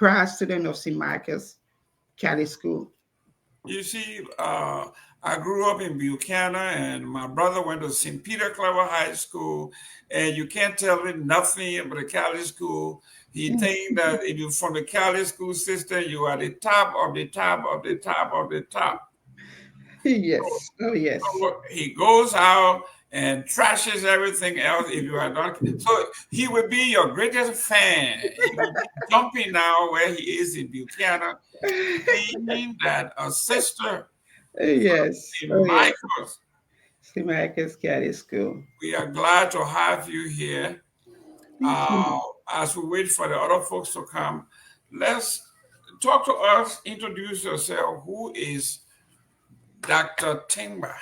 proud student of St. Marcus Catholic School. You see, I grew up in Buchanan, and my brother went to St. Peter Clever High School, and you can't tell him nothing about the Catholic school. He think that if you're from the Catholic school system, you are the top of the top of the top of the top. Yes. Oh, yes. So he goes out and trashes everything else if you are not. So he will be your greatest fan. He will be jumping now where he is in Buchanan, seeing that a sister Yes. in Oh, yes. Michael's. St. Marcus Catholic School. We are glad to have you here. Thank Uh, you. as we wait for the other folks to come, let's talk to us. Introduce yourself. Who is Dr. Timba?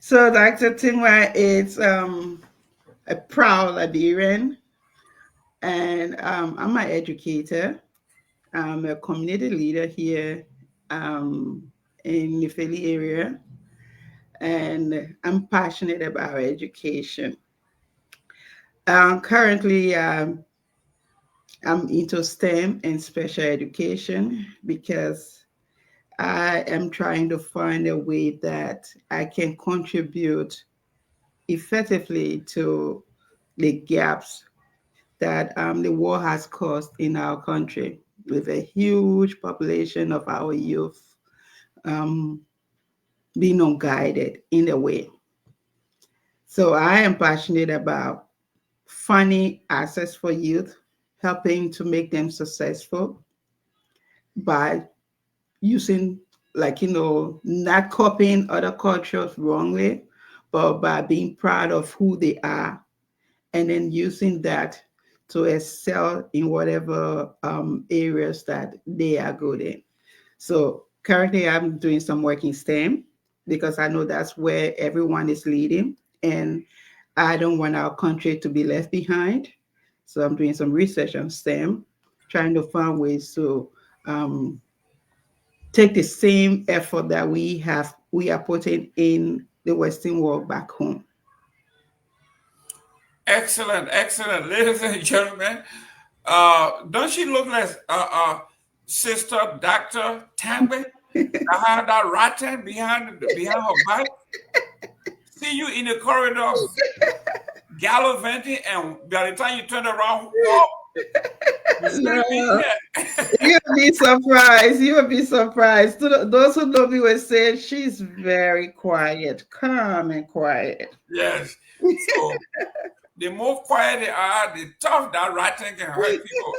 So, Dr. Tingwa is a proud Liberian, and I'm an educator. I'm a community leader here in the Philly area, and I'm passionate about education. Currently, I'm into STEM and special education because I am trying to find a way that I can contribute effectively to the gaps that the war has caused in our country with a huge population of our youth um, being unguided in a way. So I am passionate about finding access for youth, helping to make them successful by using, like, not copying other cultures wrongly, but by being proud of who they are and then using that to excel in whatever areas that they are good in. So currently, I'm doing some work in STEM because I know that's where everyone is leading, and I don't want our country to be left behind. So I'm doing some research on STEM, trying to find ways to um, take the same effort that we are putting in the Western world back home. Excellent, excellent, ladies and gentlemen. Don't she look like Sister Doctor Tambe? I have that rotten behind her back. See you in the corridor gallivanting, and by the time you turn around, whoa, you No, shouldn't be here. you'll be surprised. You'll be surprised. Those who know me will say she's very quiet, calm and quiet. Yes. So the more quiet they are, the tough that writing can hurt people.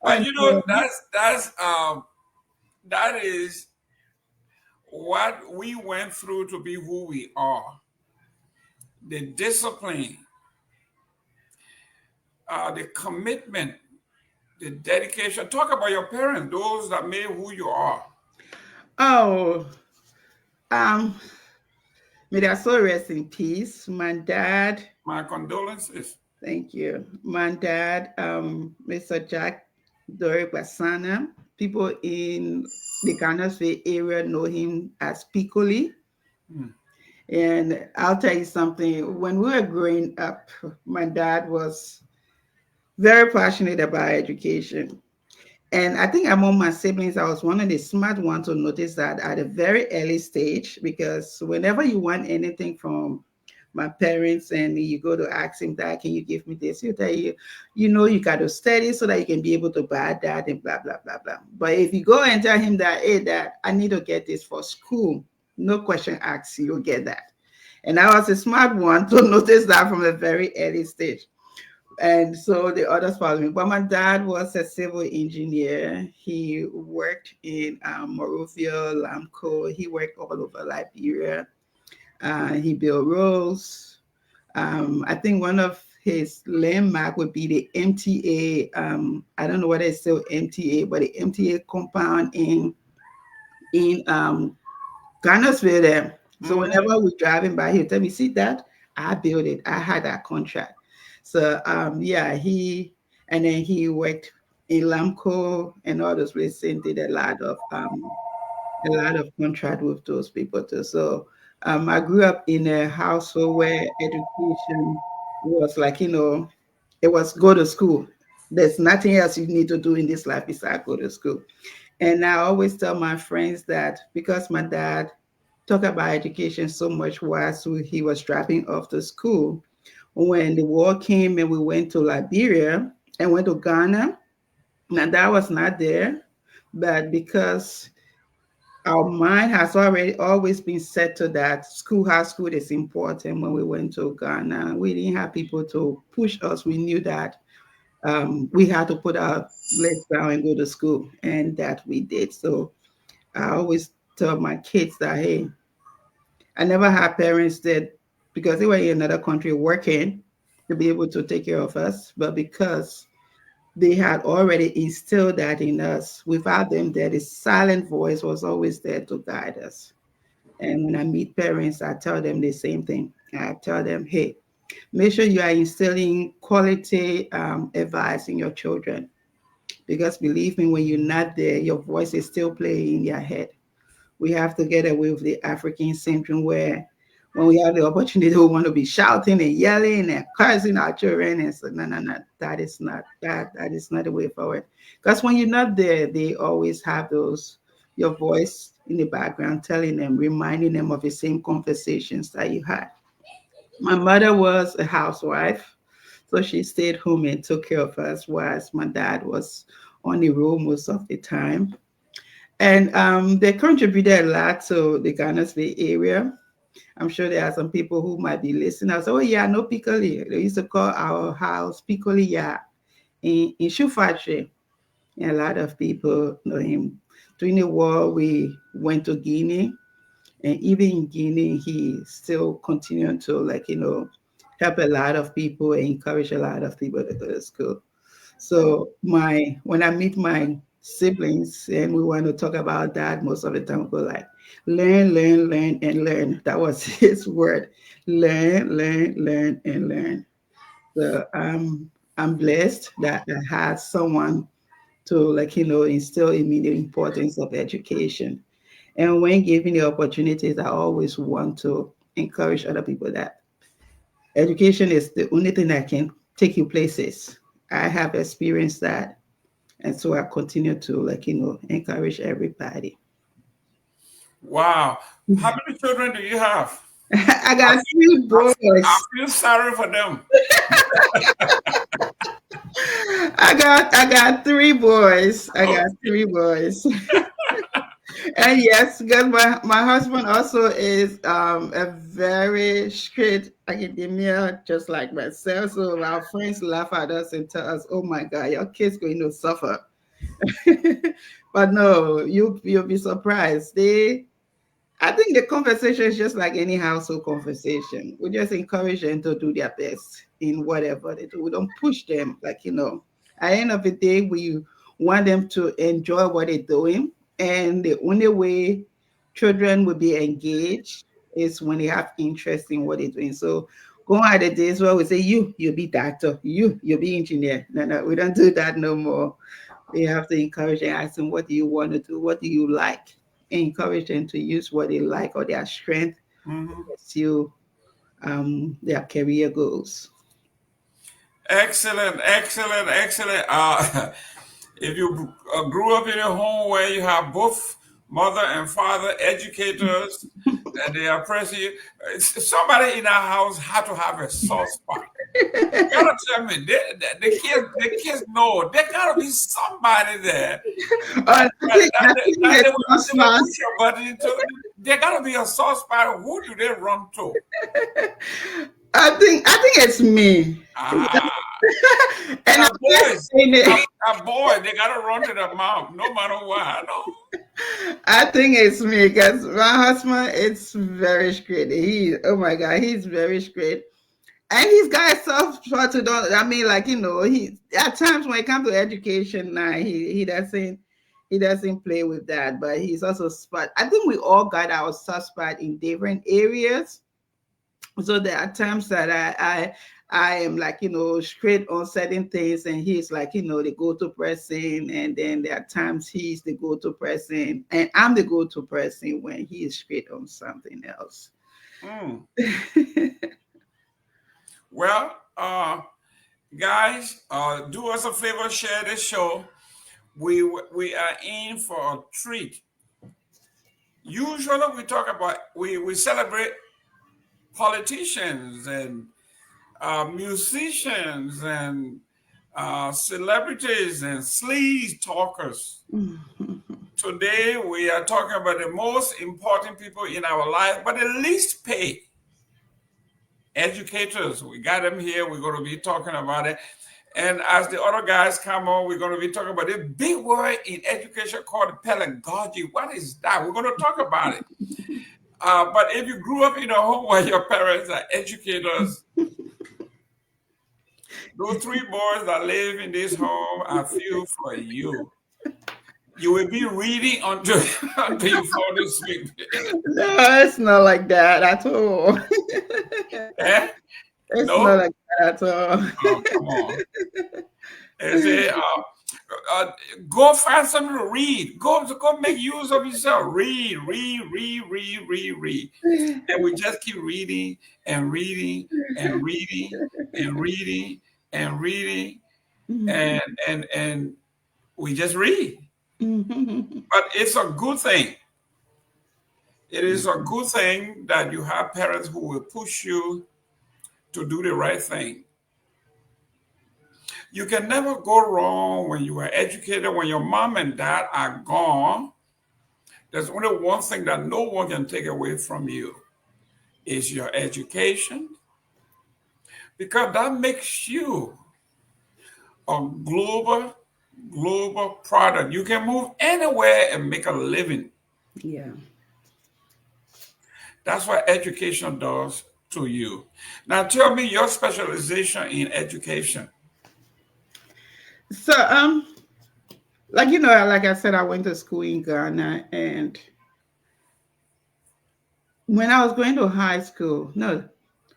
But And you know, that is what we went through to be who we are. The discipline, the commitment, the dedication. Talk about your parents, those that made who you are. oh, um, may their soul rest in peace. My dad, My condolences. thank you. My dad, Mr. Jack Dore Basana. People in the Ghana area know him as Piccoli. Hmm. And I'll tell you something. When we were growing up, my dad was very passionate about education. And I think among my siblings, I was one of the smart ones to notice that at a very early stage, because whenever you want anything from my parents and you go to ask him that, can you give me this? He'll tell you, you got to study so that you can be able to buy that and blah, blah, blah, blah. But if you go and tell him that, hey, dad, I need to get this for school, no question asked, you'll get that. And I was a smart one to notice that from a very early stage. And so the others followed me. But my dad was a civil engineer. He worked in Morovia, Lamco. He worked all over Liberia. He built roads. I think one of his landmark would be the MTA. I don't know whether it's still MTA, but the MTA compound in Ghana's there. So Mhm. whenever we're driving by, he'll tell me, see that? I built it. I had that contract. So yeah, and then he worked in Lamco and all those places and did a lot of contract with those people too. So I grew up in a household where education was like, It was go to school. There's nothing else you need to do in this life besides go to school. And I always tell my friends that because my dad talked about education so much whilst he was driving off to school, when the war came and we went to Liberia and went to Ghana, my dad was not there, but because our mind has already always been set to that high school is important. When we went to Ghana, we didn't have people to push us. We knew that we had to put our legs down and go to school, and that we did. So I always tell my kids that, hey, I never had parents that, because they were in another country working to be able to take care of us, but because they had already instilled that in us. Without them, there, the silent voice was always there to guide us. And when I meet parents, I tell them the same thing. I tell them, hey, make sure you are instilling quality advice in your children. Because believe me, when you're not there, your voice is still playing in their head. We have to get away with the African syndrome where when we have the opportunity, we want to be shouting and yelling and cursing our children. And so, no, no, no, that is not the way forward. Because when you're not there, they always have your voice in the background telling them, reminding them of the same conversations that you had. My mother was a housewife, so she stayed home and took care of us, whilst my dad was on the road most of the time. And they contributed a lot to the Ghana's Bay area. I'm sure there are some people who might be listening. I say, oh yeah, no Piccoli. They used to call our house Piccoli, yeah, in shoe factory. And a lot of people know him. During the war, we went to Guinea, and even in Guinea, he still continued to, like, help a lot of people and encourage a lot of people to go to school. So when I meet my siblings and we want to talk about that, most of the time we go like, learn, learn, learn, and learn. That was his word. Learn, learn, learn, and learn. So I'm blessed that I had someone to, like, instill in me the importance of education. And when given the opportunities, I always want to encourage other people that education is the only thing that can take you places. I have experienced that. And so I continue to, like, encourage everybody. Wow. How many children do you have? I I got feel, three I boys. feel sorry for them. I got three boys. I got three boys. And yes, because my husband also is a very strict academia, just like myself. So our friends laugh at us and tell us, "Oh my God, your kids going to suffer." But no, you'll be surprised. I think the conversation is just like any household conversation. We just encourage them to do their best in whatever they do. We don't push them. Like, at the end of the day, we want them to enjoy what they're doing. And the only way children will be engaged is when they have interest in what they're doing. So going at the days where we say, you'll be doctor, you'll be engineer. No, no, we don't do that no more. We have to encourage and ask them, what do you want to do? What do you like? And encourage them to use what they like or their strength to Mhm. pursue their career goals. Excellent, excellent, excellent. If you grew up in a home where you have both mother and father educators and they are pressing you, somebody in our house had to have a soft spot. You gotta tell me, the kids know there gotta be somebody there I that think they it's not will smart. push your button into. There gotta be a soft spot. Who do they run to? I think it's me. Ah, And I'm now just boys, saying now, it. now boy, they gotta run to the mom, no matter what. No. I think it's me because my husband is very straight. Oh my God, he's very straight. And he's got soft spot to don't. I mean, like, he at times when it comes to education, now he doesn't play with that. But he's also spot. I think we all got our soft spot in different areas. So there are times that I am, like, straight on certain things, and he's like, the go-to person, and then there are times he's the go-to person, and I'm the go-to person when he is straight on something else. Mm. Well, Guys, do us a favor, share this show. We are in for a treat. Usually we talk about we celebrate politicians and musicians and celebrities and sleaze talkers. Today we are talking about the most important people in our life, but the least paid educators. We got them here. We're going to be talking about it. And as the other guys come on, we're going to be talking about the big word in education called pedagogy. What is that? We're going to talk about it. But if you grew up in a home where your parents are educators, those three boys that live in this home, I feel for you. You will be reading until, until you fall asleep. No, it's not like that at all. Eh? It's not No? like that at all. Oh, come on. They say, uh, go find something to read. Go make use of yourself. Read, read, read, read, read, read. And we just keep reading and reading and reading and reading and reading and we just read. But it's a good thing. It is a good thing that you have parents who will push you to do the right thing. You can never go wrong when you are educated. When your mom and dad are gone, there's only one thing that no one can take away from you is your education, because that makes you a global product. You can move anywhere and make a living. Yeah. That's what education does to you. Now tell me your specialization in education. So like like I said, I went to school in Ghana, and when I was going to high school, no,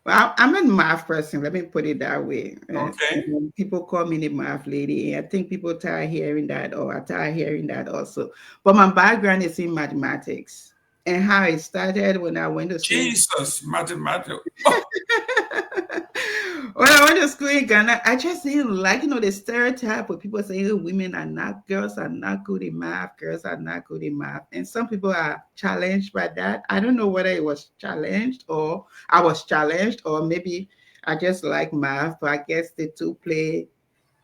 well, I'm a math person. Let me put it that way. Okay. And people call me the math lady. And I think people tired hearing that, or are tired hearing that also. But my background is in mathematics, and how it started when I went to school. Jesus, mathematics. Oh, When I went to school in Ghana, I just didn't like, the stereotype of people saying, "Oh, women are not, girls are not good in math, girls are not good in math." And some people are challenged by that. I don't know whether it was challenged or I was challenged, or maybe I just like math, but I guess the two play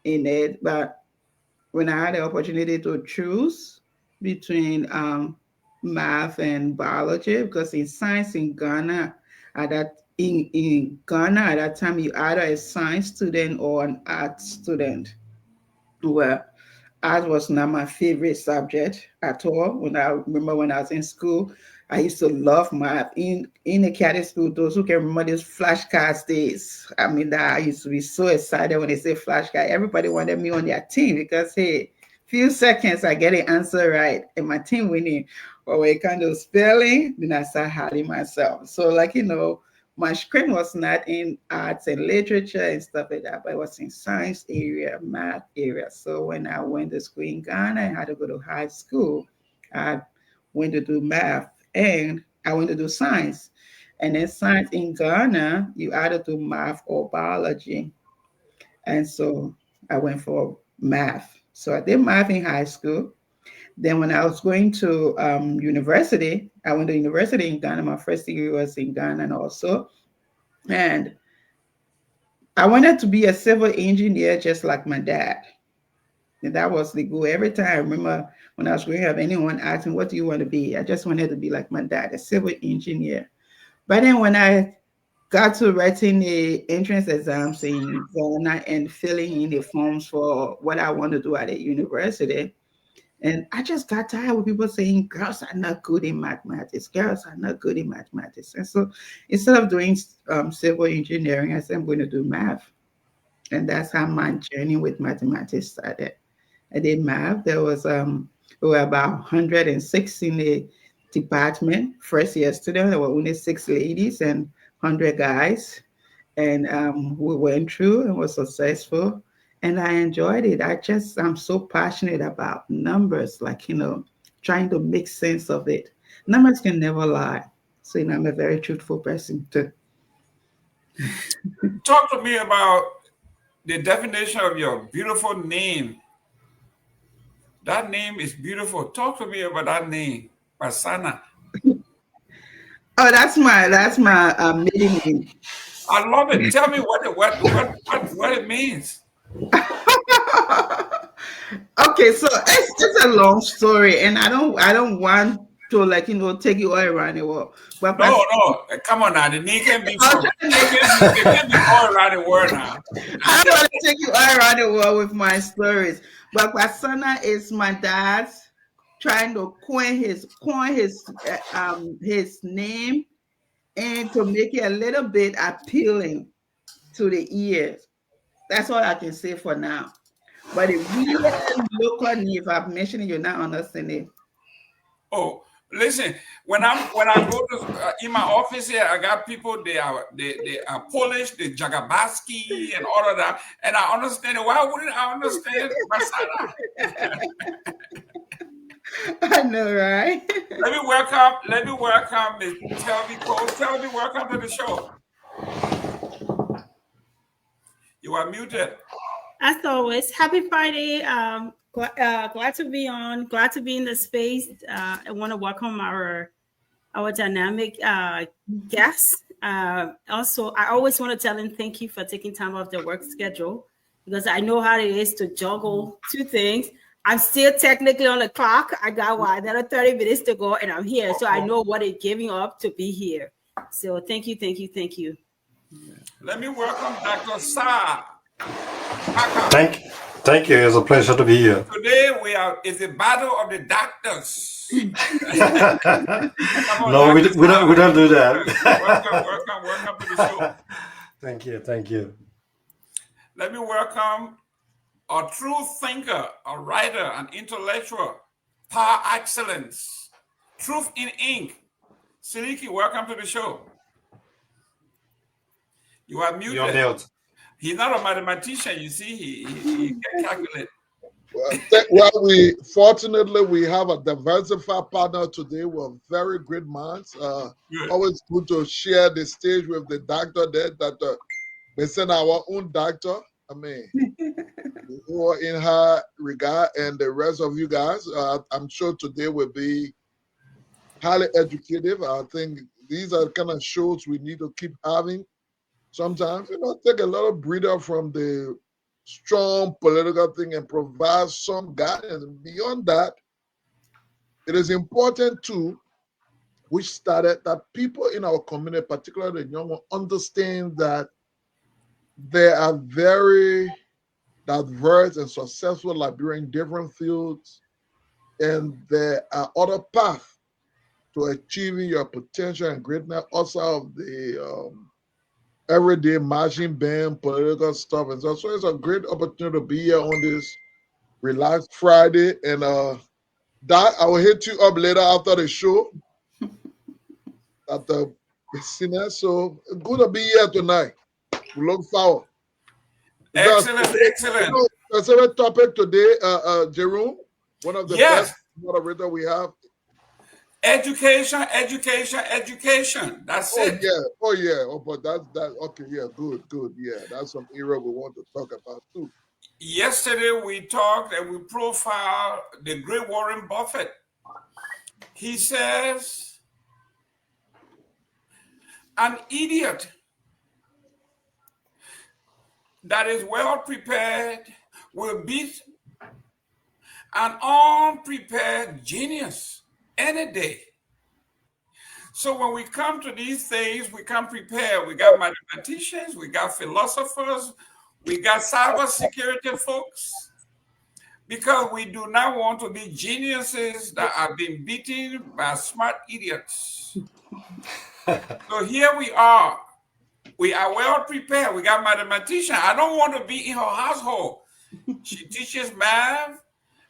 in it. But when I had the opportunity to choose between math and biology, because in science in Ghana, at that in Ghana at that time, you either a science student or an art student. Well, art was not my favorite subject at all. When I remember when I was in school, I used to love math. In the cadet school, those who can remember those flashcards days. I mean, that I used to be so excited when they say flashcard. Everybody wanted me on their team because hey, few seconds I get an answer right and my team winning. But when it kind of spelling, then I start hiding myself. So like my screen was not in arts and literature and stuff like that, but it was in science area, math area. So when I went to school in Ghana, I had to go to high school. I went to do math and I went to do science. And then science in Ghana, you either do math or biology. And so I went for math. So I did math in high school. Then when I was going to university, I went to university in Ghana. My first degree was in Ghana and also. And I wanted to be a civil engineer just like my dad. And that was the goal. Every time I remember when I was growing up, anyone asked me, "What do you want to be?" I just wanted to be like my dad, a civil engineer. But then when I got to writing the entrance exams in Ghana and filling in the forms for what I want to do at the university, and I just got tired of people saying girls are not good in mathematics. Girls are not good in mathematics. And so instead of doing civil engineering, I said I'm going to do math. And that's how my journey with mathematics started. I did math. We were about 106 in the department. First year student, there were only six ladies and 100 guys. And we went through and was successful. And I enjoyed it. I'm so passionate about numbers, like, trying to make sense of it. Numbers can never lie. So, I'm a very truthful person too. talk to me about the definition of your beautiful name. That name is beautiful. Talk to me about that name, Pasana. Oh, that's my maiden name. I love it. Tell me what it means. Okay, so it's a long story, and I don't want to, like, take you all around the world. But No, no, come on now. The name can be I'll from. try to It make can be. It can be all around the world now. I don't want to take you all around the world with my stories. But Kwasana is my dad's trying to coin his name, and to make it a little bit appealing to the ears. That's all I can say for now. But the real local name, if I've mentioned it, you're not understanding. Oh, listen. When I go to in my office here, I got people. They are Polish, the Jagabaski and all of that, and I understand it. Why wouldn't I understand Pasana? I know, right? Let me welcome Miss Telby Cole. Telby, welcome to the show. You are muted. As always, happy Friday. Glad to be on. Glad to be in the space. I want to welcome our dynamic guest. Also, I always want to tell him thank you for taking time off the work schedule, because I know how it is to juggle two things. I'm still technically on the clock. I got another 30 minutes to go, and I'm here. So I know what it's giving up to be here. So thank you, thank you, thank you. Let me welcome Dr. Sa. Thank you. It's a pleasure to be here. Today it's a battle of the doctors. Come on, No, we Dr. don't do that. Welcome to the show. Thank you. Let me welcome a true thinker, a writer, an intellectual, par excellence, truth in ink. Siliki, welcome to the show. You are muted. You're mute. He's not a mathematician, you see. He can calculate. Well, fortunately we have a diversified partner today with very great minds. Good. Always good to share the stage with the doctor there, Dr. Besson, our own doctor. I mean, who are in her regard, and the rest of you guys. I'm sure today will be highly educative. I think these are the kind of shows we need to keep having. Sometimes, take a little breather from the strong political thing and provide some guidance. Beyond that, it is important too, which started, that people in our community, particularly the young ones, understand that there are very diverse and successful Liberians in different fields, and there are other paths to achieving your potential and greatness outside of the everyday marching band, political stuff, and so it's a great opportunity to be here on this relaxed Friday. And Doc, I will hit you up later after the show at the Cine. So good to be here tonight. We look forward. Excellent. Specific topic today, Jerome, one of the Yes. best moderators we have. Education. That's it. Oh yeah. Oh, but that's that. Okay, yeah, good. Yeah, that's some area we want to talk about too. Yesterday we talked and we profiled the great Warren Buffett. He says, an idiot that is well prepared will beat an unprepared genius any day. So when we come to these things, we come prepared. We got mathematicians, we got philosophers, we got cybersecurity folks, because we do not want to be geniuses that are being beaten by smart idiots. So here we are. We are well prepared. We got mathematician. I don't want to be in her household. She teaches math.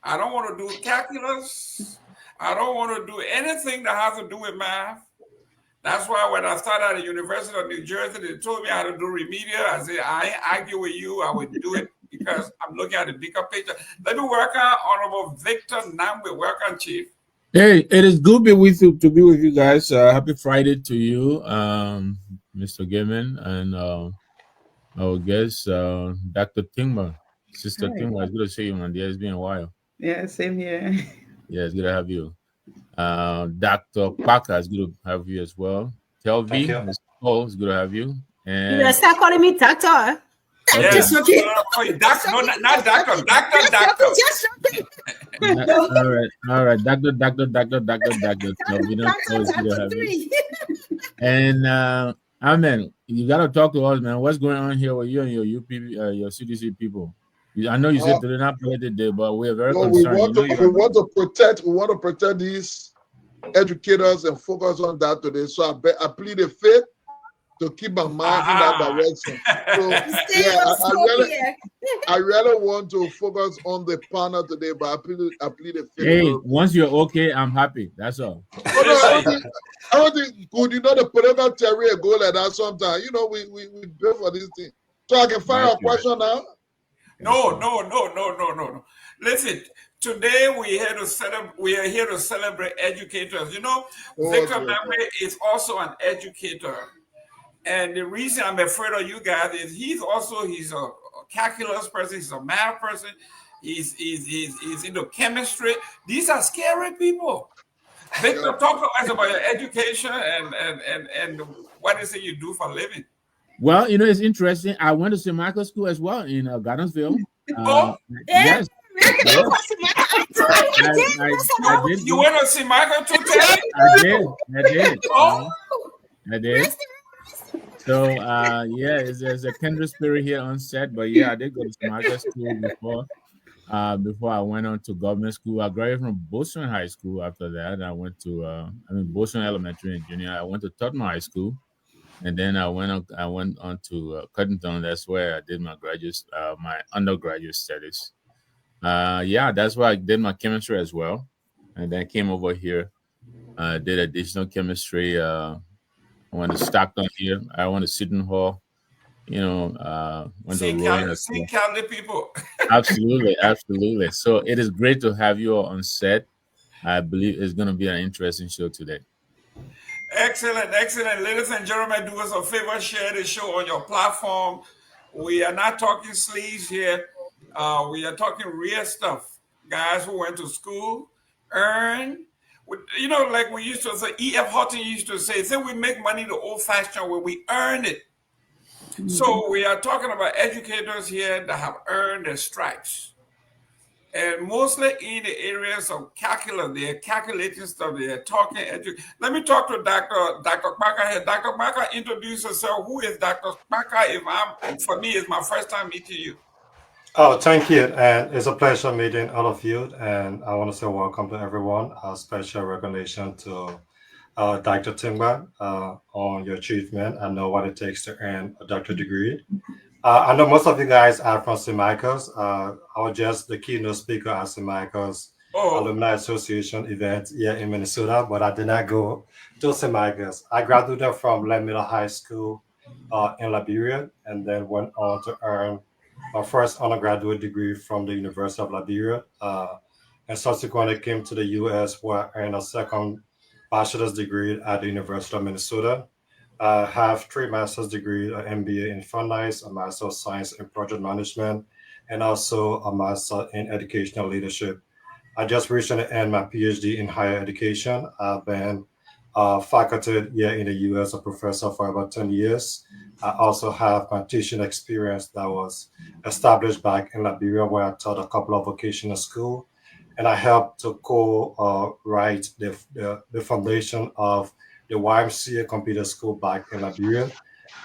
I don't want to do calculus. I don't want to do anything that has to do with math. That's why when I started at the University of New Jersey, they told me how to do remedial. I said, I ain't argue with you. I would do it because I'm looking at the bigger picture. Let me welcome Honorable Victor Namwe. Welcome, Chief. Hey, it is good to be with you guys. Happy Friday to you, Mr. Gaiman, and I guess Dr. Tingma, Sister Hi. Tingma, it's good to see you, man. Yeah, it's been a while. Yeah, same here. Yeah, it's good to have you. Dr. Parker, it's good to have you as well. Thank Telvi, you. Mr. Paul, it's good to have you. You better And start calling me doctor. I'm okay, just Yes. joking. For you, doctor. No, not doctor. Doctor, Just doctor. joking. Just joking. No. all right, Doctor Telvi, don't Doctor, call, it's good to doctor have you. three. And Amen, you gotta talk to us, man. What's going on here with you and your UP, your CDC people? I know you said they did not play today, but we are very Well, we concerned. want You know to you we are. want to protect these educators and focus on that today. So I plead the fifth to keep my mind in that Ah. direction. So Stay yeah, on scope here. I really want to focus on the panel today, but I plead the fifth a Hey, little bit. once you're okay, I'm happy. That's all. Oh no, Listen. I don't think good. You know the political theory go like that sometimes. You know, we pay for this thing. So I can fire Got a you. question now. No, Okay. no, no, no, no, no, no. Listen, today we here to celebrate. We are here to celebrate educators. You know, Oh, Victor okay, okay. Lambre is also an educator, and the reason I'm afraid of you guys is he's a calculus person. He's a math person. He's into chemistry. These are scary people. Victor, Yeah. talk to us about your education and what is it you do for a living. Well, you know, it's interesting. I went to St. Michael's School as well in Gardensville. Oh, Yeah. Yes, American yes, question. I I, did. I, That's I how did you go. went to see Michael too, Terry? I did. Oh, I did. So, yeah, there's a kindred spirit here on set. But yeah, I did go to St. Michael's School before. Before I went on to government school, I graduated from Boston High School. After that, I went to Boston Elementary and Junior. I went to Tottenham High School, and then I went on to Cottontown. That's where I did my undergraduate studies. Yeah, that's where I did my chemistry as well, and then came over here. Did additional chemistry. I went to Stockton here. I went to Seton Hall. Went to Rowan as see well. Cali people. Absolutely, absolutely. So it is great to have you all on set. I believe it's going to be an interesting show today. Excellent, excellent. Ladies and gentlemen, do us a favor, share the show on your platform. We are not talking sleaze here. We are talking real stuff. Guys who went to school, earn. You know, like we used to say, E.F. Houghton used to say we make money the old-fashioned way. We earn it. So we are talking about educators here that have earned their stripes. And mostly in the areas of calculus, they're calculating stuff, they're talking. Let me talk to Dr. Parker here. Dr. Parker, introduce yourself. Who is Dr. Parker? For me, it's my first time meeting you. Oh, thank you. And it's a pleasure meeting all of you. And I want to say welcome to everyone. A special recognition to Dr. Timba on your achievement. I know what it takes to earn a doctorate degree. I know most of you guys are from St. Michael's. I was just the keynote speaker at St. Michael's Oh, Alumni Association event here in Minnesota, but I did not go to St. Michael's. I graduated from Lake Middle High School in Liberia and then went on to earn my first undergraduate degree from the University of Liberia. And subsequently came to the US where I earned a second bachelor's degree at the University of Minnesota. I have three master's degrees, an MBA in finance, a master of science in project management, and also a master in educational leadership. I just recently earned my PhD in higher education. I've been faculty here in the US, a professor for about 10 years. I also have my teaching experience that was established back in Liberia, where I taught a couple of vocational school, and I helped to co-write the foundation of the YMCA Computer School back in Liberia.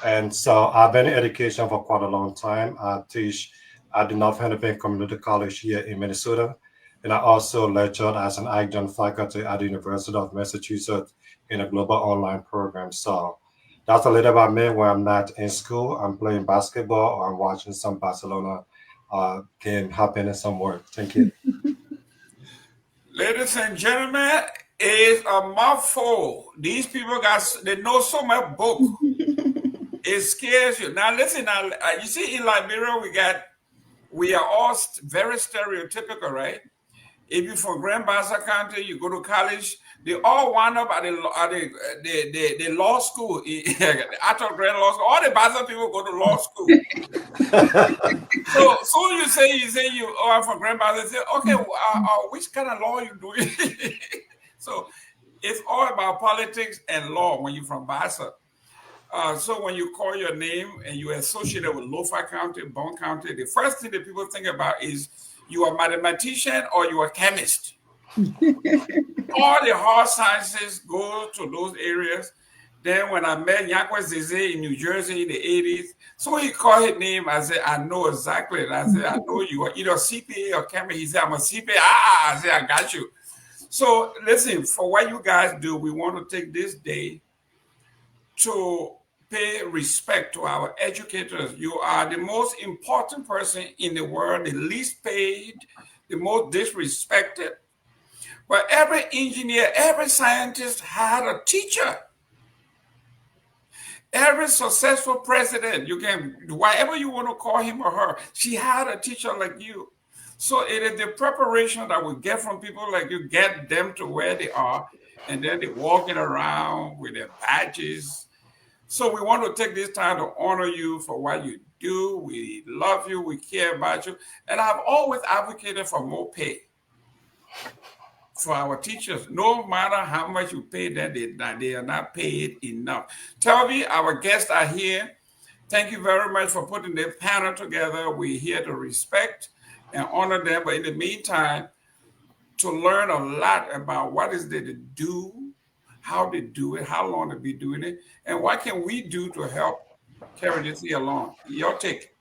And so I've been in education for quite a long time. I teach at the North Hennepin Community College here in Minnesota. And I also lectured as an adjunct faculty at the University of Massachusetts in a global online program. So that's a little about me when I'm not in school. I'm playing basketball or I'm watching some Barcelona game happening somewhere. Thank you. ladies and gentlemen, it's a mouthful. These people they know so much book. It scares you. Now listen, you see in Liberia we are all very stereotypical, right? If you're from Grand Bassa County, you go to college, they all wind up at the law school, after Grand Law School. All the Bassa people go to law school. So you say you are from Grand Bassa, they say, okay, which kind of law you doing? So it's all about politics and law when you're from Bassa. So when you call your name and you're associated with Lofa County, Bone County, the first thing that people think about is you are a mathematician or you are a chemist. All the hard sciences go to those areas. Then when I met Yankwa Zeze in New Jersey in the 80s, so he called his name, I said, I know exactly. And I said, I know you are either CPA or chemist. He said, I'm a CPA. I said, I got you. So listen, for what you guys do, we want to take this day to pay respect to our educators. You are the most important person in the world, the least paid, the most disrespected. But every engineer, every scientist had a teacher. Every successful president, you can, whatever you want to call him or her, she had a teacher like you. So it is the preparation that we get from people like you, get them to where they are, and then they're walking around with their badges. So we want to take this time to honor you for what you do. We love you. We care about you. And I've always advocated for more pay for our teachers. No matter how much you pay them, they are not paid enough. Tell me, our guests are here. Thank you very much for putting the panel together. We're here to respect and honor them. But in the meantime, to learn a lot about what is there to do, how they do it, how long to be doing it, and what can we do to help carry this here along. Your take.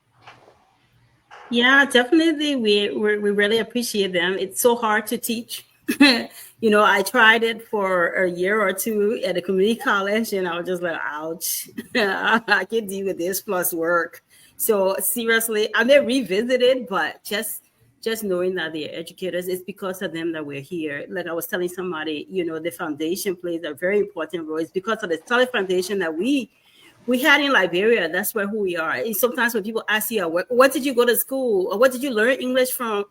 Yeah, definitely. We really appreciate them. It's so hard to teach. I tried it for a year or two at a community college, and I was just like, ouch, I can deal with this plus work. So seriously, I may revisit it, but just knowing that they're educators, it's because of them that we're here. Like I was telling somebody, the foundation plays a very important role. It's because of the solid foundation that we had in Liberia. That's who we are. And sometimes when people ask you, what did you go to school, or what did you learn English from?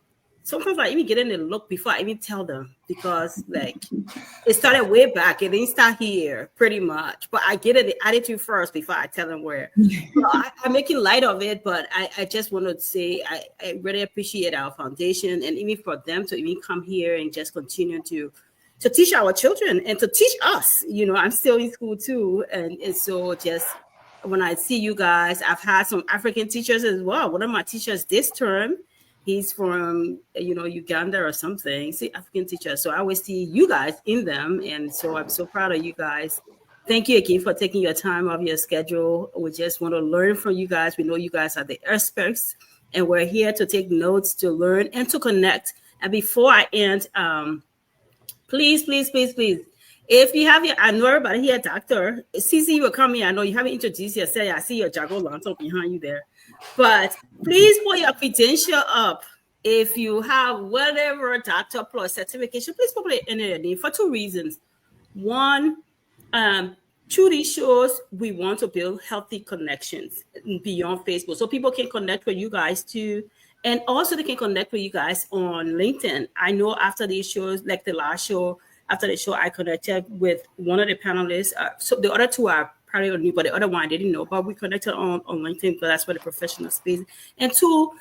Sometimes I even get in and look before I even tell them, because it started way back. It didn't start here pretty much, but I get the attitude first before I tell them where. So I'm making light of it, but I just want to say I really appreciate our foundation, and even for them to even come here and just continue to teach our children and to teach us. I'm still in school too, and so just when I see you guys, I've had some African teachers as well. One of my teachers this term, he's from, Uganda or something. See, African teacher. So I always see you guys in them. And so I'm so proud of you guys. Thank you again for taking your time off your schedule. We just want to learn from you guys. We know you guys are the experts, and we're here to take notes, to learn, and to connect. And before I end, please, if you have I know everybody here, Doctor CC, you will come here. I know you haven't introduced yourself. I see your Jago Lanto behind you there. But please put your credential up. If you have whatever doctor plus certification, please put it in your name for two reasons. One, through these shows, we want to build healthy connections beyond Facebook, so people can connect with you guys too. And also they can connect with you guys on LinkedIn. I know after these shows, like the last show, after the show, I connected with one of the panelists. So the other two are probably new, but the other one I didn't know. But we connected on LinkedIn, because that's where the professional space. And two,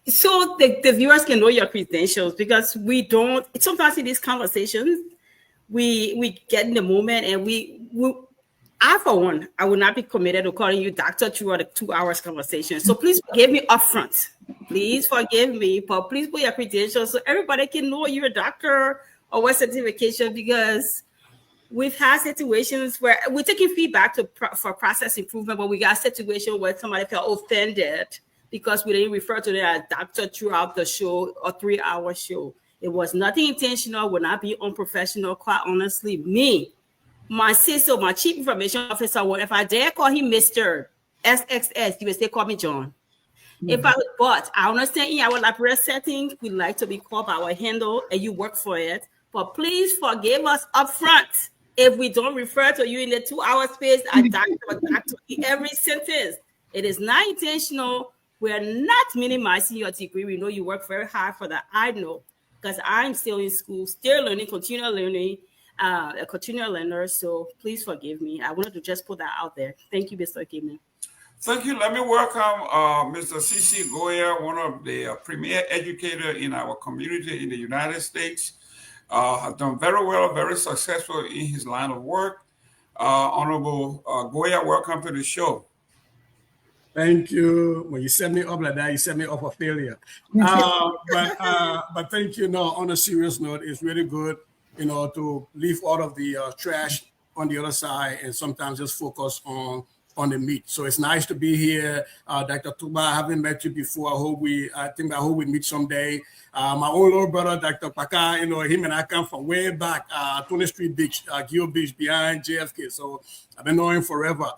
so the viewers can know your credentials, because we don't. Sometimes in these conversations, we get in the moment, and I, for one, I will not be committed to calling you doctor throughout a 2 hours conversation. So please forgive me upfront. Please forgive me, but please put your credentials so everybody can know you're a doctor or what certification, because we've had situations where we're taking feedback for process improvement, but we got a situation where somebody felt offended because we didn't refer to them as doctor throughout the show or 3 hour show. It was nothing intentional, would not be unprofessional, quite honestly. Me, my sister, my chief information officer, if I dare call him Mr. SXS, you would say, call me John. Mm-hmm. But I understand in our Liberia setting, we like to be called by our handle, and you work for it. But please forgive us up front if we don't refer to you in the 2 hour space as doctor in every sentence. It is not intentional. We are not minimizing your degree. We know you work very hard for that. I know, because I'm still in school, still learning, continual learning, a continual learner. So please forgive me. I wanted to just put that out there. Thank you, Mr. Gaiman. Thank you. Let me welcome Mr. C.C. Goya, one of the premier educators in our community in the United States. Has done very well, very successful in his line of work. Honorable Goya, welcome to the show. Thank you. When you set me up like that, you set me up for failure. But thank you. No, on a serious note, it's really good, to leave all of the trash on the other side and sometimes just focus on the meat. So it's nice to be here, Dr. Tuba. I haven't met you before. I hope we meet someday. My own little brother, Dr. Paka, him and I come from way back, 20th Street Beach, Gil Beach, behind JFK. So I've been knowing him forever.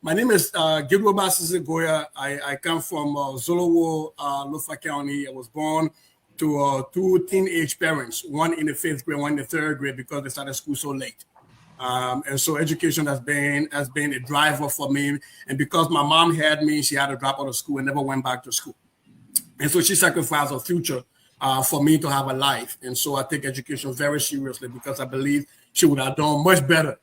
My name is Gilbert Basisi Goya. I come from Zolowo, Lofa County. I was born to two teenage parents, one in the 5th grade, one in the 3rd grade, because they started school so late. And so education has been a driver for me. And because my mom had me, she had to drop out of school and never went back to school. And so she sacrificed her future for me to have a life. And so I take education very seriously, because I believe she would have done much better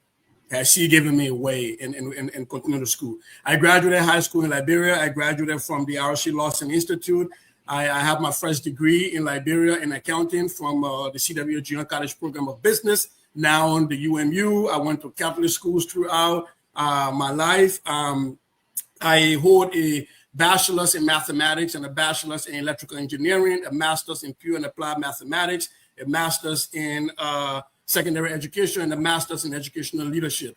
has she given me away and continue to school. I graduated high school in Liberia. I graduated from the RC Lawson Institute. I have my first degree in Liberia in accounting from the CW Junior College Program of Business, now on the UMU. I went to Catholic schools throughout my life. I hold a bachelor's in mathematics and a bachelor's in electrical engineering, a master's in pure and applied mathematics, a master's in secondary education, and a master's in educational leadership.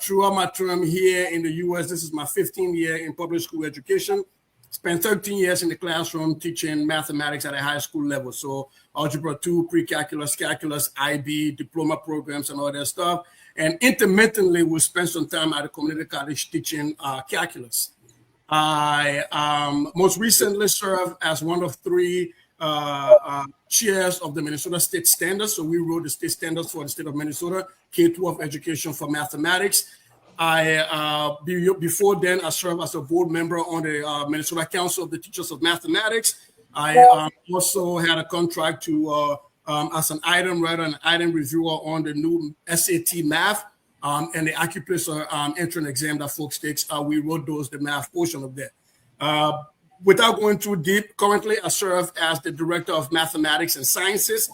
Throughout my term here in the U.S., this is my 15th year in public school education. Spent 13 years in the classroom teaching mathematics at a high school level. So Algebra 2, pre-calculus, calculus, IB, diploma programs, and all that stuff. And intermittently, we spent some time at a community college teaching calculus. I most recently served as one of 3 chairs of the Minnesota State Standards. So we wrote the state standards for the state of Minnesota, K-12 education for mathematics. Before then, I served as a board member on the Minnesota Council of the Teachers of Mathematics. I also had a contract to as an item writer and item reviewer on the new SAT math and the acupressure entrance exam that folks take. We wrote the math portion of that. Without going too deep, currently I serve as the Director of Mathematics and Sciences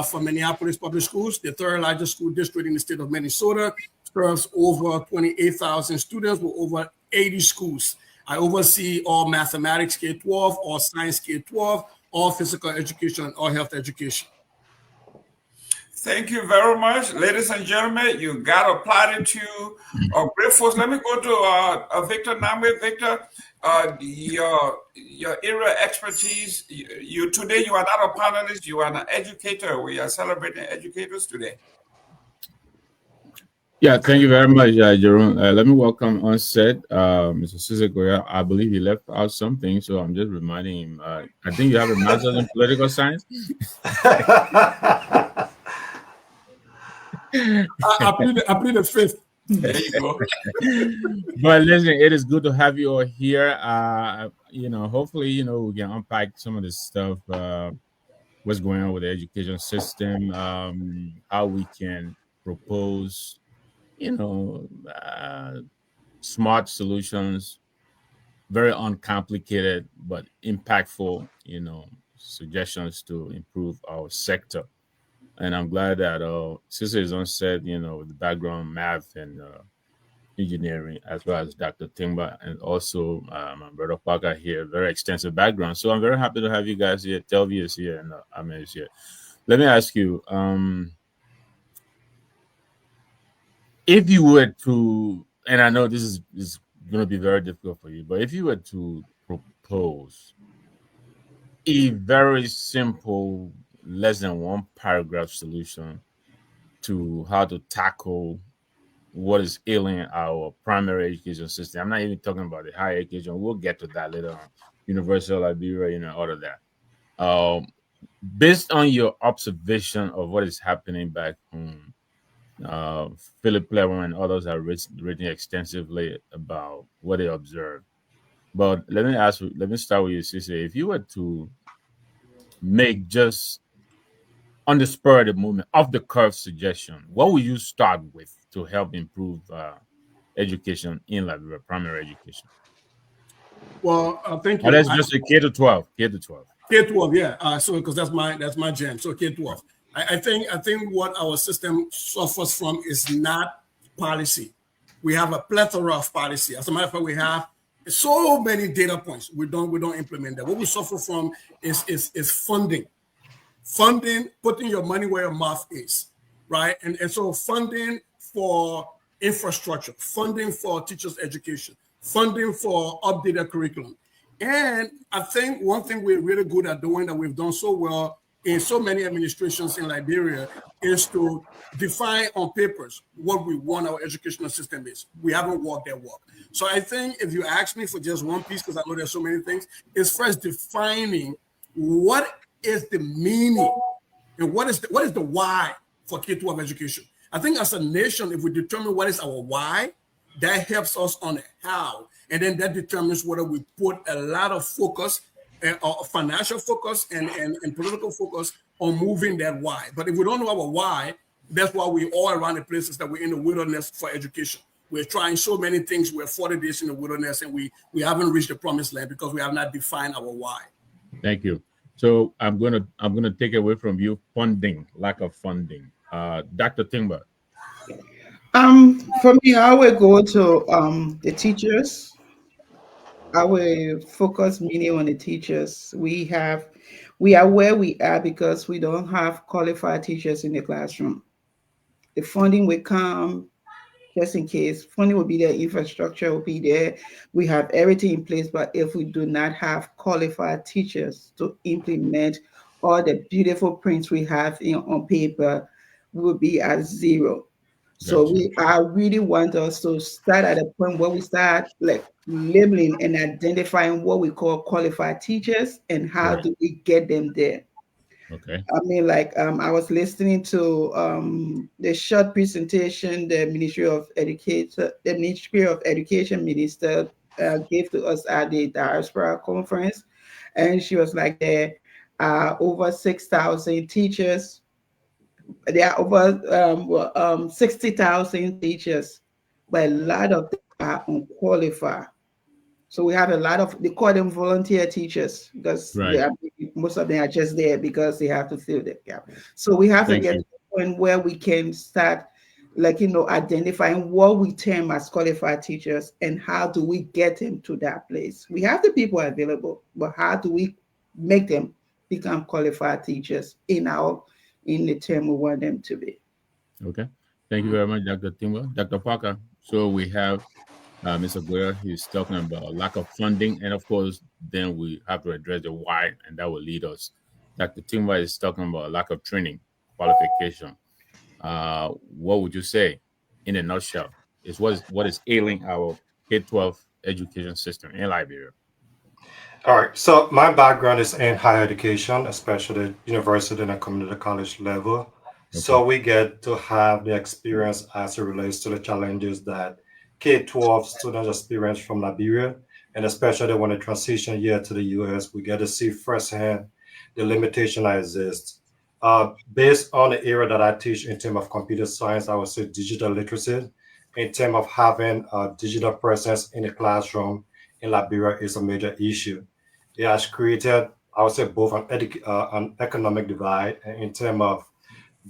for Minneapolis Public Schools, the 3rd largest school district in the state of Minnesota. Serves over 28,000 students with over 80 schools. I oversee all mathematics K-12, all science K-12, all physical education, all health education. Thank you very much. Ladies and gentlemen, you got applauded to great folks. Let me go to Victor Namwe. Victor, your area of expertise, today you are not a panelist, you are an educator. We are celebrating educators today. Yeah, thank you very much, Jerome. Let me welcome on set Mr. Cesar Goya. I believe he left out something, so I'm just reminding him. I think you have a master's in political science. I plead the 5th. There you go. But listen, it is good to have you all here. Hopefully, we can unpack some of this stuff. What's going on with the education system? How we can propose smart solutions, very uncomplicated but impactful, suggestions to improve our sector. And I'm glad that Sister is on set, with the background math and engineering, as well as Dr. Timba, and also my brother Parker here, very extensive background. So I'm very happy to have you guys here. Telvi is here and Ahmed is here. Let me ask you, if you were to, and I know this is going to be very difficult for you, but if you were to propose a very simple, less than 1 paragraph solution to how to tackle what is ailing our primary education system, I'm not even talking about the higher education. We'll get to that later on. Universal Liberia, all of that. Based on your observation of what is happening back home, Philip Cleveland and others have written extensively about what they observed. But let me start with you, Cece. If you were to make just on the spur of the moment, off the curve suggestion, what would you start with to help improve education in Liberia, primary education? Well, thank Or you. let's just say K to 12. K to 12. K-12, yeah. So because that's my jam. So K-12. I think what our system suffers from is not policy. We have a plethora of policy. As a matter of fact, we have so many data points. We don't implement that. What we suffer from is funding. Funding, putting your money where your mouth is, right? And so funding for infrastructure, funding for teachers' education, funding for updated curriculum. And I think one thing we're really good at doing that we've done so well in so many administrations in Liberia is to define on papers what we want our educational system is. We haven't walked that walk. So I think if you ask me for just one piece, because I know there's so many things, is first defining what is the meaning and what is the why for K-12 education. I think as a nation, if we determine what is our why, that helps us on the how. And then that determines whether we put a lot of focus, financial focus and political focus on moving that why. But if we don't know our why, that's why we all around the places that we're in the wilderness for education. We're trying so many things. We're 40 days in the wilderness and we haven't reached the promised land because we have not defined our why. Thank you. So I'm gonna take away from you funding, lack of funding. Dr. Timber. For me, I will go to the teachers. I will focus mainly on the teachers. We are where we are because we don't have qualified teachers in the classroom. The funding will come just in case. Funding will be there, infrastructure will be there. We have everything in place, but if we do not have qualified teachers to implement all the beautiful prints we have on paper, we will be at zero. So Gotcha. I really want us to start at a point where we start like labeling and identifying what we call qualified teachers and how Right. do we get them there. Okay. I mean, like I was listening to the short presentation the Ministry of Education minister gave to us at the diaspora conference, and she was like, there are over 6,000 teachers. There are over 60,000 teachers, but a lot of them are unqualified. So we have a lot of, they call them volunteer teachers because Right. most of them are just there because they have to fill the gap. So we have to Thank get you. to the point where we can start, like, identifying what we term as qualified teachers and how do we get them to that place. We have the people available, but how do we make them become qualified teachers in the term we want them to be? Okay. Thank you very much, Dr. Timber. Dr. Parker. So we have Mr. Guerra. He's talking about lack of funding, and of course, then we have to address the why, and that will lead us. Dr. Timber is talking about lack of training, qualification. What would you say, in a nutshell, is what is ailing our K-12 education system in Liberia? All right. So my background is in higher education, especially university and community college level. Okay. So we get to have the experience as it relates to the challenges that K-12 students experience from Liberia, and especially when they transition here to the US, we get to see firsthand the limitation that exists. Based on the area that I teach in terms of computer science, I would say digital literacy, in terms of having a digital presence in the classroom in Liberia is a major issue. It has created, I would say, both an economic divide in terms of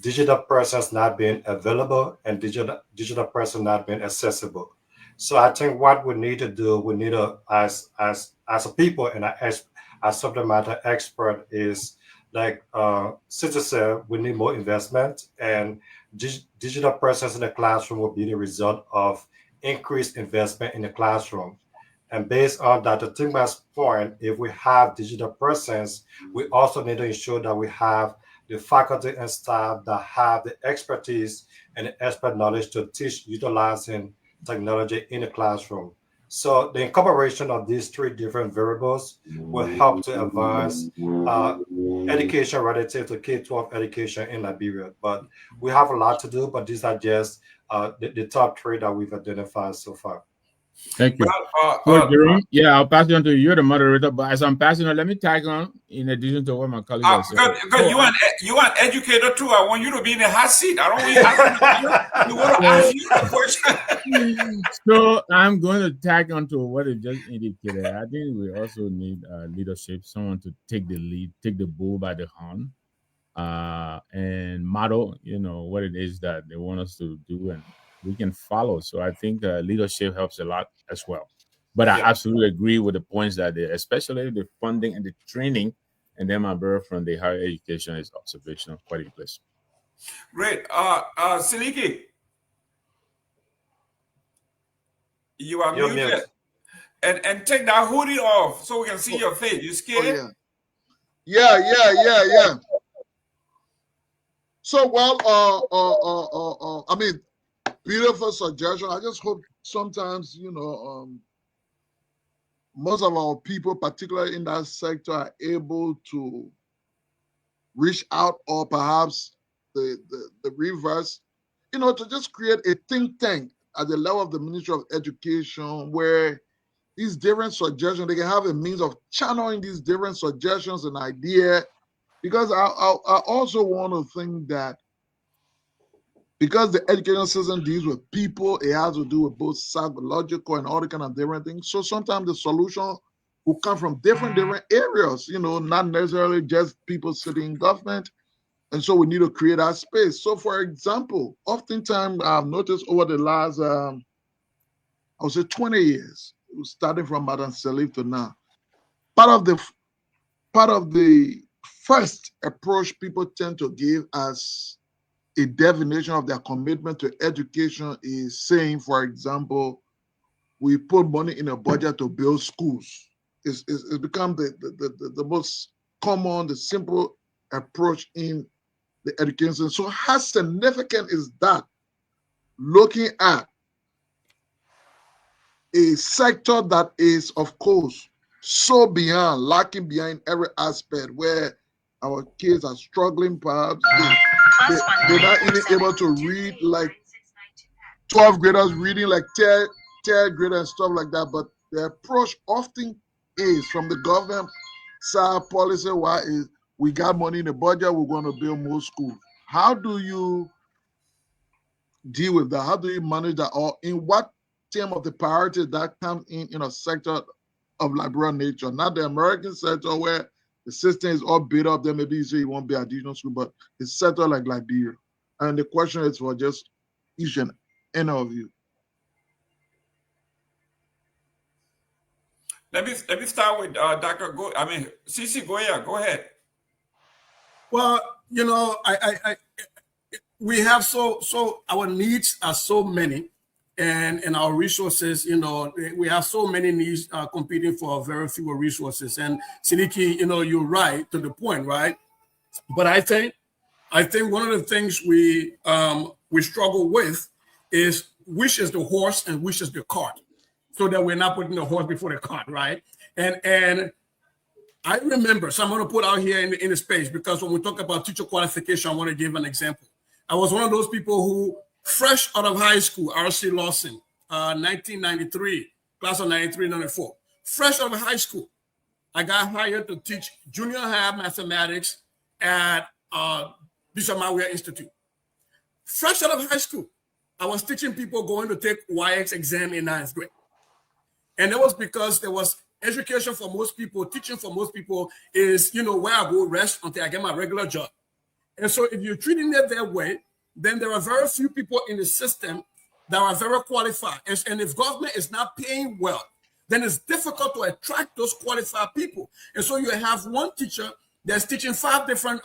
digital persons not being available and digital person not being accessible. So I think what we need to do, we need to, as a people and as subject matter expert, is like Sister said, we need more investment, and digital presence in the classroom will be the result of increased investment in the classroom. And based on Dr. Tingma's point, if we have digital presence, we also need to ensure that we have the faculty and staff that have the expertise and the expert knowledge to teach utilizing technology in the classroom. So the incorporation of these three different variables will help to advance education relative to K-12 education in Liberia. But we have a lot to do, but these are just the top three that we've identified so far. Thank you. Well, So, Jerome, yeah, I'll pass it on to you. You're the moderator, but as I'm passing on, let me tag on in addition to what my colleague has said. because you an educator too. I want you to be in the hot seat. I don't want you. We want to ask you the question. So I'm going to tag on to what it just indicated. I think we also need leadership, someone to take the lead, take the bull by the horn, and model, what it is that they want us to do, and we can follow. So I think leadership helps a lot as well. But I absolutely agree with the points that especially the funding and the training, and then my brother from the higher education is observational, quite in place. Great. Siliki, you are muted. And take that hoodie off so we can see your face. You scared? Oh, yeah. So, well, I mean, beautiful suggestion. I just hope sometimes, most of our people, particularly in that sector, are able to reach out, or perhaps the reverse, to just create a think tank at the level of the Ministry of Education, where these different suggestions, they can have a means of channeling these different suggestions and ideas. Because I also want to think that because the education system deals with people, it has to do with both psychological and all the kind of different things. So sometimes the solution will come from different areas, not necessarily just people sitting in government. And so we need to create that space. So for example, oftentimes I've noticed over the last, I would say 20 years, starting from Madam Salif to now, part of the first approach people tend to give as a definition of their commitment to education is saying, for example, we put money in a budget to build schools. It's become the most common, the simple approach in the education. So how significant is that, looking at a sector that is, of course, so lacking behind every aspect, where our kids are struggling, perhaps they're not even able to read, like 12 graders reading like 10 graders and stuff like that. But the approach often is from the government side, policy wise, is we got money in the budget, we're going to build more schools. How do you deal with that? How do you manage that? Or in what term of the priorities that comes in a sector of liberal nature, not the American sector where the system is all built up, then maybe you say you won't be additional school, but it's sector like Liberia. And the question is for just each and any of you. Let me start with Dr. Cici Goya. Go ahead. Well, we have so our needs are so many, and our resources, we have so many needs competing for very few resources. And Siliki, you're right to the point, right? But I think one of the things we struggle with is which is the horse and which is the cart, so that we're not putting the horse before the cart, right? And I remember, so I'm going to put out here in the space, because when we talk about teacher qualification, I want to give an example. I was one of those people who, fresh out of high school, R.C. Lawson, 1993, class of 93, 94. Fresh out of high school, I got hired to teach junior high mathematics at Bishop Mawia Institute. Fresh out of high school, I was teaching people going to take YX exam in 9th grade. And that was because there was education for most people, teaching for most people is, where I go rest until I get my regular job. And so if you're treating it that way, then there are very few people in the system that are very qualified. And if government is not paying well, then it's difficult to attract those qualified people. And so you have one teacher that's teaching 5 different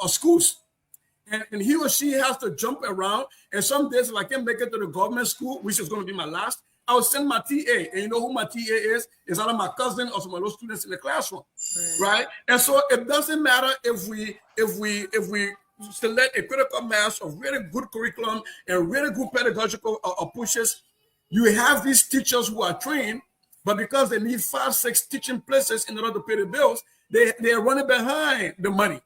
schools. And he or she has to jump around. And some days, if I can't make it to the government school, which is going to be my last, I will send my TA. And you know who my TA is? It's either my cousin or some of those students in the classroom, right? And so it doesn't matter if we select a critical mass of really good curriculum and really good pedagogical pushes. You have these teachers who are trained, but because they need 5, 6 teaching places in order to pay the bills, they are running behind the money.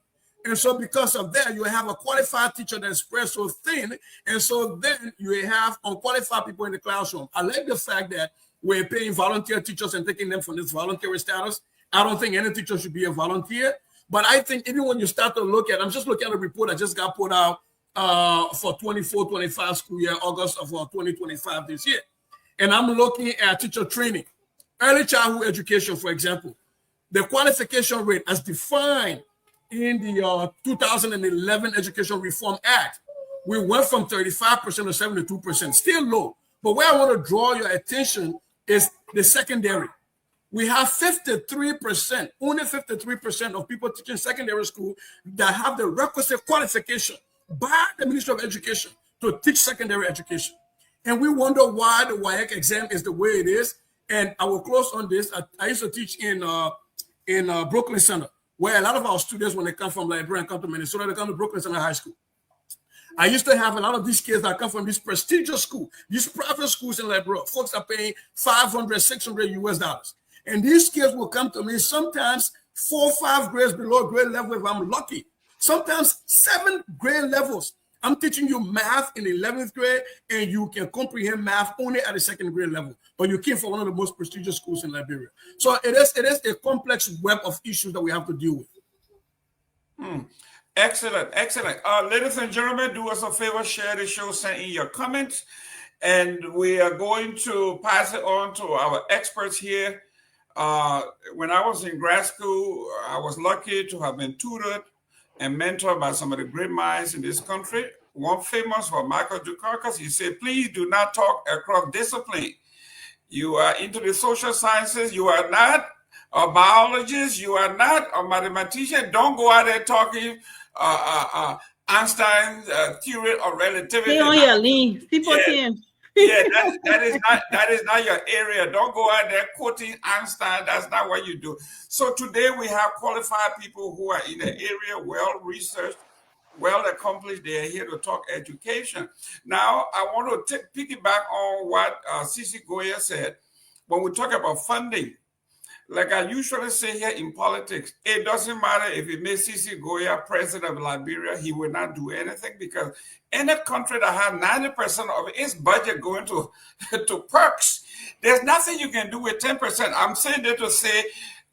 And so because of that, you have a qualified teacher that's spread so thin. And so then you have unqualified people in the classroom. I like the fact that we're paying volunteer teachers and taking them from this voluntary status. I don't think any teacher should be a volunteer. But I think even when you start to look at, I'm just looking at a report that just got put out for 24-25 school year, August of 2025 this year. And I'm looking at teacher training. Early childhood education, for example, the qualification rate as defined in the 2011 Education Reform Act, we went from 35% to 72%, still low. But where I want to draw your attention is the secondary. We have 53%, only 53% of people teaching secondary school that have the requisite qualification by the Ministry of Education to teach secondary education. And we wonder why the WIAC exam is the way it is. And I will close on this. I used to teach in Brooklyn Center, where a lot of our students, when they come from Liberia and come to Minnesota, they come to Brooklyn Center High School. I used to have a lot of these kids that come from this prestigious school, these private schools in Liberia. Folks are paying $500, $600 US. And these kids will come to me sometimes 4 or 5 grades below grade level if I'm lucky. Sometimes 7 grade levels. I'm teaching you math in 11th grade, and you can comprehend math only at the 2nd grade level. But you came from one of the most prestigious schools in Liberia. So it is a complex web of issues that we have to deal with. Excellent, excellent. Ladies and gentlemen, do us a favor, share the show, send in your comments, and we are going to pass it on to our experts here. When I was in grad school, I was lucky to have been tutored and mentored by some of the great minds in this country. One famous for Michael Dukakis, he said, please do not talk across discipline. You are into the social sciences. You are not a biologist. You are not a mathematician. Don't go out there talking Einstein's theory of relativity. Stay on your lean. People team. Yeah, that is not your area. Don't go out there quoting Einstein. That's not what you do. So today we have qualified people who are in the area, well researched, well accomplished. They are here to talk education. Now I want to piggyback on what Cici Goya said. When we talk about funding, like I usually say here in politics, it doesn't matter if it makes Cici Goya president of Liberia, he will not do anything, because in a country that has 90% of its budget going to perks, there's nothing you can do with 10%. I'm saying that to say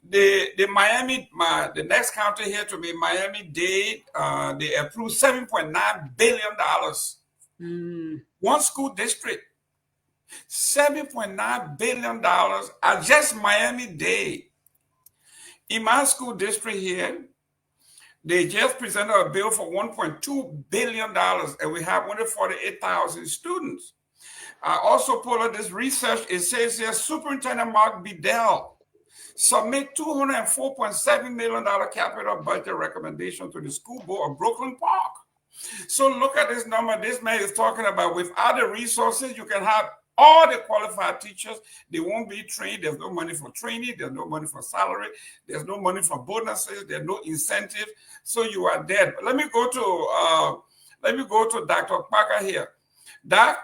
the Miami, the next county here to be Miami-Dade, they approved $7.9 billion. One school district. $7.9 billion at just Miami-Dade. In my school district here, they just presented a bill for $1.2 billion, and we have only 48,000 students. I also pulled up this research. It says here, Superintendent Mark Bedell submit $204.7 million capital budget recommendation to the school board of Brooklyn Park. So look at this number. This man is talking about without the resources, you can have all the qualified teachers, they won't be trained. There's no money for training. There's no money for salary. There's no money for bonuses. There's no incentive. So you are dead. But let me go to Dr. Parker here. Doc,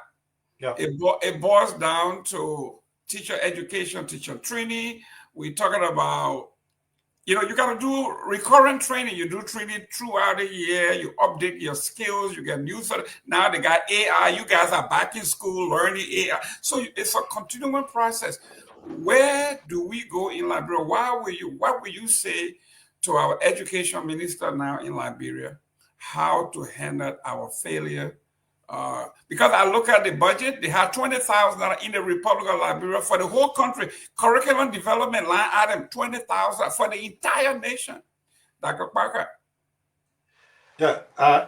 it boils down to teacher education, teacher training. We're talking about, you got to do recurrent training. You do training throughout the year. You update your skills. You get new. Now they got AI. You guys are back in school learning AI. So it's a continuing process. Where do we go in Liberia? What will you say to our education minister now in Liberia? How to handle our failure? Because I look at the budget, they have $20,000 in the Republic of Liberia for the whole country. Curriculum development line item, $20,000 for the entire nation. Dr. Parker. Yeah, I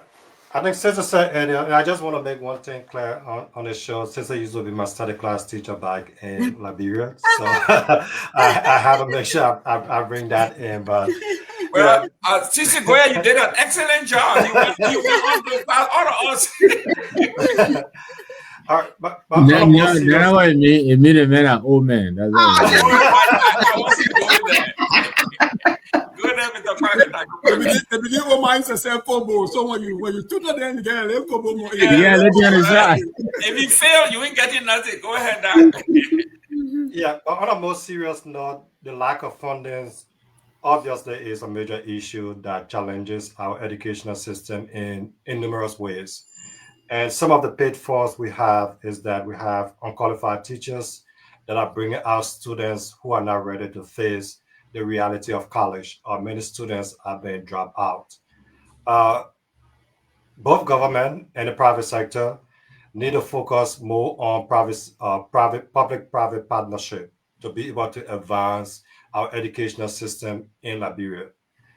think Sister said earlier, and I just want to make one thing clear on the show. Sister used to be my study class teacher back in Liberia, so I have to make sure I bring that in. But well, Cici Goya, you did an excellent job. You went on to all of us. All right, but that's what it made a man an old man. That's all. I wasn't doing that. Good name is the Parker, Dr. Parker. The beginning minds are simple, so when you tutor them, you get a little more. Yeah, let me understand. If you fail, you ain't getting nothing. Go ahead, Doc. Yeah, but on a more serious note, the lack of funding obviously is a major issue that challenges our educational system in numerous ways. And some of the pitfalls we have is that we have unqualified teachers that are bringing out students who are not ready to face the reality of college, or many students are being dropped out. Uh, Both government and the private sector need to focus more on public-private partnership to be able to advance our educational system in Liberia.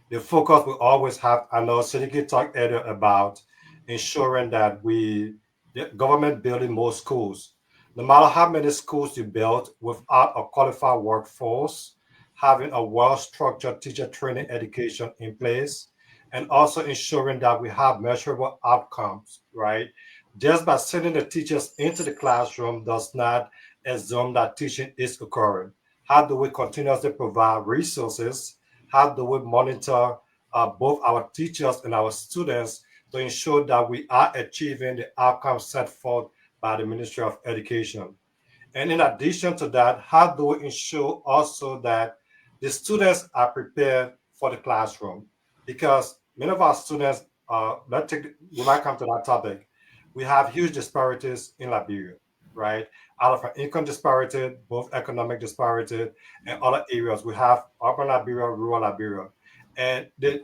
The focus will always have, I know Siddiqui talked earlier about ensuring that the government building more schools. No matter how many schools you build without a qualified workforce, having a well-structured teacher training education in place, and also ensuring that we have measurable outcomes, right? Just by sending the teachers into the classroom does not assume that teaching is occurring. How do we continuously provide resources? How do we monitor both our teachers and our students to ensure that we are achieving the outcomes set forth by the Ministry of Education? And in addition to that, how do we ensure also that the students are prepared for the classroom? Because many of our students, we might come to that topic. We have huge disparities in Liberia, right? Out of our income disparity, both economic disparity, and other areas. We have urban Liberia, rural Liberia. And the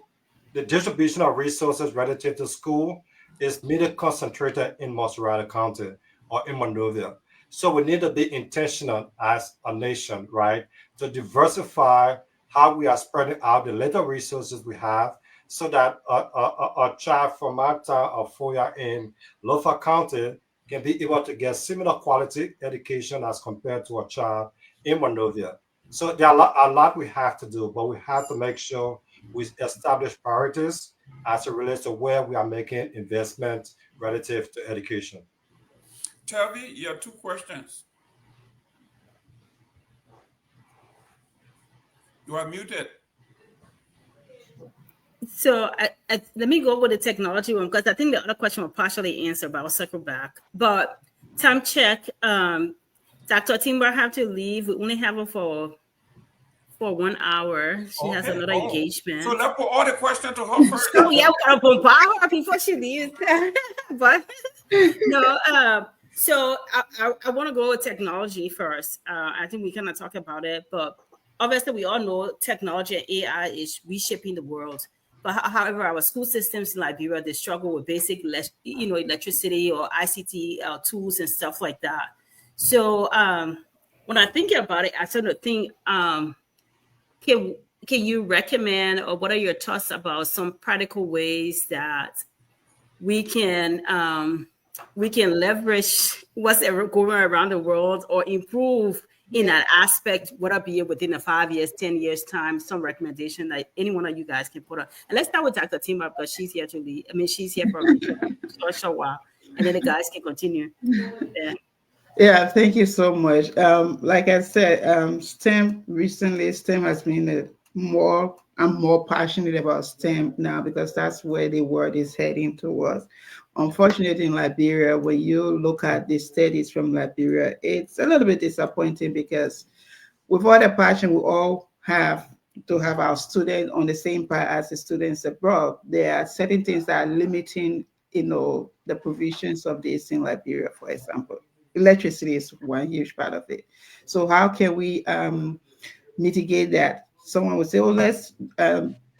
distribution of resources relative to school is neither concentrated in Montserrat County or in Monrovia. So we need to be intentional as a nation, right, to diversify how we are spreading out the little resources we have, so that a child from my town or Foya in Lofa County can be able to get similar quality education as compared to a child in Monrovia. So there are a lot we have to do, but we have to make sure we establish priorities as it relates to where we are making investments relative to education. Telvi, you have two questions. You are muted. So let me go with the technology one, because I think the other question was partially answered, but I'll circle back. But time check, Dr. Timber have to leave. We only have her for 1 hour. She has another engagement. So let's put all the questions to her first. So yeah, we're gonna bombard her before she leaves. But no, so I want to go with technology first. I think we kind of talk about it, but obviously we all know technology and AI is reshaping the world. But however, our school systems in Liberia, they struggle with basic, electricity or ICT tools and stuff like that. So when I think about it, I sort of think, can you recommend, or what are your thoughts about some practical ways that we can leverage what's ever going around the world, or improve in that aspect, whether it be within the 5 years, 10 years time, some recommendation that any one of you guys can put up. And let's start with Dr. Tima, because she's here to lead. I mean, she's here for a short while, and then the guys can continue. Yeah, thank you so much. Like I said, STEM has been I'm more passionate about STEM now, because that's where the world is heading towards. Unfortunately, in Liberia, when you look at the studies from Liberia, it's a little bit disappointing, because with all the passion we all have to have our students on the same path as the students abroad, there are certain things that are limiting, the provisions of this in Liberia. For example, electricity is one huge part of it. So how can we mitigate that? Someone would say, "Oh, let's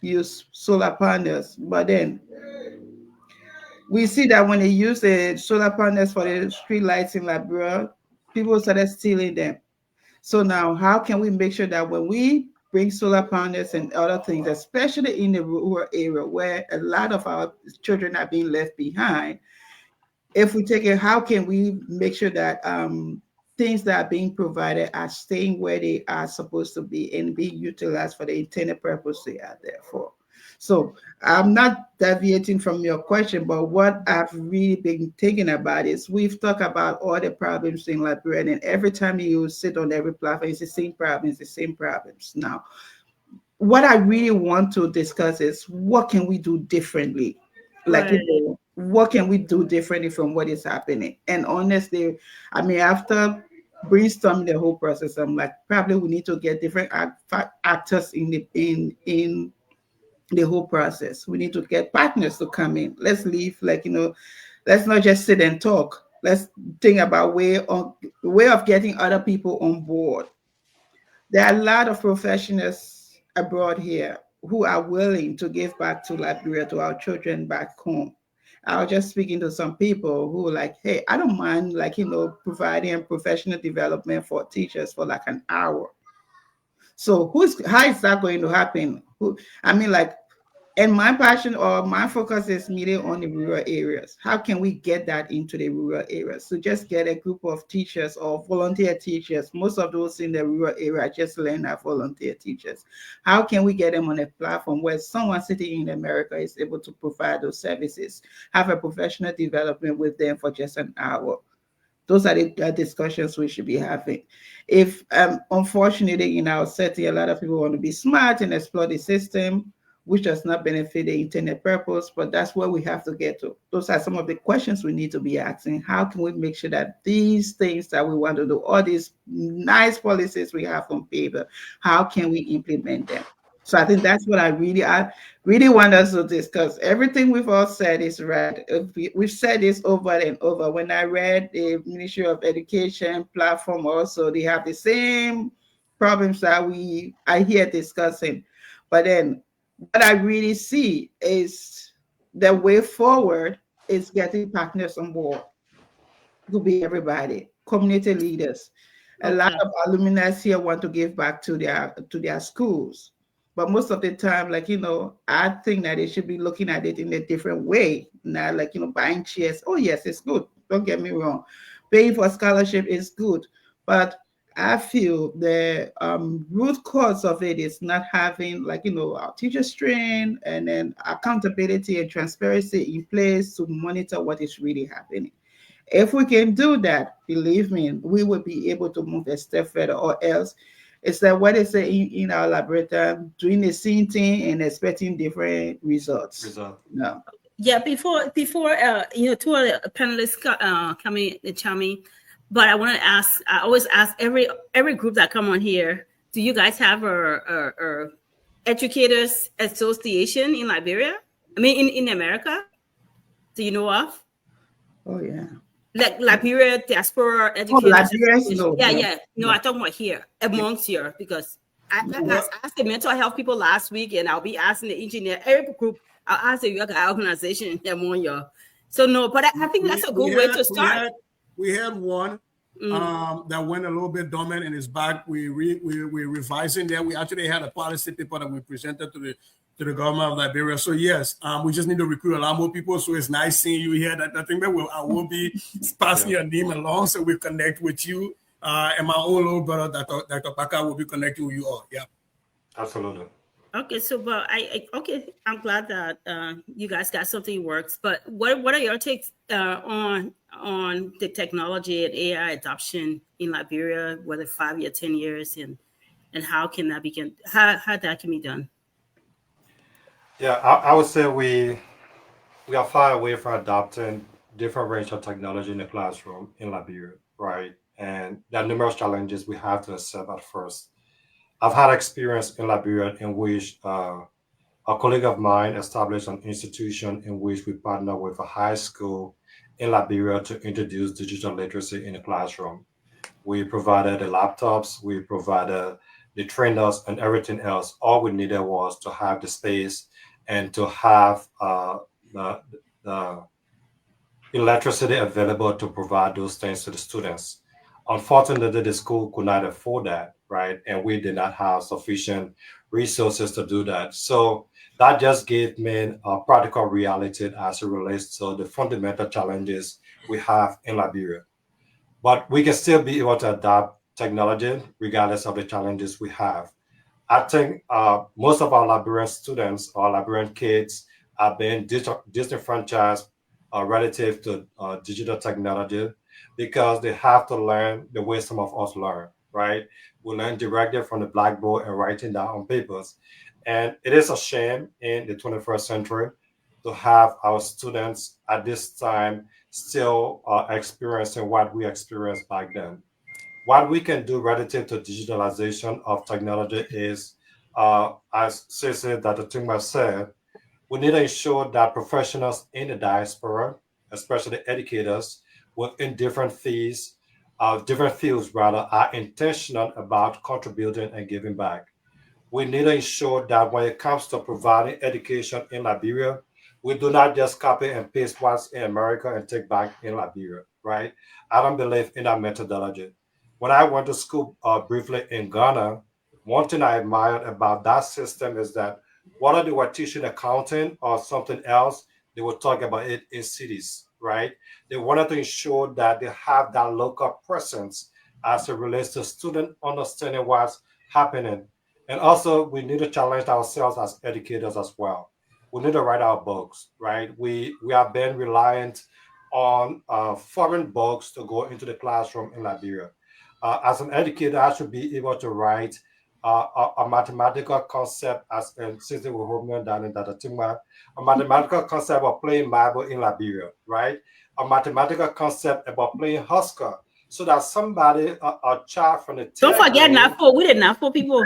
use solar panels," but then we see that when they use the solar panels for the street lights in Liberia, people started stealing them. So now, how can we make sure that when we bring solar panels and other things, especially in the rural area where a lot of our children are being left behind, if we take it, how can we make sure that things that are being provided are staying where they are supposed to be and being utilized for the intended purpose they are there for? So I'm not deviating from your question, but what I've really been thinking about is, we've talked about all the problems in Liberia, and every time you sit on every platform, it's the same problems. Now, what I really want to discuss is, what can we do differently? Like, what can we do differently from what is happening? And honestly, I mean, after brainstorming the whole process, I'm like, probably we need to get different actors in the whole process. We need to get partners to come in. Let's leave, let's not just sit and talk. Let's think about way of getting other people on board. There are a lot of professionals abroad here who are willing to give back to Liberia, to our children back home. I was just speaking to some people who were like, hey, I don't mind, like, providing professional development for teachers for like an hour. So how is that going to happen? I mean, like, and my passion or my focus is mainly on the rural areas. How can we get that into the rural areas? So just get a group of teachers or volunteer teachers. Most of those in the rural area just learn as volunteer teachers. How can we get them on a platform where someone sitting in America is able to provide those services, have a professional development with them for just an hour? Those are the discussions we should be having. If unfortunately in our setting, a lot of people want to be smart and explore the system, which does not benefit the intended purpose, but that's where we have to get to. Those are some of the questions we need to be asking. How can we make sure that these things that we want to do, all these nice policies we have on paper, how can we implement them? So I think that's what I really want us to discuss. Everything we've all said is right. We've said this over and over. When I read the Ministry of Education platform, also they have the same problems that we are here discussing. But then what I really see is the way forward is getting partners on board. To be everybody, community leaders. A lot Okay. of alumni here want to give back to their schools, but most of the time, like I think that they should be looking at it in a different way. Not like buying chairs. Oh yes, it's good. Don't get me wrong. Paying for scholarship is good, but I feel the root cause of it is not having like our teachers trained and then accountability and transparency in place to monitor what is really happening. If we can do that, believe me, we will be able to move a step further, or else it's like what they say in our laboratory, doing the same thing and expecting different results. Result. No. Yeah, before two other panelists coming chiming, but I want to ask. I always ask every group that come on here. Do you guys have a educators association in Liberia? I mean, in America? Do you know of? Oh yeah. Like Liberia Diaspora Oh, Educators Liberians, Association. no, Yeah, no, yeah. No, no. I talking about here amongst here because No. I asked the mental health people last week, and I'll be asking the engineer every group. I'll ask the yoga organization among you. So no, but I think that's a We good way had to start. we had one Mm. that went a little bit dormant and is back. We're revising that. We actually had a policy paper that we presented to the government of Liberia. So yes, we just need to recruit a lot more people. So it's nice seeing you here. That I think that I will be passing your name along so we connect with you. And my own little brother, Dr. Baka, will be connecting with you all. Yeah. Absolutely. Okay, so but okay, I'm glad that you guys got something works. But what are your takes on the technology and AI adoption in Liberia, whether 5 year, 10 years, and how can that begin? How that can be done? Yeah, I would say we are far away from adopting different range of technology in the classroom in Liberia, right? And there are numerous challenges we have to accept at first. I've had experience in Liberia in which a colleague of mine established an institution in which we partner with a high school in Liberia to introduce digital literacy in the classroom. We provided the laptops, we provided the trainers, and everything else. All we needed was to have the space and to have the, the electricity available to provide those things to the students. Unfortunately, the school could not afford that, right? And we did not have sufficient resources to do that. So that just gave me a practical reality as it relates to the fundamental challenges we have in Liberia. But we can still be able to adapt technology regardless of the challenges we have. I think most of our Liberian students or Liberian kids are being disenfranchised relative to digital technology because they have to learn the way some of us learn, right? We learn directly from the blackboard and writing down on papers. And it is a shame in the 21st century to have our students at this time still experiencing what we experienced back then. What we can do relative to digitalization of technology is, as Cece Dr. Tungma said, we need to ensure that professionals in the diaspora, especially educators, within different fields rather, are intentional about contributing and giving back. We need to ensure that when it comes to providing education in Liberia, we do not just copy and paste what's in America and take back in Liberia, right? I don't believe in that methodology. When I went to school briefly in Ghana, one thing I admired about that system is that whether they were teaching accounting or something else, they would talk about it in cities, right? They wanted to ensure that they have that local presence as it relates to student understanding what's happening. And also, we need to challenge ourselves as educators as well. We need to write our books, right? We have been reliant on foreign books to go into the classroom in Liberia. As an educator, I should be able to write a mathematical concept as since they were home down in Datatima, a mathematical concept of playing marble in Liberia, right? A mathematical concept about playing Husker, so that somebody, a child from the Don't third forget grade, NAFO. We did NAFO people.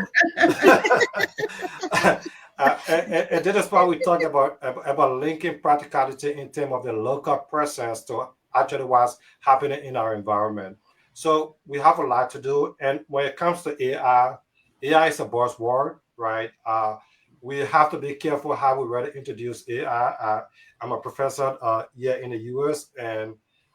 and that is why we talk about linking practicality in terms of the local presence to actually what's happening in our environment. So we have a lot to do. And when it comes to AI, AI is a buzzword, right? We have to be careful how we really introduce AI. I'm a professor here in the US, and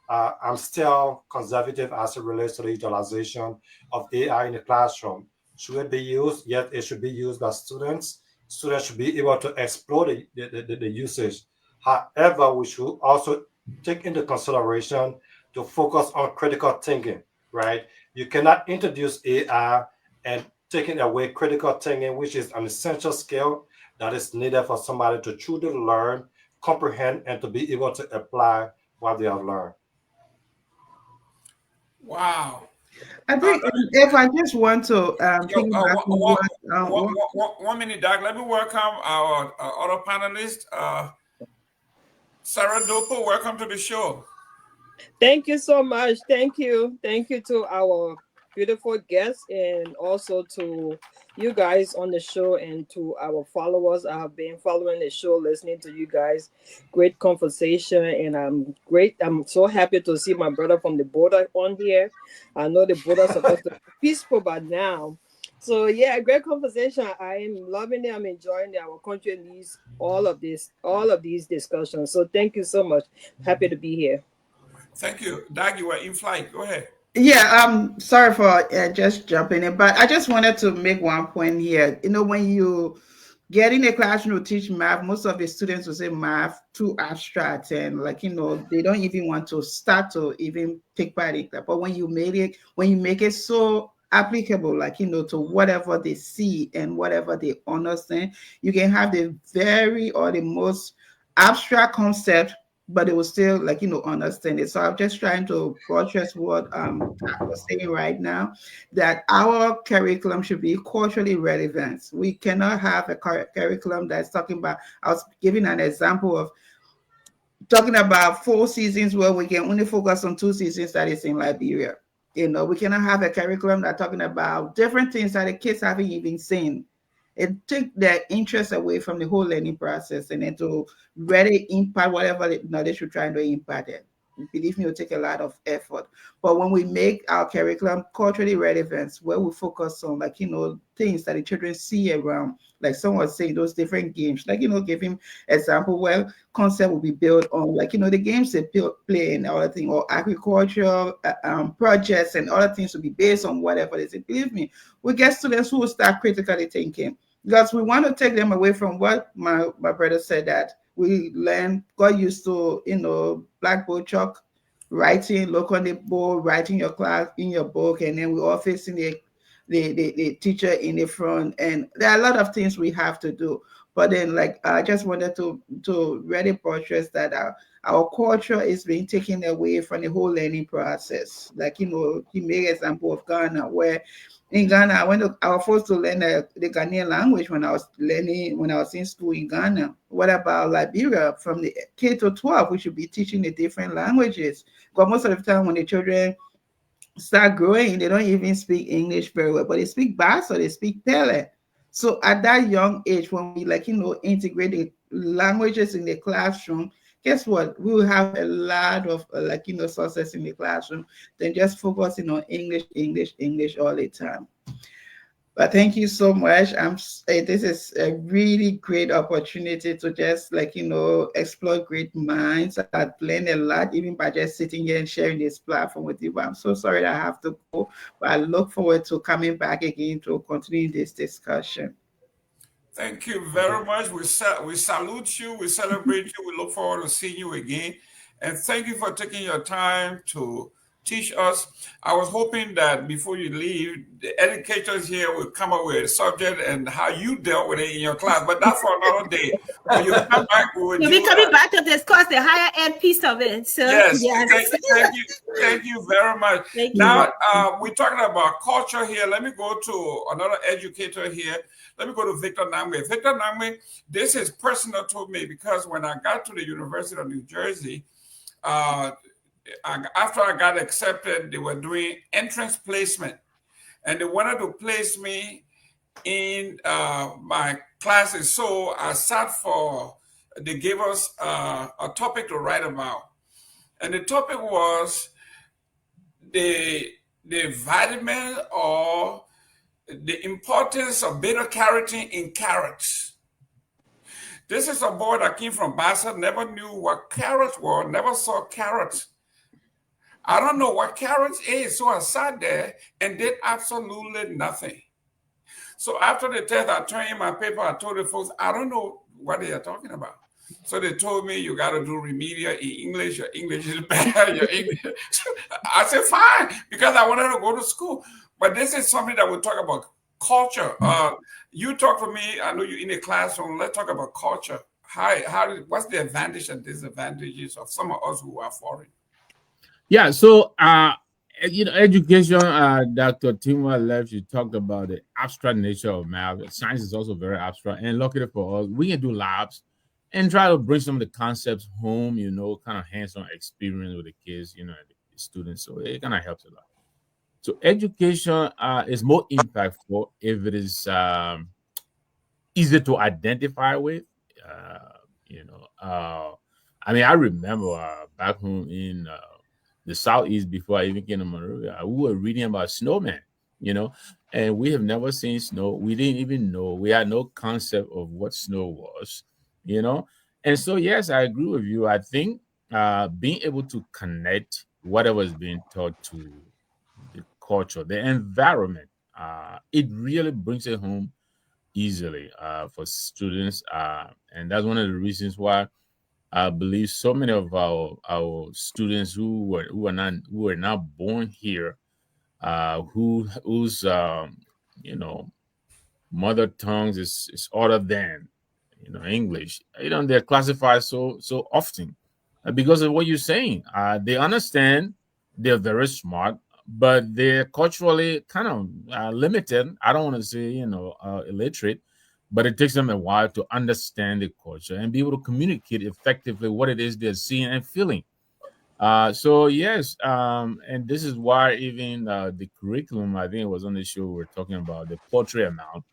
I'm still conservative as it relates to the utilization of AI in the classroom. Should it be used? Yes, it should be used by students. Students should be able to explore the usage. However, we should also take into consideration to focus on critical thinking, right? You cannot introduce AI and taking away critical thinking, which is an essential skill that is needed for somebody to truly learn, comprehend, and to be able to apply what they have learned. Wow. I Uh, think if I just want to yo, piggyback on what 1 minute, Doc. Let me welcome our other panelist, Sarah Dopo. Welcome to the show. Thank you so much. Thank you. Thank you to our beautiful guests and also to you guys on the show and to our followers. I have been following the show, listening to you guys. Great conversation, and I'm great. I'm so happy to see my brother from the border on here. I know the border is supposed to be peaceful by now. So yeah, great conversation. I am loving it. I'm enjoying it. Our country needs all of these discussions. So thank you so much. Happy to be here. Thank you, Doc. You were in flight. Go ahead. Yeah, sorry for just jumping in, but I just wanted to make one point here. When you get in a classroom to teach math, most of the students will say math too abstract, and they don't even want to start to even take part in that. But when you make it so applicable, to whatever they see and whatever they understand, you can have the very or the most abstract concept, but it will still understand it. So I'm just trying to buttress what Kat was saying right now, that our curriculum should be culturally relevant. We cannot have a curriculum that's talking about, I was giving an example of talking about 4 seasons where we can only focus on 2 seasons that is in Liberia. We cannot have a curriculum that's talking about different things that the kids haven't even seen. It take their interest away from the whole learning process, and then to really impact whatever knowledge you're trying to impact it. Believe me, it will take a lot of effort. But when we make our curriculum culturally relevant, where we focus on things that the children see around, like someone was saying, those different games, give him example where concept will be built on the games they play and other thing, or agricultural projects and other things will be based on whatever they say. Believe me, we get students who will start critically thinking, because we want to take them away from what my brother said, that we got used to, blackboard chalk, writing, look on the board, writing your class in your book, and then we're all facing the teacher in the front. And there are a lot of things we have to do. But then, I just wanted to really portray that our culture is being taken away from the whole learning process. He made an example of Ghana, where in Ghana, I was forced to learn the Ghanaian language when I was in school in Ghana. What about Liberia? From the K to 12, we should be teaching the different languages. Because most of the time when the children start growing, they don't even speak English very well, but they speak Basa, they speak Pele. So at that young age, when we integrate the languages in the classroom, guess what? We will have a lot of success in the classroom than just focusing on English, English, English all the time. But thank you so much. This is a really great opportunity to just explore great minds. I've learned a lot even by just sitting here and sharing this platform with you. But I'm so sorry that I have to go. But I look forward to coming back again to continue this discussion. Thank you very much. We salute you. We celebrate you. We look forward to seeing you again. And thank you for taking your time to teach us. I was hoping that before you leave, the educators here will come up with a subject and how you dealt with it in your class. But that's for another day. When you come back, we will You'll be coming back to discuss the higher ed piece of it. So yes. yes. Thank you very much. Thank you. Now we're talking about culture here. Let me go to another educator here. Let me go to Victor Namwe. Victor Namwe, this is personal to me because when I got to the University of New Jersey, after I got accepted, they were doing entrance placement, and they wanted to place me in my classes. So I sat for. They gave us a topic to write about, and the topic was the vitamin or the importance of beta carotene in carrots. This is a boy that came from Bassett, never knew what carrots were, never saw carrots. I don't know what carrots is. So I sat there and did absolutely nothing. So after the test, I turned in my paper. I told the folks, I don't know what they are talking about. So they told me you got to do remedial in English. Your English is bad. Your English. I said, fine, because I wanted to go to school. But this is something that we'll talk about culture. You talk to me. I know you're in a classroom. Let's talk about culture. What's the advantage and disadvantages of some of us who are foreign? Yeah, so education, Dr. Timwa left, you talked about the abstract nature of math. Science is also very abstract, and luckily for us, we can do labs and try to bring some of the concepts home, kind of hands-on experience with the kids, the students. So it kind of helps a lot. So education is more impactful if it is easy to identify with. I remember back home in the Southeast before I even came to Monrovia, we were reading about snowmen, and we have never seen snow. We didn't even know. We had no concept of what snow was, And so, yes, I agree with you. I think being able to connect whatever is being taught to the culture, the environment, it really brings it home easily for students. And that's one of the reasons why I believe so many of our students who are not born here, whose mother tongues is other than English. They're classified so often because of what you're saying. They understand, they're very smart, but they're culturally kind of limited. I don't want to say illiterate, but it takes them a while to understand the culture and be able to communicate effectively what it is they're seeing and feeling. So yes, and this is why even the curriculum, I think it was on the show, we're talking about the poetry amount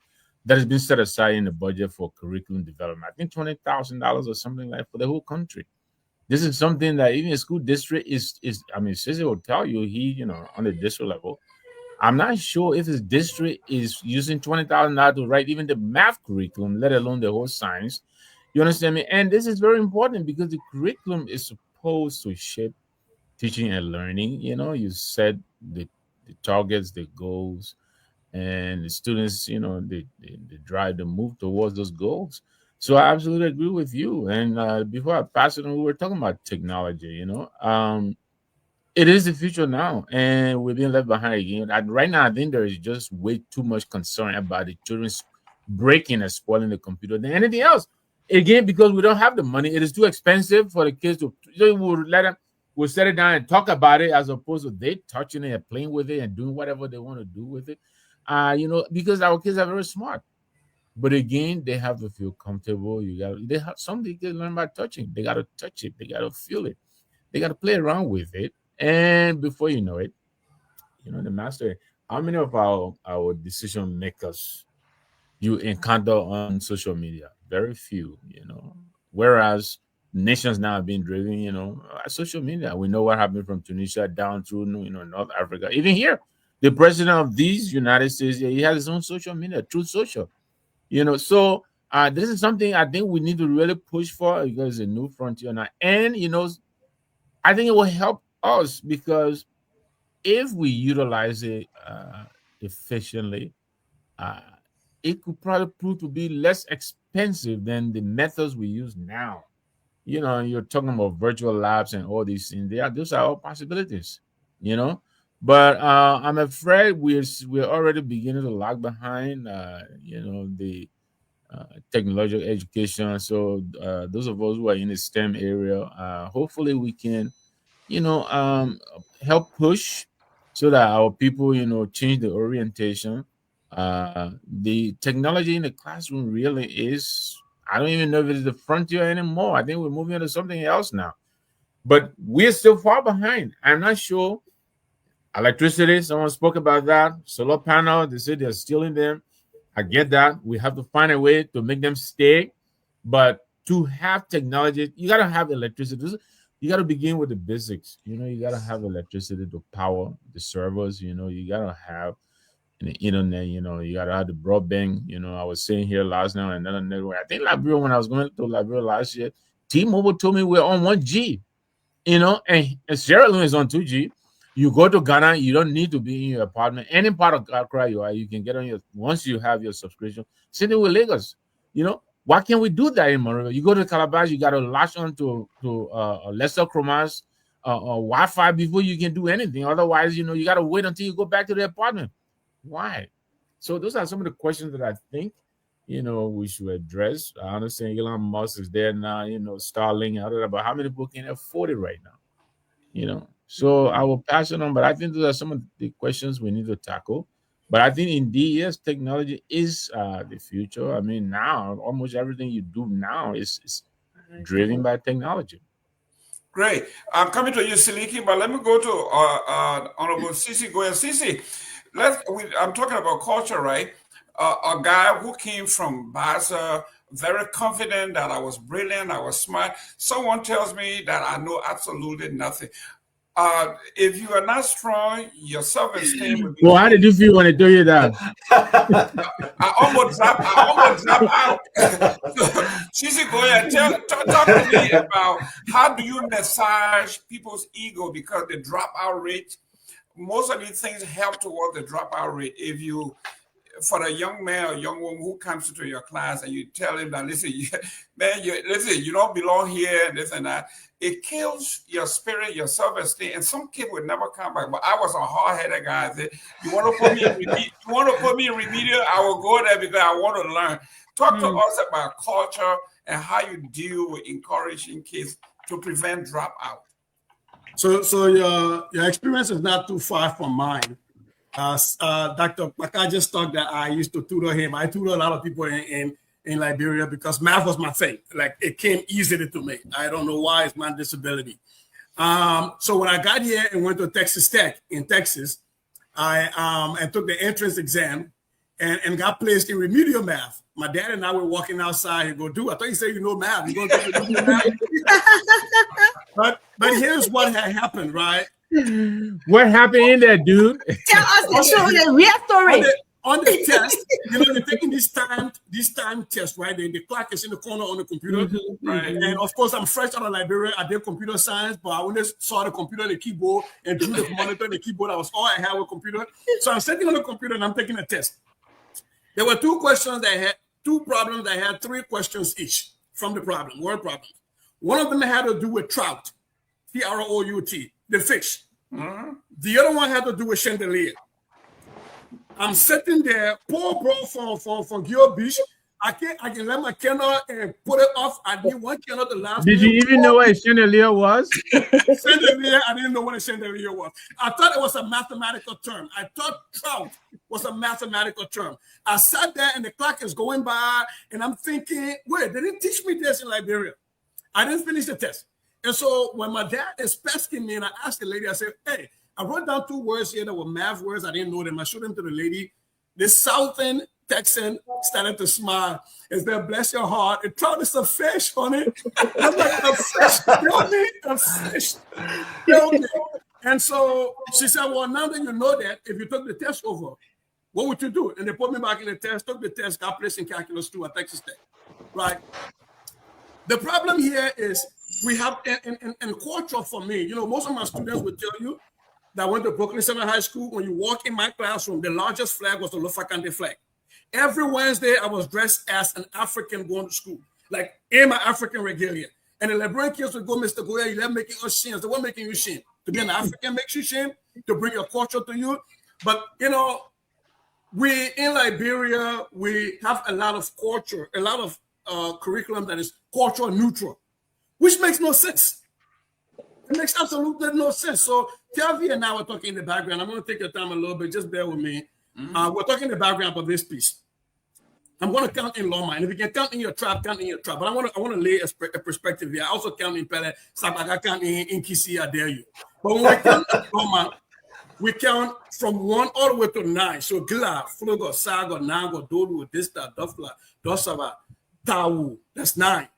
that has been set aside in the budget for curriculum development. I think $20,000 or something like for the whole country. This is something that even a school district is. Cece will tell you on the district level. I'm not sure if his district is using $20,000 to write even the math curriculum, let alone the whole science. You understand me? And this is very important because the curriculum is supposed to shape teaching and learning. You set the targets, the goals, and the students, they drive the move towards those goals. So I absolutely agree with you. And before I pass it on, we were talking about technology. It is the future now, and we're being left behind again. Right now, I think there is just way too much concern about the children breaking and spoiling the computer than anything else. Again, because we don't have the money, it is too expensive for the kids to. We'll set it down and talk about it as opposed to they touching it and playing with it and doing whatever they want to do with it. Because our kids are very smart. But again, they have to feel comfortable. They have something they learn by touching. They gotta touch it, they gotta feel it, they gotta play around with it. And before you know it, the master. How many of our decision makers you encounter on social media? Very few, Whereas nations now are being driven, social media. We know what happened from Tunisia down through, North Africa. Even here, the president of these United States, he has his own social media, Truth Social. So this is something I think we need to really push for because it's a new frontier now. And I think it will help us because if we utilize it efficiently, it could probably prove to be less expensive than the methods we use now. You're talking about virtual labs and all these things. Those are all possibilities. But I'm afraid we're already beginning to lag behind. The technological education. So those of us who are in the STEM area, hopefully we can, help push so that our people, change the orientation. The technology in the classroom really is, I don't even know if it's the frontier anymore. I think we're moving into something else now. But we're still far behind. I'm not sure. Electricity, someone spoke about that. Solar panel, they say they're stealing them. I get that. We have to find a way to make them stay. But to have technology, you got to have electricity. You got to begin with the basics. You got to have electricity to power the servers. You got to have the internet. You got to have the broadband. I was saying here last night, another network. I think Liberia, when I was going to Liberia last year, T-Mobile told me we're on 1G, and Sierra Leone is on 2G. You go to Ghana, you don't need to be in your apartment. Any part of Accra you are, you can get on once you have your subscription. Same thing with Lagos. Why can't we do that in Monrovia? You go to Calabash, you got to latch on to lesser chromas Wi-Fi before you can do anything. Otherwise, you got to wait until you go back to the apartment. Why? So those are some of the questions that I think, we should address. I understand Elon Musk is there now, Starlink, but how many people can afford it right now? So I will pass it on, but I think those are some of the questions we need to tackle. But I think indeed, yes, technology is the future. I mean, now almost everything you do now is driven by technology. Great. I'm coming to you, Siliki, but let me go to Honorable Sisi. Go ahead, Sisi. I'm talking about culture, right? A guy who came from Baza, very confident that I was brilliant, I was smart. Someone tells me that I know absolutely nothing. If you are not strong, your self-esteem will be. Well, how did you feel when I told you that? I almost dropped out. Sisi, go ahead. Talk to me about how do you massage people's ego because the dropout rate. Most of these things help towards the dropout rate. If you, for a young man or young woman who comes into your class and you tell him that, listen, you don't belong here, and this and that, it kills your spirit, your self-esteem, and some kid would never come back. But I was a hard-headed guy. I said, you want to put me in remedial? I will go there because I want to learn. Talk to us about culture and how you deal with encouraging kids to prevent dropout. So your experience is not too far from mine. Dr. Baka just talked that I used to tutor him. I tutor a lot of people in Liberia because math was my thing. Like, it came easily to me. I don't know why, it's my disability. So when I got here and went to Texas Tech in Texas, I took the entrance exam and got placed in remedial math. My dad and I were walking outside and go, dude, I thought you said you know math. You going to do remedial math? But here's what had happened, right? What happened in there, dude? Tell us the real story. On the test, they're taking this time test, right? The clock is in the corner on the computer, right? And of course, I'm fresh out of Liberia. I did computer science, but I only saw the computer, the keyboard, and drew the monitor, the keyboard. That was all I had with computer. So I'm sitting on the computer and I'm taking a test. There were two problems that had 3 questions each from the problem, word problems. One of them had to do with trout, T-R-O-U-T, the fish. The other one had to do with chandelier. I'm sitting there, poor bro from Gio Beach. I can let my candle and put it off. I need one candle to last. Did you even know what a chandelier was? Chandelier, I didn't know what a chandelier was. I thought it was a mathematical term. I thought trout was a mathematical term. I sat there and the clock is going by and I'm thinking, wait, they didn't teach me this in Liberia. I didn't finish the test. And so when my dad is pesking me and I asked the lady, I said, hey, I wrote down 2 words here that were math words. I didn't know them. I showed them to the lady. The southern Texan started to smile and said, "Bless your heart." It told us a fish on it. I'm like, "A fish? Tell me a fish. Tell me." And so she said, "Well, now that you know that, if you took the test over, what would you do?" And they put me back in the test, took the test, got placed in calculus 2 at Texas Tech, right? The problem here is we have, in culture for me, you know, most of my students would tell you that I went to Brooklyn Center High School. When you walk in my classroom, the largest flag was the Lufakande flag. Every Wednesday, I was dressed as an African going to school, like in my African regalia. And the Liberian kids would go, "Mr. Goya, you're making us shame." So what making you shame? To be an African makes you shame, to bring your culture to you. But, you know, we in Liberia, we have a lot of culture, a lot of curriculum that is cultural neutral, which makes no sense. It makes absolutely no sense. So Tavi and I were talking in the background. I'm going to take your time a little bit. Just bear with me. We're talking in the background about this piece. I'm going to count in Loma, and if you can count in your trap, count in your trap. But I want to lay a perspective here. I also count in Pele, Sabaga, count in Kisi, I dare you. But when we count in Loma, we count from 1 all the way to 9. So Gila, Flugo, Sago, Nago, Dodu, Dista, Dofla, Dosava, Tawu. That's 9.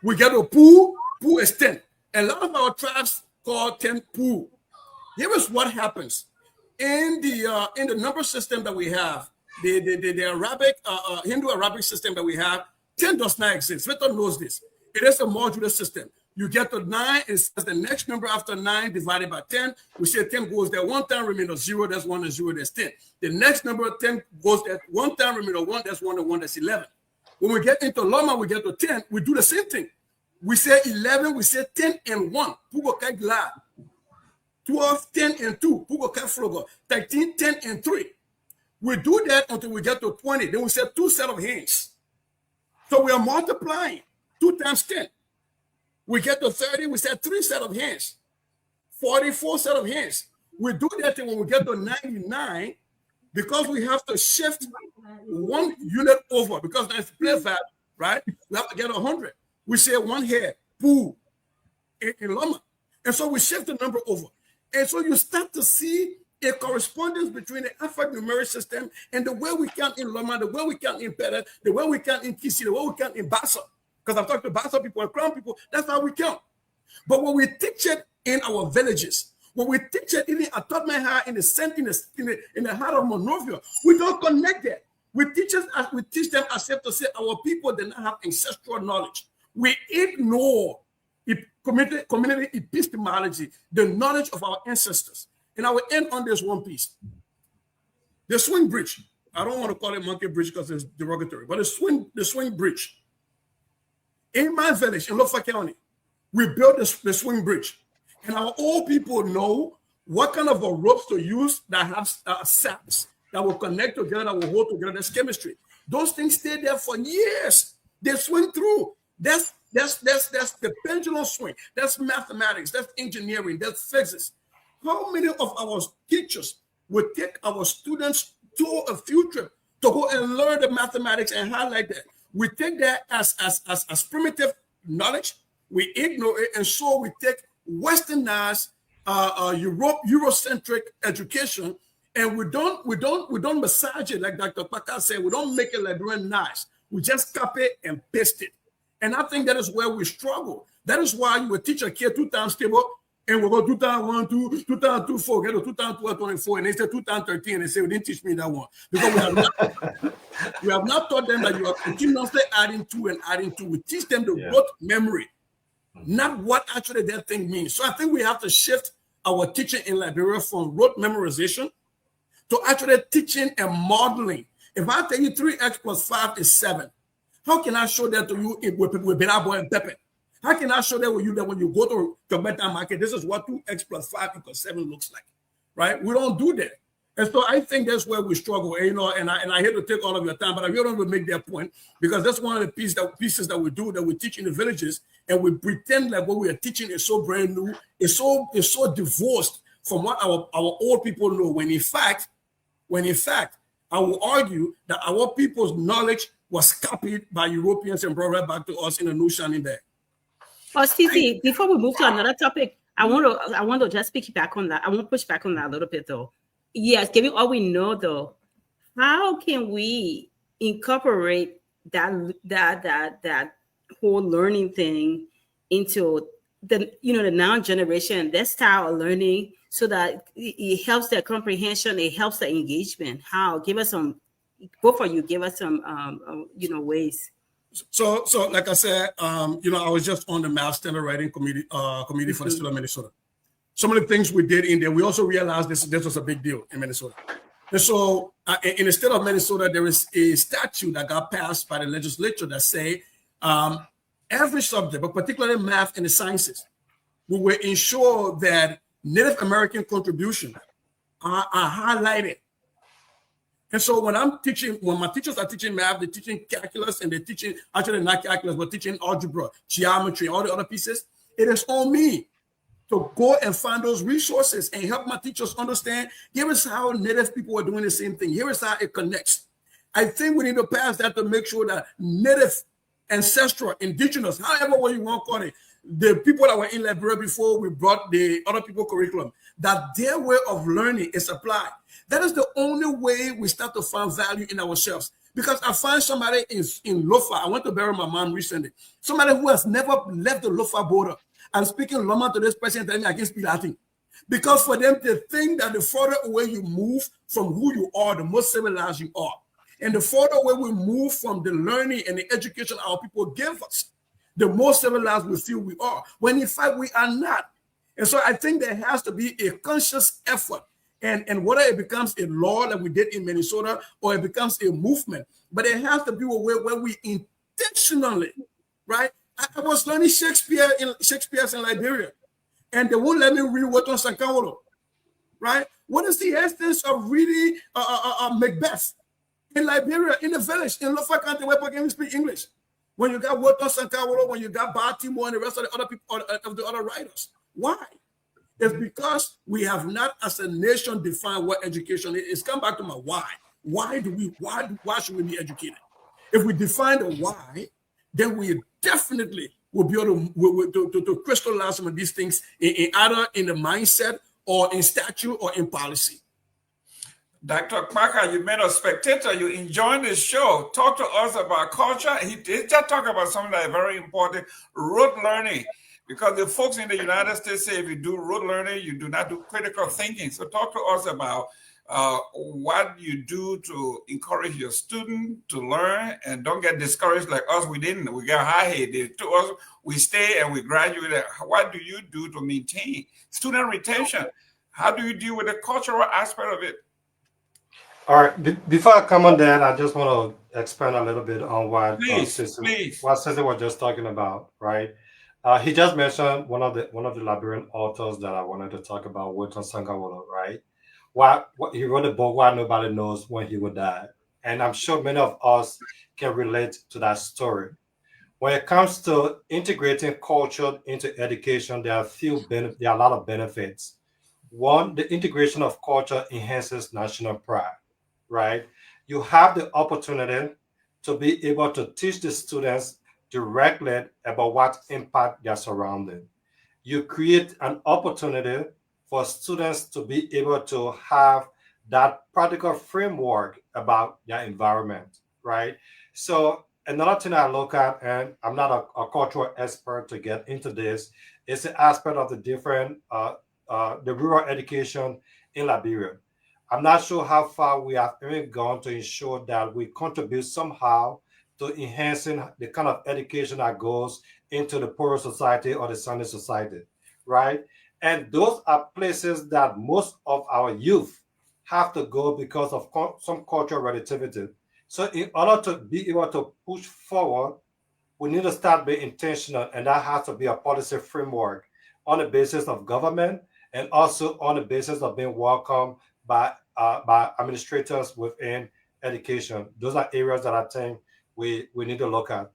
We get a Poo. Poo is 10. A lot of our tribes call 10 Poo. Here is what happens in the number system that we have. The Arabic Hindu Arabic system that we have, 10 does not exist. Sveto knows this. It is a modular system. You get to 9, it says the next number after 9 divided by 10. We say 10 goes there 1 time, remainder 0, that's 1 and 0, that's 10. The next number 10 goes there 1 time, remainder 1, that's 1 and 1, that's 11. When we get into Loma, we get to 10, we do the same thing. We say 11, we say 10 and 1. Pugo kagla. 12, 10 and 2. Pugo kaflogo. 13, 10 and 3. We do that until we get to 20. Then we say 2 set of hands. So we are multiplying 2 times 10. We get to 30, we say 3 set of hands. 44 set of hands. We do that thing when we get to 99 because we have to shift 1 unit over because that's play value, right? We have to get 100. We say 1 hair, poo, in Loma. And so we shift the number over. And so you start to see a correspondence between the alphanumeric system and the way we count in Loma, the way we count in Pere, the way we count in Kisi, the way we count in Bassa. Because I've talked to Bassa people and Crown people, that's how we count. But when we teach it in our villages, when we teach it even at Tottenham in the heart of Monrovia, we don't connect that. We teach them as if to say our people do not have ancestral knowledge. We ignore community epistemology, the knowledge of our ancestors. And I will end on this one piece. The swing bridge. I don't want to call it monkey bridge because it's derogatory, but the swing bridge. In my village, in Lofa County, we built the swing bridge. And our old people know what kind of a ropes to use that have saps that will connect together, that will hold together. That's chemistry. Those things stay there for years. They swing through. That's the pendulum swing. That's mathematics. That's engineering. That's physics. How many of our teachers would take our students to a field trip to go and learn the mathematics and highlight that? We take that as primitive knowledge. We ignore it, and so we take westernized Eurocentric education, and we don't massage it like Dr. Paka said. We don't make it Liberian nice. We just copy and paste it. And I think that is where we struggle. That is why you would teach a kid 2 times table, and we'll go 2 times 1, 2, 2 times 2, 4, get to 2 times 12, 24, and they say 2 times 13, and they say, "We didn't teach me that one." Because we have not taught them that you are continuously adding 2 and adding 2. We teach them the rote memory, not what actually that thing means. So I think we have to shift our teaching in Liberia from rote memorization to actually teaching and modeling. If I tell you 3x plus 5 is 7, how can I show that to you with Benabo and Pepe? How can I show that with you that when you go to the Meta market, this is what 2x plus 5 equals 7 looks like, right? We don't do that. And so I think that's where we struggle, and I hate to take all of your time, but I really want to make that point because that's one of the pieces that we do, that we teach in the villages, and we pretend like what we are teaching is so brand new, it's so divorced from what our old people know, when in fact, I will argue that our people's knowledge was copied by Europeans and brought right back to us in a new shining bag. Oh, Stevie, before we move to another topic, I want to just pick back on that. I want to push back on that a little bit, though. Yes, given all we know, though, how can we incorporate that whole learning thing into the now generation, that style of learning, so that it helps their comprehension, it helps the engagement? How? Give us some, both of you, give us some ways. So like I said, I was just on the math standard writing committee for the state of Minnesota. Some of the things we did in there, we also realized this was a big deal in Minnesota. And so in the state of Minnesota, there is a statute that got passed by the legislature that say every subject, but particularly math and the sciences, we will ensure that Native American contributions are highlighted. And so when my teachers are teaching math, they're teaching calculus, and they're teaching, actually not calculus, but teaching algebra, geometry, all the other pieces, it is on me to go and find those resources and help my teachers understand, here is how Native people are doing the same thing. Here is how it connects. I think we need to pass that to make sure that Native, ancestral, indigenous, however way you want to call it, the people that were in Liberia before we brought the other people curriculum, that their way of learning is applied. That is the only way we start to find value in ourselves. Because I find somebody in Lofa, I went to bury my mom recently, somebody who has never left the Lofa border. I'm speaking Loma to this person telling me I can speak Latin. Because for them, they think that the further away you move from who you are, the more civilized you are. And the further away we move from the learning and the education our people give us, the more civilized we feel we are. When in fact, we are not. And so I think there has to be a conscious effort. And whether it becomes a law like we did in Minnesota or it becomes a movement, but it has to be a way where we intentionally, right? I was learning Shakespeare in Liberia, and they won't let me read Wotan Sankawolo, right? What is the essence of reading Macbeth in Liberia, in the village, in Lofa County, where people can speak English? When you got Wotan Sankawolo, when you got Baltimore and the rest of the other people, of the other writers. Why? It's because we have not, as a nation, defined what education is. It's come back to my why. Why should we be educated? If we define the why, then we definitely will be able to crystallize some of these things in either in the mindset or in statute or in policy. Dr. Parker, you made a spectator. You enjoyed the show. Talk to us about culture. He did just talk about something that is very important, rote learning. Because the folks in the United States say if you do rote learning, you do not do critical thinking. So talk to us about what you do to encourage your student to learn and don't get discouraged like us. We didn't. We got high-headed. To us, we stay and we graduate. What do you do to maintain student retention? How do you deal with the cultural aspect of it? All right. Before I come on that, I just want to expand a little bit on what Cecil was just talking about, right? He just mentioned one of the Liberian authors that I wanted to talk about, Wotan Sankawolo, right? What he wrote a book, Why Nobody Knows When He Will Die, and I'm sure many of us can relate to that story. When it comes to integrating culture into education, there are a lot of benefits. One, the integration of culture enhances national pride, right? You have the opportunity to be able to teach the students directly about what impact their surrounding. You create an opportunity for students to be able to have that practical framework about their environment, right? So another thing I look at, and I'm not a cultural expert to get into this, is the aspect of the different, the rural education in Liberia. I'm not sure how far we have even gone to ensure that we contribute somehow to enhancing the kind of education that goes into the poorer society or the sunny society, right? And those are places that most of our youth have to go because of some cultural relativity. So in order to be able to push forward, we need to start being intentional, and that has to be a policy framework on the basis of government and also on the basis of being welcomed by administrators within education. Those are areas that I think we need to look at.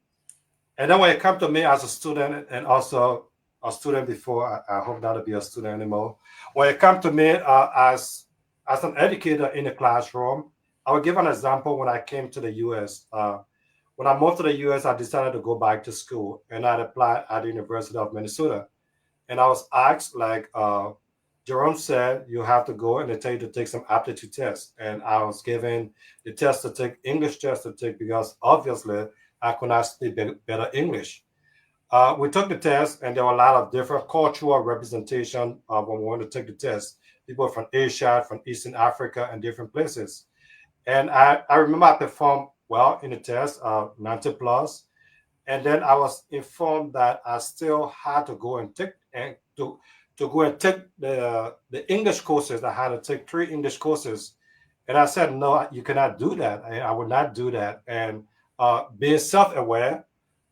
And then when it comes to me as a student and also a student before, I hope not to be a student anymore. When it comes to me as an educator in the classroom, I will give an example when I came to the US. When I moved to the US, I decided to go back to school and I applied at the University of Minnesota. And I was asked, like, Jerome said you have to go and they tell you to take some aptitude tests. And I was given the test to take, English test to take, because obviously I could not speak better English. We took the test, and there were a lot of different cultural representation when we went to take the test. People from Asia, from Eastern Africa, and different places. And I remember I performed well in the test, 90 plus. And then I was informed that I still had to go and take and to go and take the English courses. I had to take 3 English courses, and I said, no, you cannot do that. I would not do that. And being self-aware,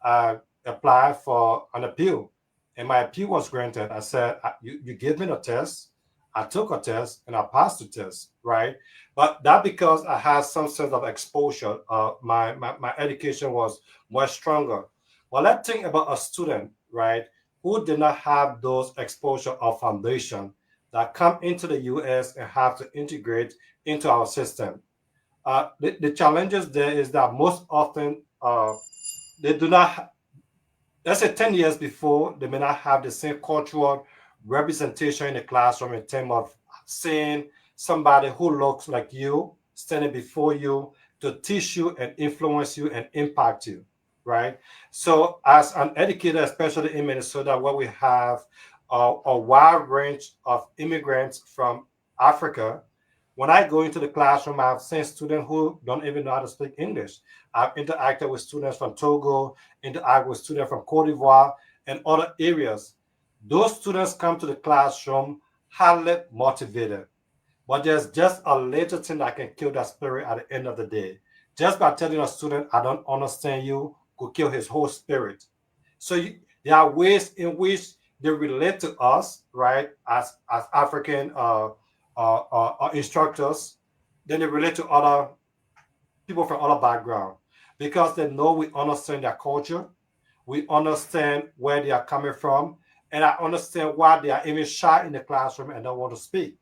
I applied for an appeal, and my appeal was granted. I said, you give me the test. I took a test and I passed the test, right? But that because I had some sense of exposure, my education was much stronger. Well, let's think about a student, right, who did not have those exposure or foundation that come into the US and have to integrate into our system. The challenges there is that most often they do not, let's say 10 years before, they may not have the same cultural representation in the classroom in terms of seeing somebody who looks like you standing before you to teach you and influence you and impact you, right? So as an educator, especially in Minnesota, where we have a wide range of immigrants from Africa, when I go into the classroom, I've seen students who don't even know how to speak English. I've interacted with students from Togo, interacted with students from Cote d'Ivoire and other areas. Those students come to the classroom highly motivated, but there's just a little thing that can kill that spirit at the end of the day. Just by telling a student, I don't understand you, could kill his whole spirit. So there are ways in which they relate to us, right, as African instructors, then they relate to other people from other background because they know we understand their culture, we understand where they are coming from, and I understand why they are even shy in the classroom and don't want to speak.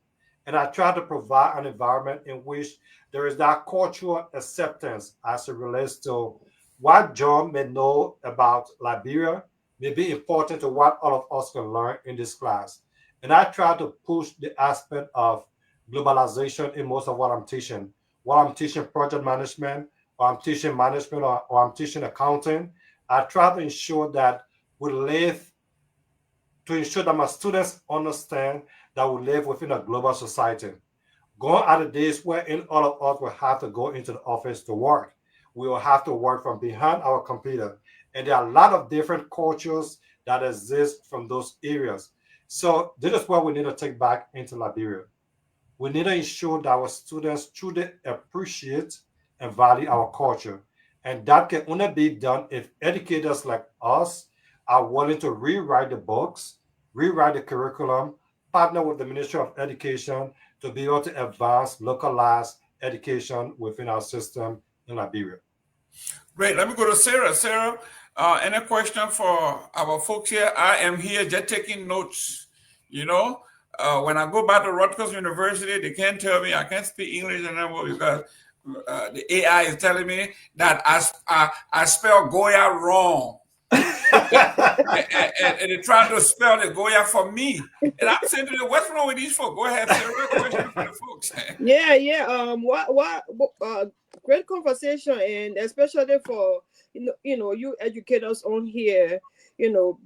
And I try to provide an environment in which there is that cultural acceptance as it relates to what John may know about Liberia may be important to what all of us can learn in this class. And I try to push the aspect of globalization in most of what I'm teaching. While I'm teaching project management, or I'm teaching management, or I'm teaching accounting, I try to ensure that we live, to ensure that my students understand that we live within a global society. Going are the days wherein all of us will have to go into the office to work. We will have to work from behind our computer. And there are a lot of different cultures that exist from those areas. So this is what we need to take back into Liberia. We need to ensure that our students truly appreciate and value our culture. And that can only be done if educators like us are willing to rewrite the books, rewrite the curriculum, partner with the Ministry of Education to be able to advance localized education within our system in Liberia. Great. Let me go to Sarah. Sarah, any question for our folks here? I am here just taking notes. You know, when I go back to Rutgers University, they can't tell me I can't speak English anymore because the AI is telling me that I spell Goya wrong. and they're trying to spell the Goya for me. And I'm saying to them, what's wrong with these folks? Go ahead, Sarah. Question for the folks. Yeah. Great conversation, and especially for you educators on here,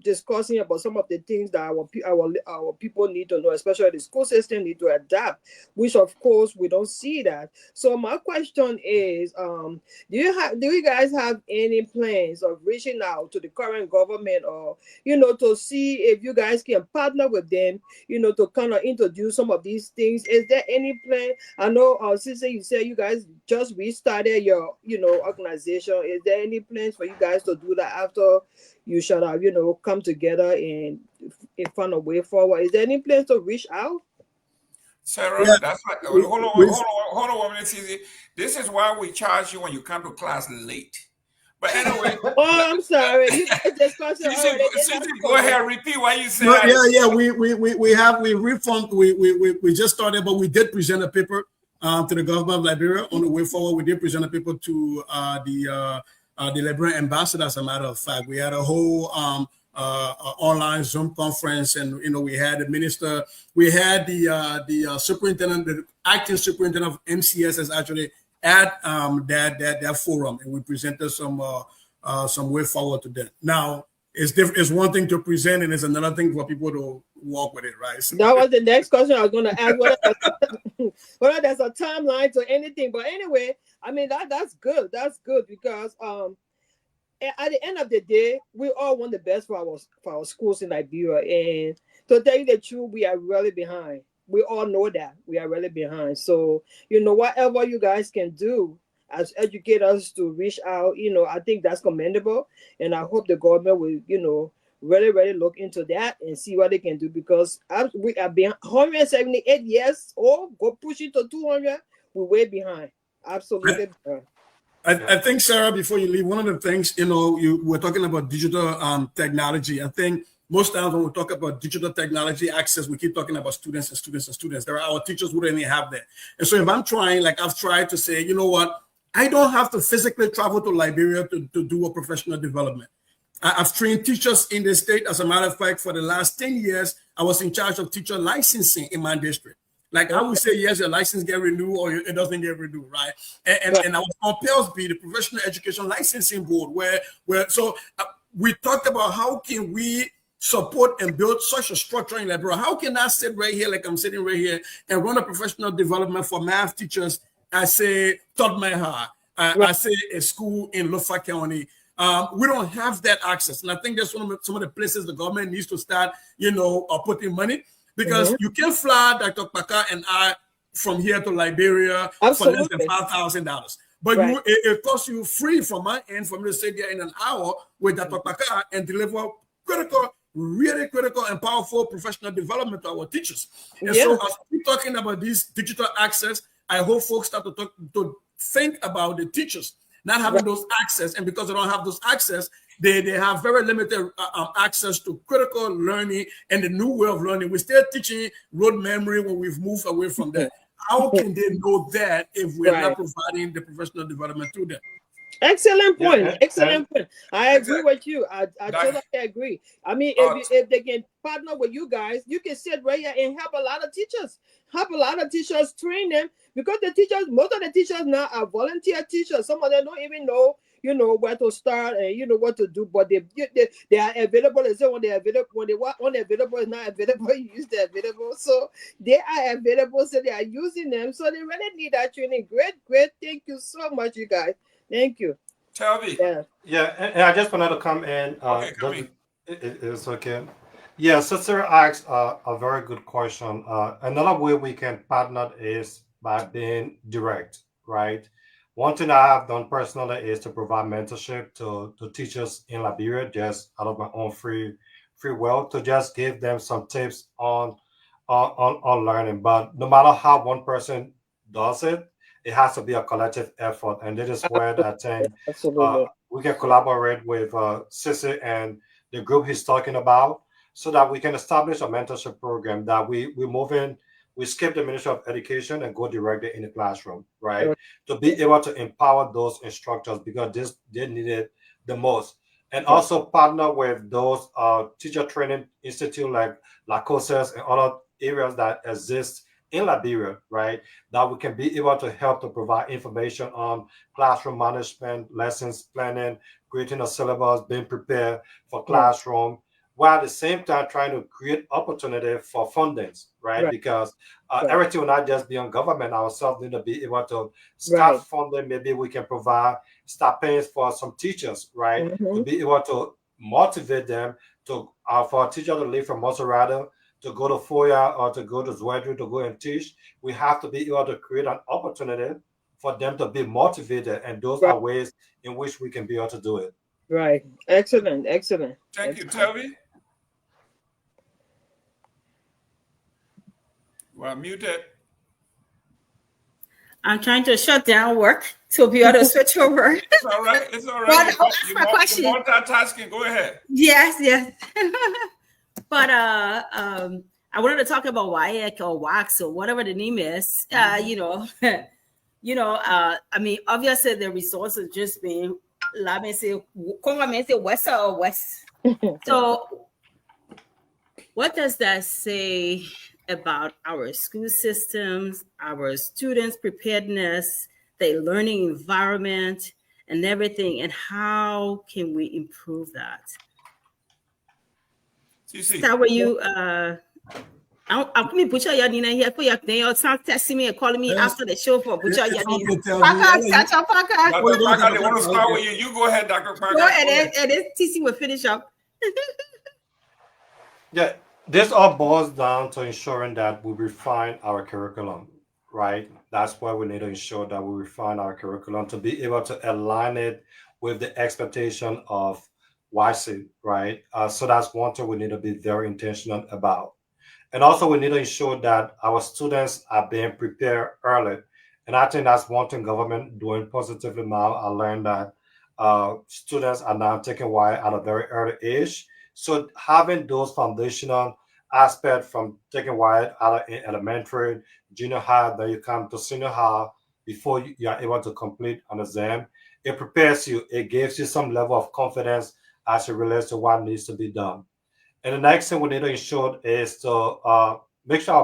discussing about some of the things that our people need to know, especially the school system need to adapt, which of course we don't see that. So my question is, do you guys have any plans of reaching out to the current government, or to see if you guys can partner with them, to kind of introduce some of these things? Is there any plan? I know, sister, you said you guys just restarted your organization. Is there any plans for you guys to do that after you should have come together and find a way forward? Is there any plans to reach out? Sarah, yeah. That's right. Hold on 1 minute, Cece. This is why we charge you when you come to class late. But anyway. I'm sorry. You guys discussed it already. Cece, go ahead, repeat what you said. We reformed. We just started, but we did present a paper to the government of Liberia on the way forward. We did present a paper to the Liberian ambassador. As a matter of fact, we had a whole online Zoom conference, and we had the minister, we had the superintendent, the acting superintendent of MCS is actually at that forum, and we presented some way forward to that. Now, it's one thing to present, and it's another thing for people to walk with it, right? So, that was the next question I was going to ask. Whether there's a timeline to anything, but anyway, I mean that's good. That's good because at the end of the day, we all want the best for our schools in Liberia, and to tell you the truth, we are really behind. We all know that we are really behind. So whatever you guys can do as educators to reach out, I think that's commendable, and I hope the government will, really, really look into that and see what they can do, because we are behind 178 years old. Go push it to 200. We're way behind. Absolutely behind. I think, Sarah, before you leave, one of the things, you were talking about digital technology. I think most times when we talk about digital technology access, we keep talking about students and students and students. There are our teachers who don't even have that. And so if I'm trying, like I've tried to say, you know what, I don't have to physically travel to Liberia to do a professional development. I've trained teachers in the state. As a matter of fact, for the last 10 years, I was in charge of teacher licensing in my district. Like I would say, yes, your license get renewed or it doesn't get renewed, right? And I was on PELSB, the Professional Education Licensing Board, where we talked about how can we support and build such a structure in Liberia. How can I sit right here, like I'm sitting right here, and run a professional development for math teachers? I say Todmeha. I say a school in Lofa County. We don't have that access, and I think that's some of the places the government needs to start, putting money, because you can fly Dr. Paka and I from here to Liberia for less than $5,000. But it costs you free from my end for me to sit there in an hour with Dr. Paka and deliver really critical and powerful professional development to our teachers. And so as we're talking about this digital access, I hope folks start to think about the teachers not having those access, and because they don't have those access, they have very limited access to critical learning and the new way of learning. We're still teaching rote memory when we've moved away from that. How can they know that if we're not providing the professional development to them? Excellent point. Excellent point. I agree with you. I totally agree. I mean, if they can partner with you guys, you can sit right here and help a lot of teachers, train them, because most of the teachers now are volunteer teachers. Some of them don't even know, where to start and what to do, but they are available. They say when they're available, when they want unavailable is not available, you use the available. So they are available, so they are using them. So they really need that training. Great. Thank you so much, you guys. Thank you. Tell me. Yeah, and I just wanted to come in. It's okay. Yeah, Sister asked a very good question. Another way we can partner is by being direct, right? One thing I have done personally is to provide mentorship to teachers in Liberia, just out of my own free will, to just give them some tips on learning. But no matter how one person does it, it has to be a collective effort, and this is where I think we can collaborate with Sissy and the group he's talking about, so that we can establish a mentorship program that we move in. We skip the Ministry of Education and go directly in the classroom, right? To be able to empower those instructors, because they need it the most. And also partner with those teacher training institute like LACOSES and other areas that exist in Liberia, right? That we can be able to help to provide information on classroom management, lessons planning, creating a syllabus, being prepared for classroom, while at the same time trying to create opportunity for fundings, right? Because everything will not just be on government. Ourselves need to be able to start funding. Maybe we can provide stipends for some teachers, right? To be able to motivate them to for a teacher to leave from Maserati to go to FOIA or to go to Zwedru to go and teach. We have to be able to create an opportunity for them to be motivated, and those are ways in which we can be able to do it. Right. Excellent. Thank you, Toby. Well, muted. I'm trying to shut down work to be able to switch over. It's all right. But I'll ask my question. Multitasking. Go ahead. Yes. But I wanted to talk about WIAC or WAX or whatever the name is. I mean, obviously the results have just been, let me say, west or west. So, what does that say about our school systems, our students' preparedness, their learning environment, and everything? And how can we improve that? Start with you. I'll me butcher your name here for your thing. You're texting me and calling me after the show for butcher your name. Parker, catch up, Parker. Dr. Parker, they want to start with you. You go ahead, Dr. Parker. Go and then TC will finish up. Yeah, this all boils down to ensuring that we refine our curriculum, right? That's why we need to ensure that we refine our curriculum to be able to align it with the expectation of YC, right? So that's one thing we need to be very intentional about. And also, we need to ensure that our students are being prepared early. And I think that's one thing government doing positively now. I learned that students are now taking Y at a very early age. So having those foundational aspects from taking Y out in elementary, junior high, then you come to senior high before you are able to complete an exam, it prepares you. It gives you some level of confidence as it relates to what needs to be done. And the next thing we need to ensure is to make sure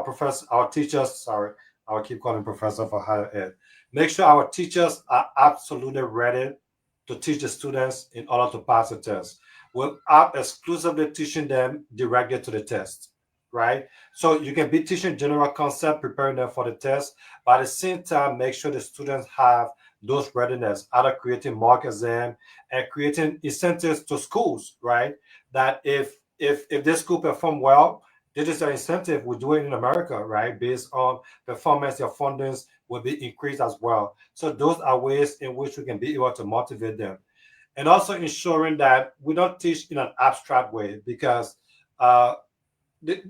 our teachers, sorry, I will keep calling professor for higher ed. Make sure our teachers are absolutely ready to teach the students in order to pass the test. Without exclusively teaching them directly to the test, right? So you can be teaching general concept, preparing them for the test, but at the same time, make sure the students have those readiness, either creating mock exam and creating incentives to schools, right? That if this school perform well, this is an incentive. We do it in America, right? Based on performance, your fundings will be increased as well. So those are ways in which we can be able to motivate them. And also ensuring that we don't teach in an abstract way because the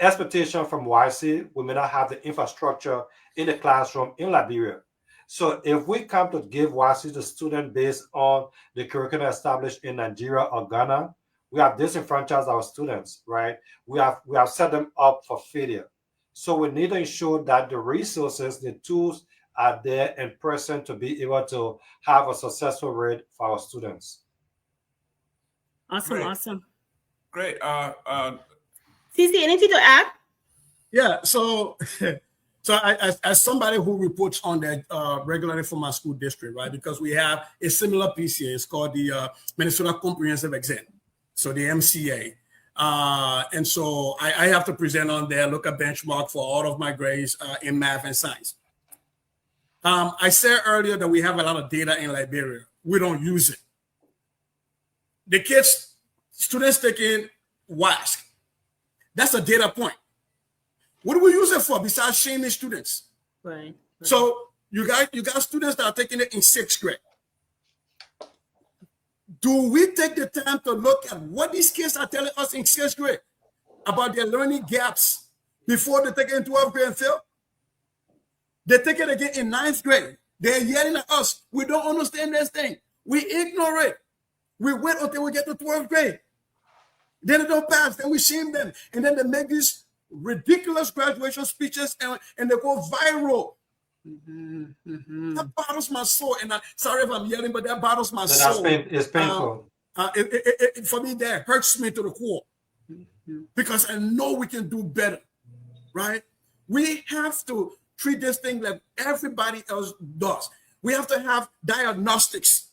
expectation from YC, we may not have the infrastructure in the classroom in Liberia. So if we come to give YC to student based on the curriculum established in Nigeria or Ghana, we have disenfranchised our students, right? We have set them up for failure. So we need to ensure that the resources, the tools are there and present to be able to have a successful rate for our students. Awesome, great. Awesome. Great. CC, anything to add? Yeah, so as somebody who reports on that regularly for my school district, right? Because we have a similar PCA, it's called the Minnesota Comprehensive Exam. So the MCA. And so I have to present on there, look at benchmark for all of my grades in math and science. I said earlier that we have a lot of data in Liberia. We don't use it. The students taking WASC, that's a data point. What do we use it for besides shaming students? Right. So you got students that are taking it in 6th grade. Do we take the time to look at what these kids are telling us in 6th grade about their learning gaps before they take it in 12th grade and fail? They take it again in 9th grade. They're yelling at us. We don't understand this thing. We ignore it. We wait until we get to 12th grade. Then they don't pass. Then we shame them. And then they make these ridiculous graduation speeches and they go viral. That bothers my soul. And sorry if I'm yelling, but that bothers my soul. It's painful. For me, that hurts me to the core because I know we can do better, right? We have to treat this thing like everybody else does. We have to have diagnostics.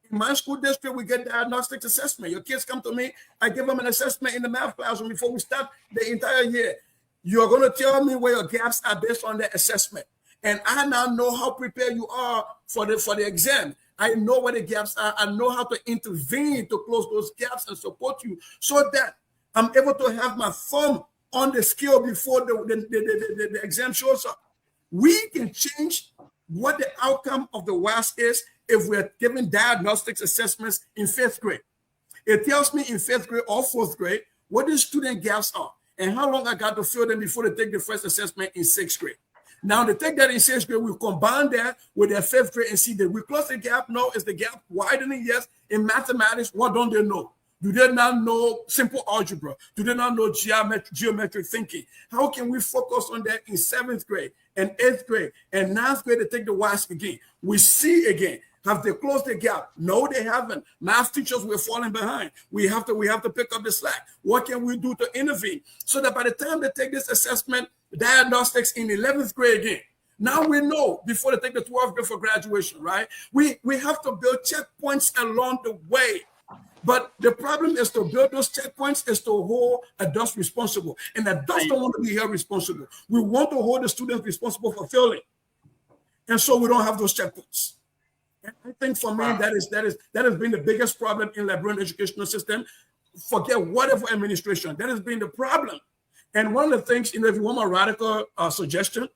In my school district, we get diagnostics assessment. Your kids come to me, I give them an assessment in the math classroom before we start the entire year. You're going to tell me where your gaps are based on that assessment. And I now know how prepared you are for the exam. I know where the gaps are. I know how to intervene to close those gaps and support you so that I'm able to have my thumb on the scale before the exam shows up. We can change what the outcome of the WASC is if we're giving diagnostics assessments in 5th grade. It tells me in 5th grade or 4th grade what the student gaps are and how long I got to fill them before they take the first assessment in 6th grade. Now, they take that in 6th grade, we combine that with their 5th grade and see that we close the gap. No, is the gap widening? Yes. In mathematics, what don't they know? Do they not know simple algebra? Do they not know geometric thinking? How can we focus on that in 7th grade and 8th grade and 9th grade to take the WASC again? We see again Have they closed the gap? No, they haven't. Math teachers were falling behind. We have to pick up the slack. What can we do to intervene so that by the time they take this assessment, diagnostics in 11th grade again, now we know before they take the 12th grade for graduation, right? We have to build checkpoints along the way. But the problem is to build those checkpoints is to hold adults responsible. And adults don't want to be held responsible. We want to hold the students responsible for failing. And so we don't have those checkpoints. And I think for me, that has been the biggest problem in Liberian educational system. Forget whatever administration. That has been the problem. And one of the things, if you want my radical suggestion,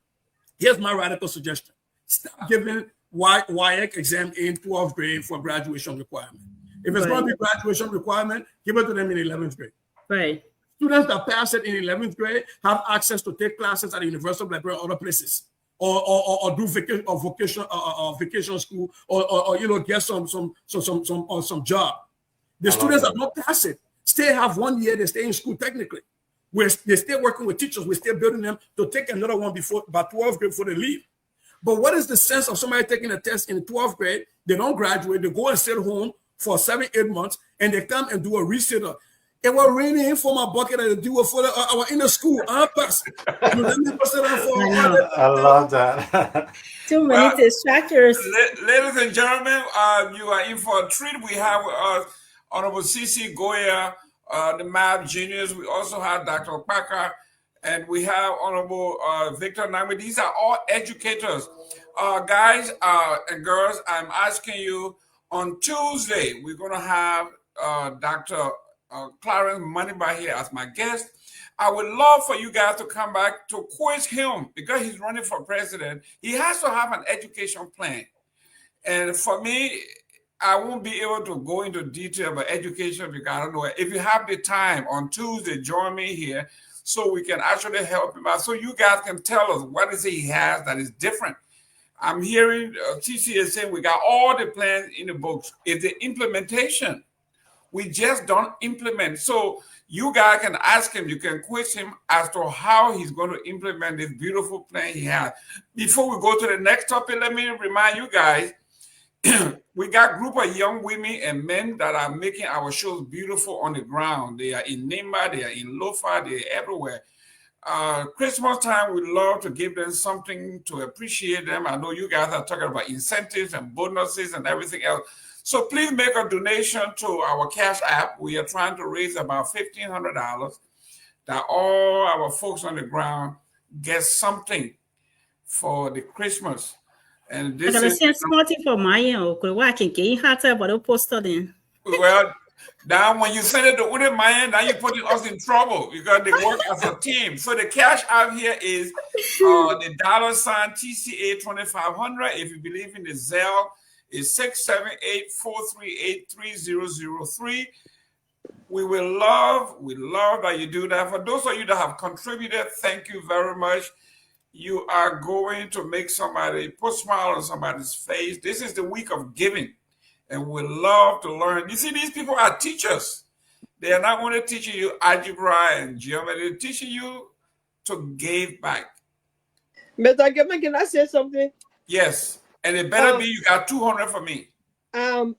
here's my radical suggestion. Stop giving WIAC exam in 12th grade for graduation requirement. If it's going to be graduation requirement, give it to them in 11th grade. Right. Students that pass it in 11th grade have access to take classes at the University of Liberia or other places, or do vacation school, or get some job. The students that don't pass it still have 1 year. They stay in school technically. They're still working with teachers. We're still building them to take another one by 12th grade before they leave. But what is the sense of somebody taking a test in 12th grade? They don't graduate. They go and sit home for 7-8 months, and they come and do a resitter. It was raining for my bucket and do it for our inner school. I love that. Too many distractors. Ladies and gentlemen, you are in for a treat. We have Honorable C.C. Goya, the math genius. We also have Dr. Parker, and we have Honorable Victor Nami. These are all educators. Guys and girls, I'm asking you, on Tuesday, we're going to have Dr. Clarence Moneyby here as my guest. I would love for you guys to come back to quiz him because he's running for president. He has to have an education plan. And for me, I won't be able to go into detail about education because I don't know. If you have the time on Tuesday, join me here so we can actually help him out. So you guys can tell us what is it he has that is different. I'm hearing TC is saying we got all the plans in the books. It's the implementation. We just don't implement. So you guys can ask him, you can quiz him as to how he's going to implement this beautiful plan he has. Before we go to the next topic, let me remind you guys, we got a group of young women and men that are making our shows beautiful on the ground. They are in Nimba, they are in Lofa, they are everywhere. Christmas time, we love to give them something to appreciate them. I know you guys are talking about incentives and bonuses and everything else. So please make a donation to our Cash App. We are trying to raise about $1,500 that all our folks on the ground get something for the Christmas. And this I'm gonna is send something for my well. Now, when you send it to Ude Mayan, now you're putting us in trouble because they work as a team. So the cash out here is the $ TCA 2500. If you believe in the Zelle, is 678-438-3003. We love that you do that. For those of you that have contributed, thank you very much. You are going to make somebody put a smile on somebody's face. This is the week of giving. And we love to learn. You see, these people are teachers. They are not only teaching you algebra and geometry, they're teaching you to give back. Mr. Gibman, can I say something? Yes. And it better be you got 200 for me. I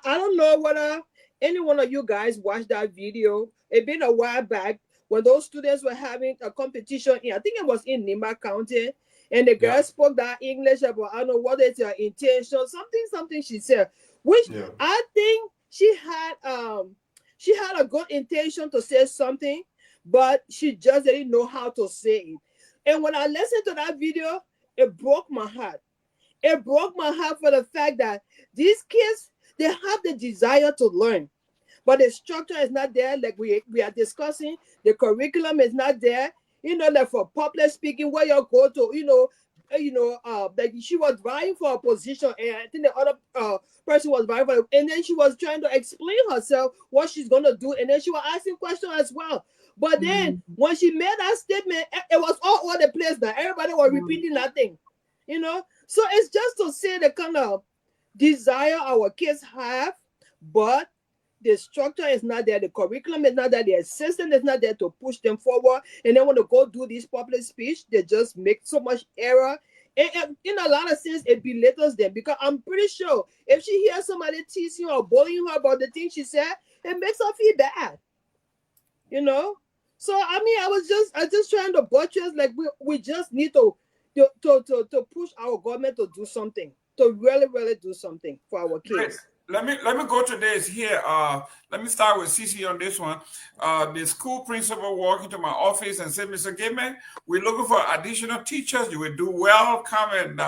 don't know whether any one of you guys watched that video. It's been a while back when those students were having a competition I think it was in Nimba County. And the girl spoke that English about, I don't know what is your intention, something she said. Which I think she had a good intention to say something, but she just didn't know how to say it. And when I listened to that video, it broke my heart. It broke my heart for the fact that these kids, they have the desire to learn, but the structure is not there. Like we are discussing, the curriculum is not there. Like for public speaking, where you go to, like she was vying for a position, and I think the other person was vying for it, and then she was trying to explain herself what she's gonna do, and then she was asking questions as well. But then when she made that statement, it was all over the place. Now everybody was repeating that thing, So it's just to say the kind of desire our kids have, but the structure is not there, the curriculum is not there, the system is not there to push them forward. And then when they go do this public speech, they just make so much error And in a lot of sense, it belittles them because I'm pretty sure if she hears somebody teasing or bullying her about the things she said, it makes her feel bad, you know. So I mean, I just trying to buttress like we just need to push our government to do something, to really do something for our Great. kids. Let me go to this here. Let me start with CC on this one. The school principal walked into my office and said, "Mr. Gaiman, we're looking for additional teachers. You will do well. Come and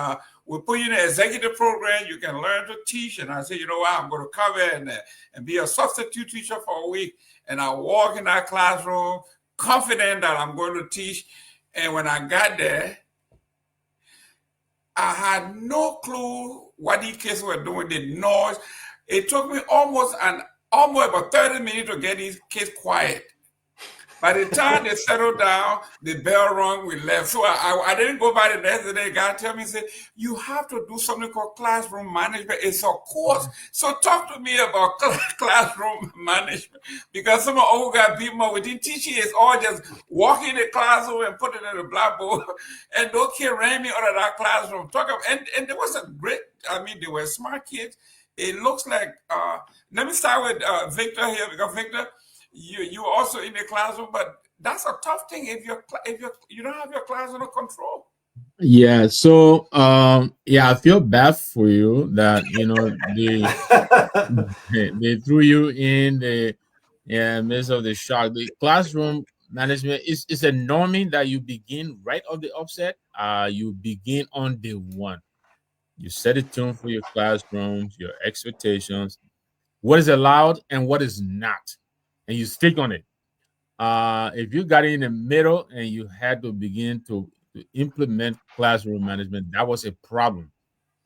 we'll put you in an executive program. You can learn to teach." And I said, "You know what? I'm going to come in and be a substitute teacher for a week." And I walk in that classroom confident that I'm going to teach. And when I got there, I had no clue what these kids were doing, the noise. It took me almost about 30 minutes to get these kids quiet. By the time they settled down, the bell rung, we left. So I didn't go by the next day. God tell me, say, you have to do something called classroom management. It's a course. So talk to me about classroom management. Because some of old guys people within teaching is all just walk in the classroom and put it in the blackboard. And those kids ran me out of that classroom. And there was a great, they were smart kids. It looks like, let me start with Victor here, because Victor, you also in the classroom, but that's a tough thing if you don't have your class under control. Yeah, so yeah, I feel bad for you that they threw you in the midst of the shock. The classroom management is a norming that you begin right off the offset. You begin on day one. You set a tune for your classrooms, your expectations, what is allowed and what is not, and you stick on it. If you got in the middle and you had to begin to implement classroom management, that was a problem.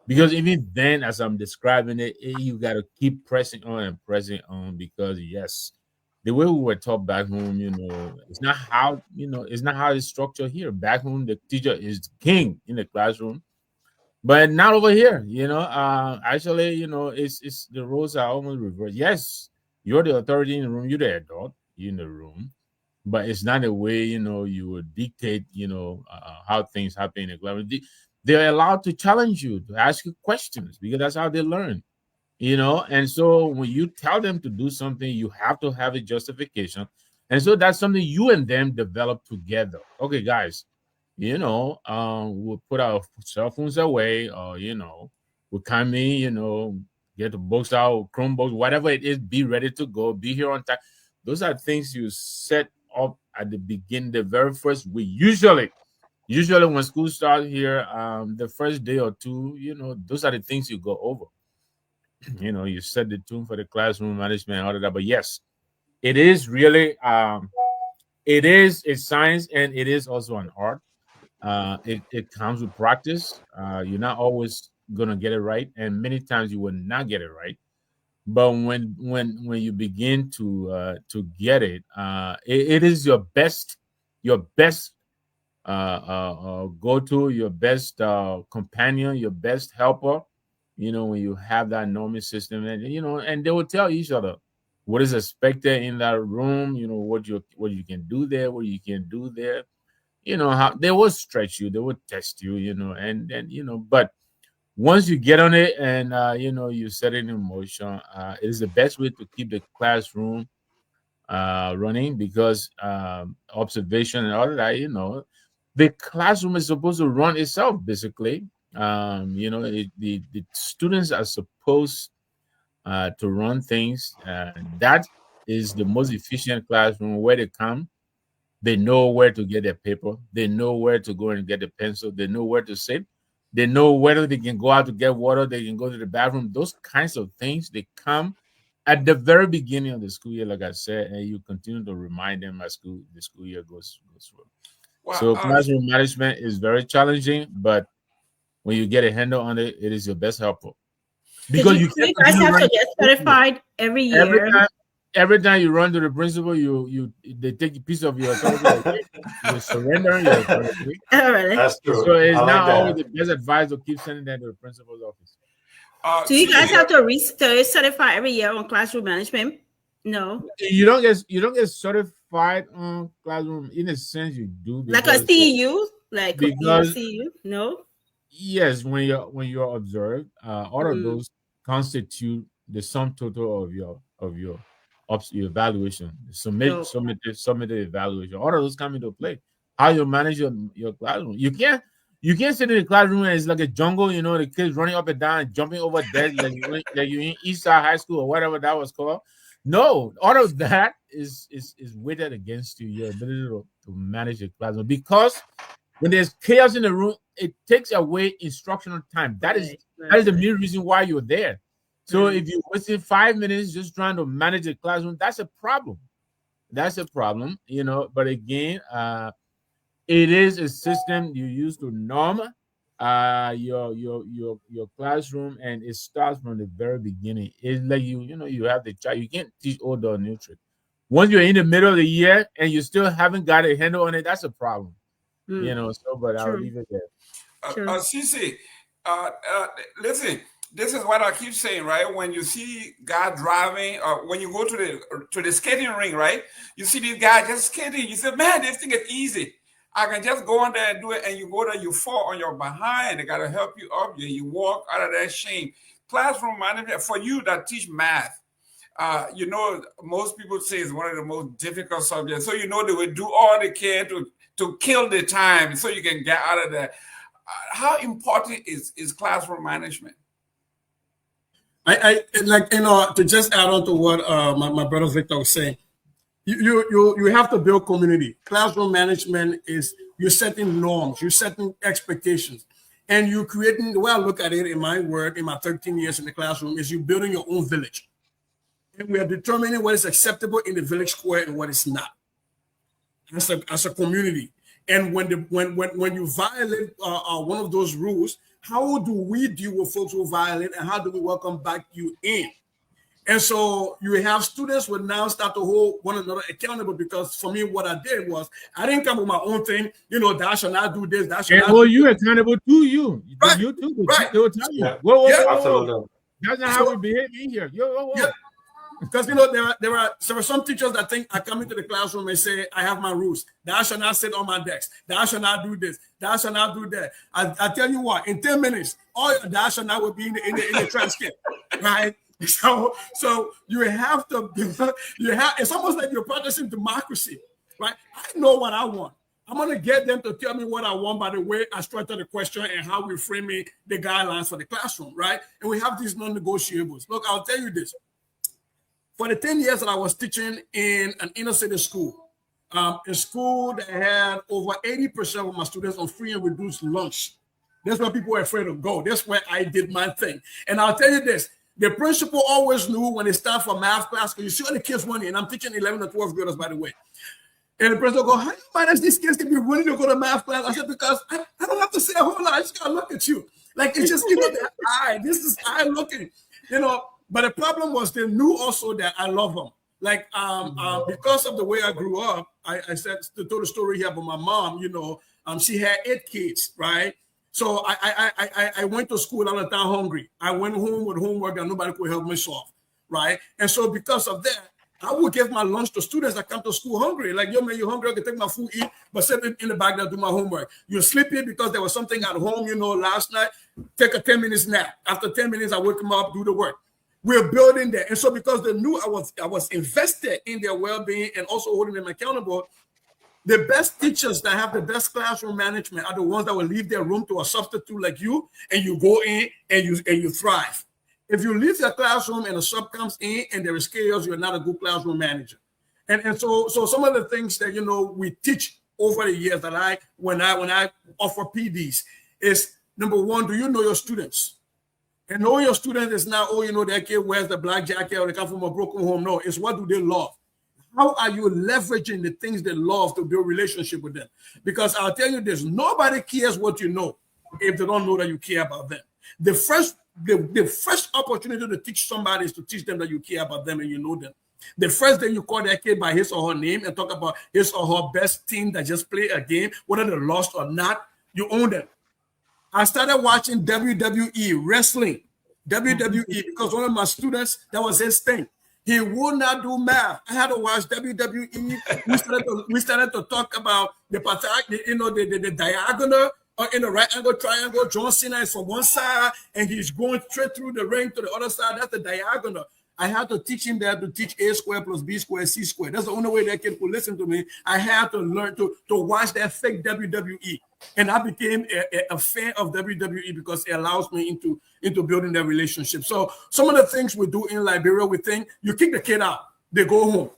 Because even then, as I'm describing it, you got to keep pressing on and pressing on because, yes, the way we were taught back home, it's not how it's structured here. Back home, the teacher is king in the classroom, but not over here. Actually, it's the roles are almost reversed. Yes, you're the authority in the room, you're the adult in the room, but it's not a way you would dictate how things happen in the class. They're allowed to challenge you, to ask you questions, because that's how they learn. And so when you tell them to do something, you have to have a justification. And so that's something you and them develop together. Okay, guys, we'll put our cell phones away, or we'll come in, get the books out, Chromebooks, whatever it is, be ready to go, be here on time. Those are things you set up at the beginning, the very first week. Usually when school starts here, the first day or two, those are the things you go over. You set the tune for the classroom management, all of that. But yes, it is really it is a science, and it is also an art. It comes with practice. You're not always gonna get it right, and many times you will not get it right. But when you begin to get it, it is your best go to, your best companion, your best helper. When you have that norming system, and they will tell each other what is expected in that room. What you can do there, what you can do there. How they will stretch you, they will test you. But once you get on it and you set it in motion, it is the best way to keep the classroom running, because observation and all of that, the classroom is supposed to run itself basically. The students are supposed to run things. That is the most efficient classroom, where they come, they know where to get their paper, they know where to go and get the pencil, they know where to sit, they know whether they can go out to get water, they can go to the bathroom. Those kinds of things, they come at the very beginning of the school year, like I said, and you continue to remind them as the school year goes through. So Well, classroom management is very challenging, but when you get a handle on it, it is your best helper. Did Because you, you do can't you guys continue have to running get the school year. certified every Every year? time, every time you run to the principal, they take a piece of your authority away. You surrender your authority. Oh, really? That's So true. it's I like not always that. the best advice to keep sending them to the principal's office. Do you guys CC, have to certify every year on classroom management? No. You don't get certified on classroom. In a sense, you do, Like a because CEU? Like, because CEU? No? Yes, when you're observed, all of those constitute the sum total of your evaluation, the So, summative evaluation. All of those come into play. How you manage your classroom. You can't sit in the classroom and it's like a jungle. The kids running up and down, jumping over desks like you in East Side High School or whatever that was called. No, all of that is weighted against you, your ability to manage the classroom, because when there's chaos in the room, it takes away instructional time. That is the main reason why you're there. So if you're wasting 5 minutes just trying to manage the classroom, that's a problem. That's a problem, But again, it is a system you use to norm your classroom, and it starts from the very beginning. It's like you have the child. You can't teach old or new trick. Once you're in the middle of the year and you still haven't got a handle on it, that's a problem. But I'll leave it there. Cece, listen, this is what I keep saying, right? When you see God driving, or when you go to the skating ring, right? You see these guys just skating. You say, man, this thing is easy. I can just go on there and do it. And you go there, you fall on your behind. They got to help you up. You walk out of that shame. Classroom management, for you that teach math, most people say it's one of the most difficult subjects. So they will do all they can to kill the time so you can get out of there. How important is classroom management? I like, to just add on to what my brother Victor was saying. You have to build community. Classroom management is you're setting norms, you're setting expectations, and you're creating. The way I look at it in my work, in my 13 years in the classroom, is you building your own village, and we are determining what is acceptable in the village square and what is not, as a community. And when you violate one of those rules, how do we deal with folks who violate, and how do we welcome back you in? And so you have students will now start to hold one another accountable, because for me, what I did was I didn't come with my own thing. Thou shall not do this. Thou shall not. Hold you accountable to you. Right. You too. Right. They will tell you. Yeah. Whoa. Absolutely. That's not how we behave in here. Whoa. Yeah. Because there were some teachers that think I come into the classroom and say I have my rules. Thou shall not sit on my desk. Thou shall not do this. Thou shall not do that. I tell you what, in 10 minutes, all your thou shall not will be in the transcript, right? So you have to. It's almost like you're practicing democracy, right? I know what I want. I'm going to get them to tell me what I want by the way I structure the question and how we frame the guidelines for the classroom, right? And we have these non-negotiables. Look, I'll tell you this. For the 10 years that I was teaching in an inner city school, a school that had over 80% of my students on free and reduced lunch. That's where people were afraid to go. That's where I did my thing. And I'll tell you this, the principal always knew when it's time for math class, because you see all the kids running, and I'm teaching 11 or 12 graders, by the way. And the principal go, how do you manage these kids to be willing to go to math class? I said, because I don't have to say a whole lot. I just got to look at you. Like, it's just, the eye. This is eye looking, But the problem was they knew also that I love them. Like, because of the way I grew up, I said, told the story here about my mom, she had 8 kids, right? So I went to school all the time hungry. I went home with homework that nobody could help me solve, right? And so because of that, I would give my lunch to students that come to school hungry. Like, yo, man, you're hungry, I can take my food, eat, but sit in the back there, do my homework. You're sleepy because there was something at home, last night, take a 10 minutes nap. After 10 minutes, I wake them up, do the work. We're building that. And so because they knew I was invested in their well-being and also holding them accountable, the best teachers that have the best classroom management are the ones that will leave their room to a substitute like you, and you go in and you thrive. If you leave your classroom and a sub comes in and there is chaos, you're not a good classroom manager. And so some of the things that we teach over the years that when I offer PDs is, number one, do you know your students? And knowing your students is not, that kid wears the black jacket or they come from a broken home. No, it's what do they love? How are you leveraging the things they love to build a relationship with them? Because I'll tell you this, nobody cares what you know if they don't know that you care about them. The first opportunity to teach somebody is to teach them that you care about them and you know them. The first day you call that kid by his or her name and talk about his or her best team that just played a game, whether they lost or not, you own them. I started watching WWE, wrestling, WWE, because one of my students, that was his thing. He would not do math. I had to watch WWE. We started to talk about the diagonal in the right angle triangle. John Cena is from one side, and he's going straight through the ring to the other side. That's the diagonal. I had to teach him that to teach A squared plus B squared, C squared. That's the only way that kid could listen to me. I had to learn to watch that fake WWE. And I became a fan of WWE because it allows me into building that relationship. So some of the things we do in Liberia, we think you kick the kid out, they go home.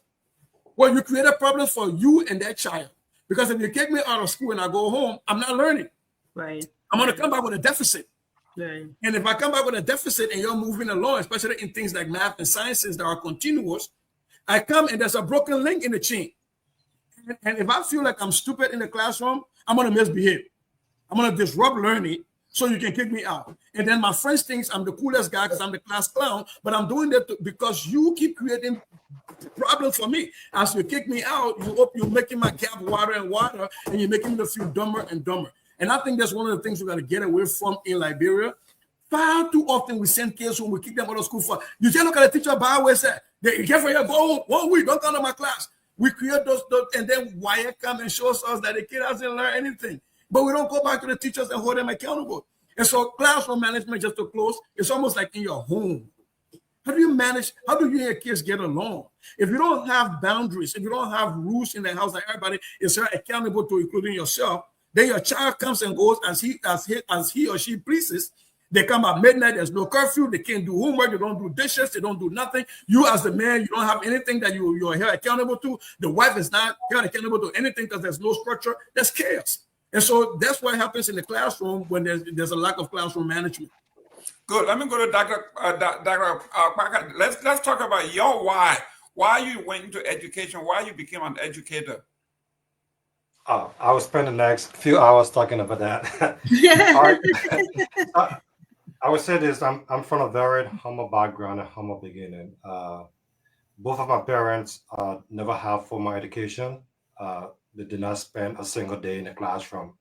Well, you create a problem for you and that child. Because if you kick me out of school and I go home, I'm not learning. Right. I'm going to come back with a deficit. Right. And if I come back with a deficit and you're moving along, especially in things like math and sciences that are continuous, I come and there's a broken link in the chain. And if I feel like I'm stupid in the classroom, I'm going to misbehave. I'm going to disrupt learning so you can kick me out. And then my friends think I'm the coolest guy because I'm the class clown, but I'm doing that because you keep creating problems for me. As you kick me out, you're making my gap wider and wider, and you're making me feel dumber and dumber. And I think that's one of the things we got to get away from in Liberia. Far too often we send kids home, we kick them out of school for, you just look at the teacher by where say, you get for your go home 1 week, don't come to my class. We create those, and then Wyatt come and shows us that the kid hasn't learned anything. But we don't go back to the teachers and hold them accountable. And so classroom management, just to close, it's almost like in your home. How do you manage? How do you and your kids get along? If you don't have boundaries, if you don't have rules in the house that everybody is accountable to, including yourself, then your child comes and goes as he or she pleases. They come at midnight, there's no curfew, they can't do homework, they don't do dishes, they don't do nothing. You as the man, you don't have anything that you're held accountable to. The wife is not held accountable to anything because there's no structure. That's chaos. And so that's what happens in the classroom when there's a lack of classroom management. Good. Let me go to Dr. Parker. Let's talk about your why. Why you went into education, why you became an educator. Oh, I will spend the next few hours talking about that. I would say this: I'm from a very humble background and humble beginning. Both of my parents never had formal education. They did not spend a single day in the classroom.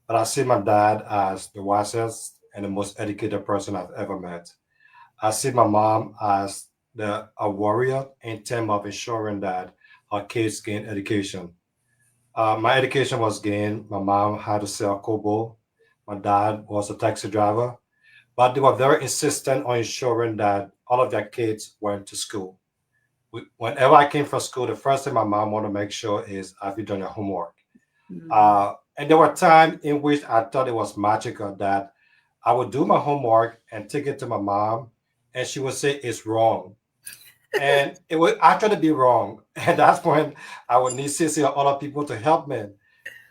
But I see my dad as the wisest and the most educated person I've ever met. I see my mom as a warrior in terms of ensuring that our kids gain education. My education was gained. My mom had to sell kobo. My dad was a taxi driver. But they were very insistent on ensuring that all of their kids went to school. Whenever I came from school, the first thing my mom wanted to make sure is, have you done your homework? And there were times in which I thought it was magical that I would do my homework and take it to my mom, and she would say it's wrong. And it would actually be wrong. And that's when I would need Sissy or other people to help me.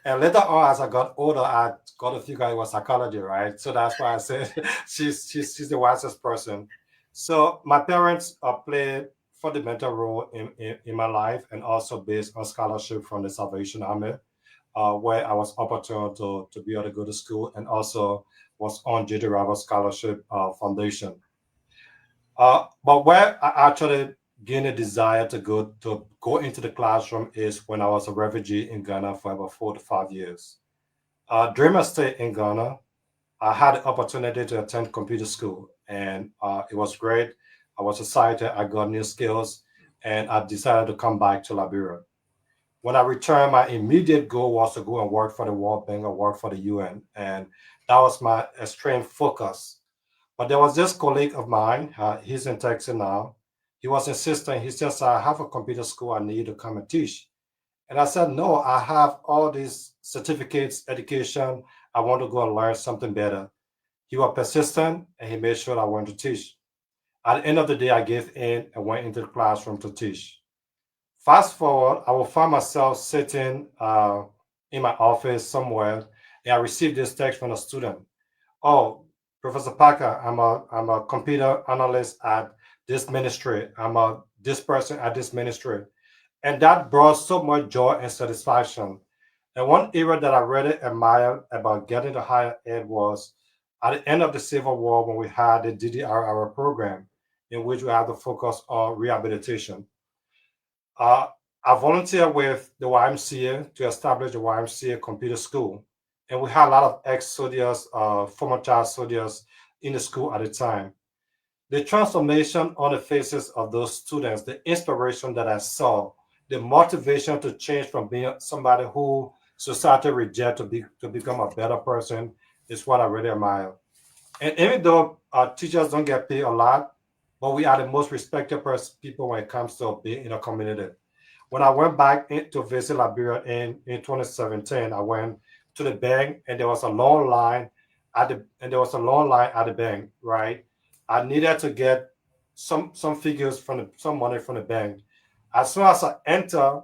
And later on, as I got older, I got to figure out it was psychology, right? So that's why I said she's the wisest person. So my parents played fundamental role in my life, and also based on scholarship from the Salvation Army, where I was opportune to be able to go to school, and was on J.D. Roberts Scholarship Foundation. But where I actually gained a desire to go into the classroom is when I was a refugee in Ghana for about 4 to 5 years. During my stay in Ghana, I had the opportunity to attend computer school, and it was great. I was excited. I got new skills, and I decided to come back to Liberia. When I returned, my immediate goal was to go and work for the World Bank or work for the UN, and that was my extreme focus. But there was this colleague of mine, he's in Texas now. He was insisting, he says, I have a computer school I need to come and teach. And I said, no, I have all these certificates, education. I want to go and learn something better. He was persistent, and he made sure I went to teach. At the end of the day, I gave in and went into the classroom to teach. Fast forward, I will find myself sitting in my office somewhere, and I received this text from a student. Oh, Professor Parker, I'm a computer analyst at this ministry. This person at this ministry. And that brought so much joy and satisfaction. And one area that I really admired about getting to higher ed was at the end of the Civil War when we had the DDRR program, in which we had to focus on rehabilitation. I volunteered with the YMCA to establish the YMCA computer school. And we had a lot of ex-soldiers, former child soldiers in the school at the time. The transformation on the faces of those students, the inspiration that I saw, the motivation to change from being somebody who society reject to become a better person is what I really admire. And even though our teachers don't get paid a lot, but we are the most respected people when it comes to being in a community. When I went back to visit Liberia in 2017, I went to the bank and there was a long line at the bank, right? I needed to get some figures some money from the bank. As soon as I enter,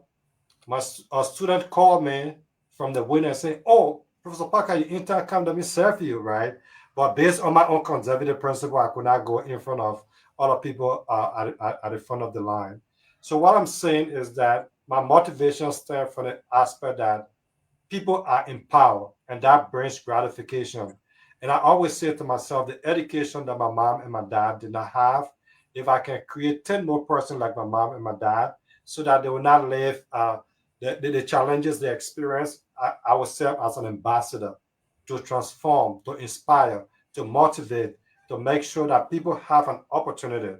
a student called me from the window and said, "Oh, Professor Parker, you intern, come, let me serve you," right? But based on my own conservative principle, I could not go in front of other people at the front of the line. So what I'm saying is that my motivation stems from the aspect that people are empowered and that brings gratification. And I always say to myself, the education that my mom and my dad did not have, if I can create 10 more persons like my mom and my dad, so that they will not live the challenges they experience, I will serve as an ambassador to transform, to inspire, to motivate, to make sure that people have an opportunity.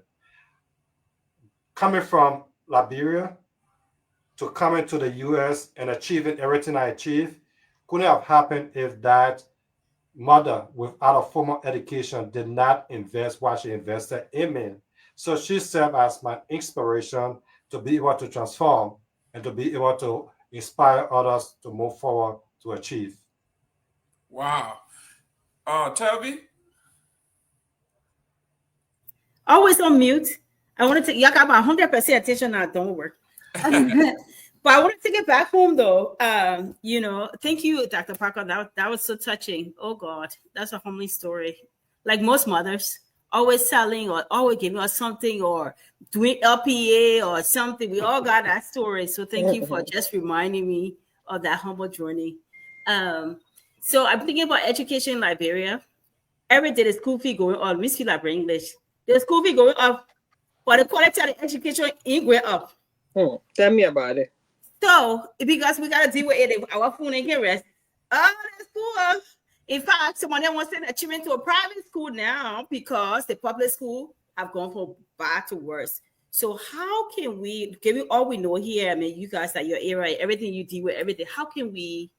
Coming from Liberia to coming to the US and achieving everything I achieved couldn't have happened if that mother without a formal education did not invest what she invested in me. So she served as my inspiration to be able to transform and to be able to inspire others to move forward to achieve. Wow. Toby? Always on mute. I want to take, y'all got about 100% attention now, don't work. But I want to take it back home though. Thank you, Dr. Parker. That was so touching. Oh God, that's a homely story. Like most mothers, always selling or always giving us something or doing LPA or something. We all got that story. So thank you for just reminding me of that humble journey. So I'm thinking about education in Liberia. Every day the school fee going up. We speak Liberian English. The school fee going up, but the quality of the education ain't going up. Tell me about it. So, because we got to deal with it, our phone ain't get rest. Oh, the school. In fact, someone wants to send a children to a private school now because the public school have gone from bad to worse. So, how can we, given all we know here, I mean, you guys at your area, everything you deal with, everything, how can we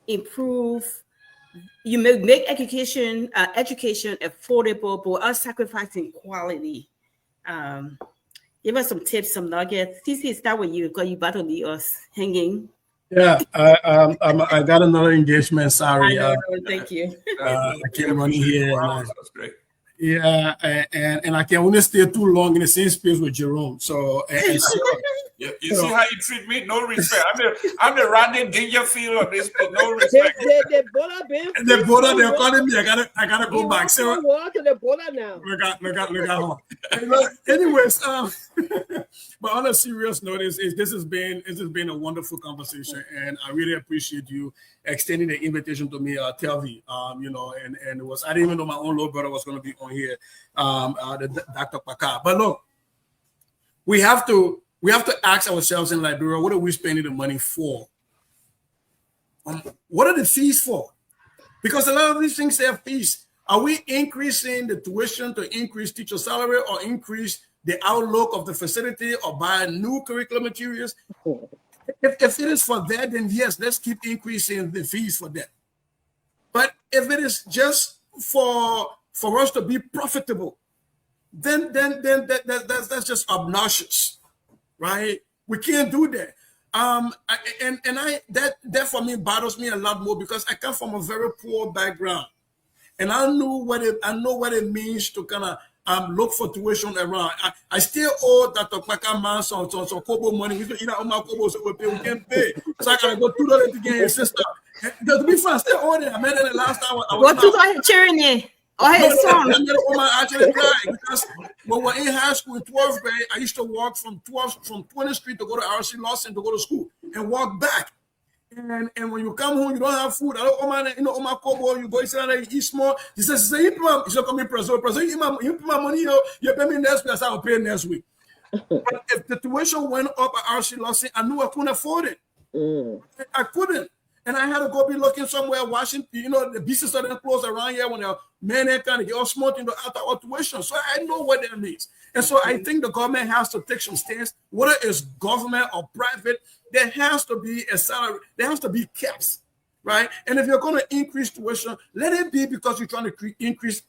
improve? You make education affordable, but us sacrificing quality. Give us some tips, some nuggets. CC, start with you because you about to leave us hanging. Yeah, I got another engagement. Sorry. Thank you. I can't run here. Wow, that's great. Yeah, and I can only stay too long in the same space with Jerome. So, you see how you treat me? No respect. I'm the Rodney Dangerfield of this place. No respect. The border, they're calling me. I gotta go back. So to the border now. Look at home. Anyways, but on a serious note, this has been a wonderful conversation, and I really appreciate you extending the invitation to me, Telvi. And it was, I didn't even know my own little brother was going to be on here, Dr. Paka. But look, we have to ask ourselves in Liberia, what are we spending the money for? What are the fees for? Because a lot of these things have fees. Are we increasing the tuition to increase teacher salary or increase the outlook of the facility or buy new curriculum materials? If it is for that, then yes, let's keep increasing the fees for that. But if it is just for us to be profitable, then that's just obnoxious, right? We can't do that. That for me bothers me a lot more because I come from a very poor background, and I know what it means to kind of look for tuition around. I still owe Dr. Kwaka man some Kobo money. We can't pay. So I gotta go $2 to get his sister. To be frank, I still owe it. I met her the last time. What $2 charity? Oh, his son. I actually cried because when we were in high school in 12th grade, I used to walk from 20th Street to go to RC Lawson to go to school and walk back. And when you come home, you don't have food. I don't, my Kobo, you go inside and you eat small. He says, you come in present, you put my money, you pay me next week, I will pay next week. But if the tuition went up at RC Lawson, I knew I couldn't afford it. I couldn't. And I had to go be looking somewhere, washing, the business of them clothes around here when the men ain't kind of get all smart into out tuition. So I know what that means. And so I think the government has to take some stance, whether it's government or private, there has to be a salary, there has to be caps, right? And if you're going to increase tuition, let it be because you're trying to increase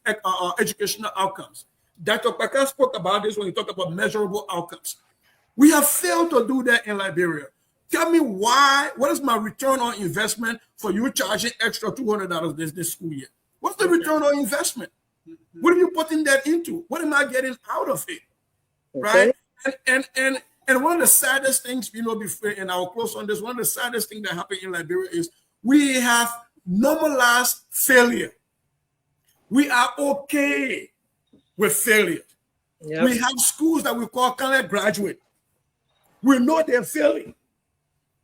educational outcomes. Dr. Packer spoke about this when he talked about measurable outcomes. We have failed to do that in Liberia. Tell me why. What is my return on investment for you charging extra $200 this school year? What's the return on investment? What are you putting that into? What am I getting out of it? Right? And one of the saddest things, before, and I'll close on this, one of the saddest things that happened in Liberia is we have normalized failure. We are okay with failure. Yep. We have schools that we call college graduate. We know they're failing.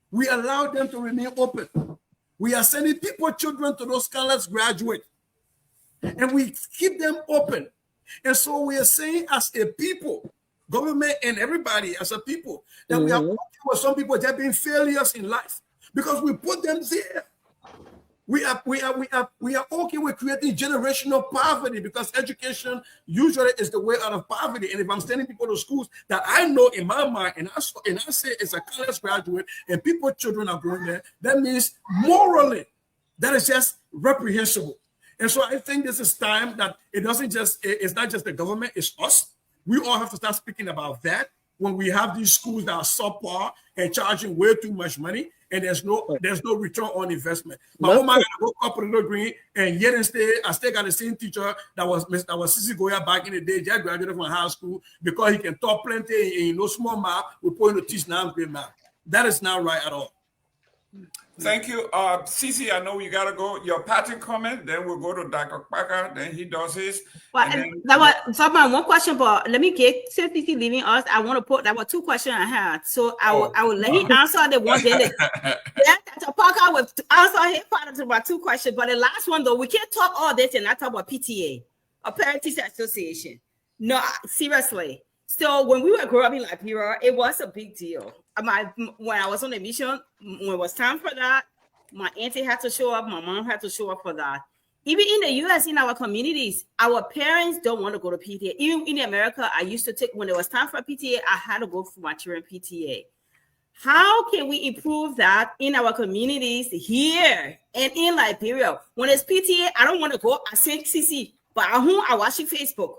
We allow them to remain open. We are sending children to those college graduate, and we keep them open. And so we are saying as a people, government and everybody as a people, that we are working with some people that have been failures in life because we put them there. We are okay with creating generational poverty because education usually is the way out of poverty. And if I'm sending people to schools that I know in my mind, and I say it's a college graduate, and children are going there, that means morally, that is just reprehensible. And so I think this is time that it's not just the government, it's us. We all have to start speaking about that when we have these schools that are subpar and charging way too much money. And there's no return on investment. My mom got to go up a little green, and yet instead, I still got the same teacher that was Sissy Goya back in the day, just graduated from high school because he can talk plenty and small math. We're going to teach 9th grade math. That is not right at all. Thank you. Cece, I know you got to go. Your pattern comment, then we'll go to Dr. Packer, then he does his. Well, that was one question, but let me get, since Cece leaving us, I want to put, that were 2 questions I had. So I will let him answer the one then. Dr. Packer will answer his part of about 2 questions, but the last one, though, we can't talk all this and not talk about PTA, a Parent Teacher Association. No, seriously. So when we were growing up in Liberia, it was a big deal. When I was on a mission, when it was time for that, my auntie had to show up, my mom had to show up for that. Even in the US, in our communities, our parents don't want to go to PTA. Even in America, I used to take, when it was time for PTA, I had to go for my children PTA. How can we improve that in our communities here and in Liberia? When it's PTA, I don't want to go. I send CC, but at home, I watch Facebook.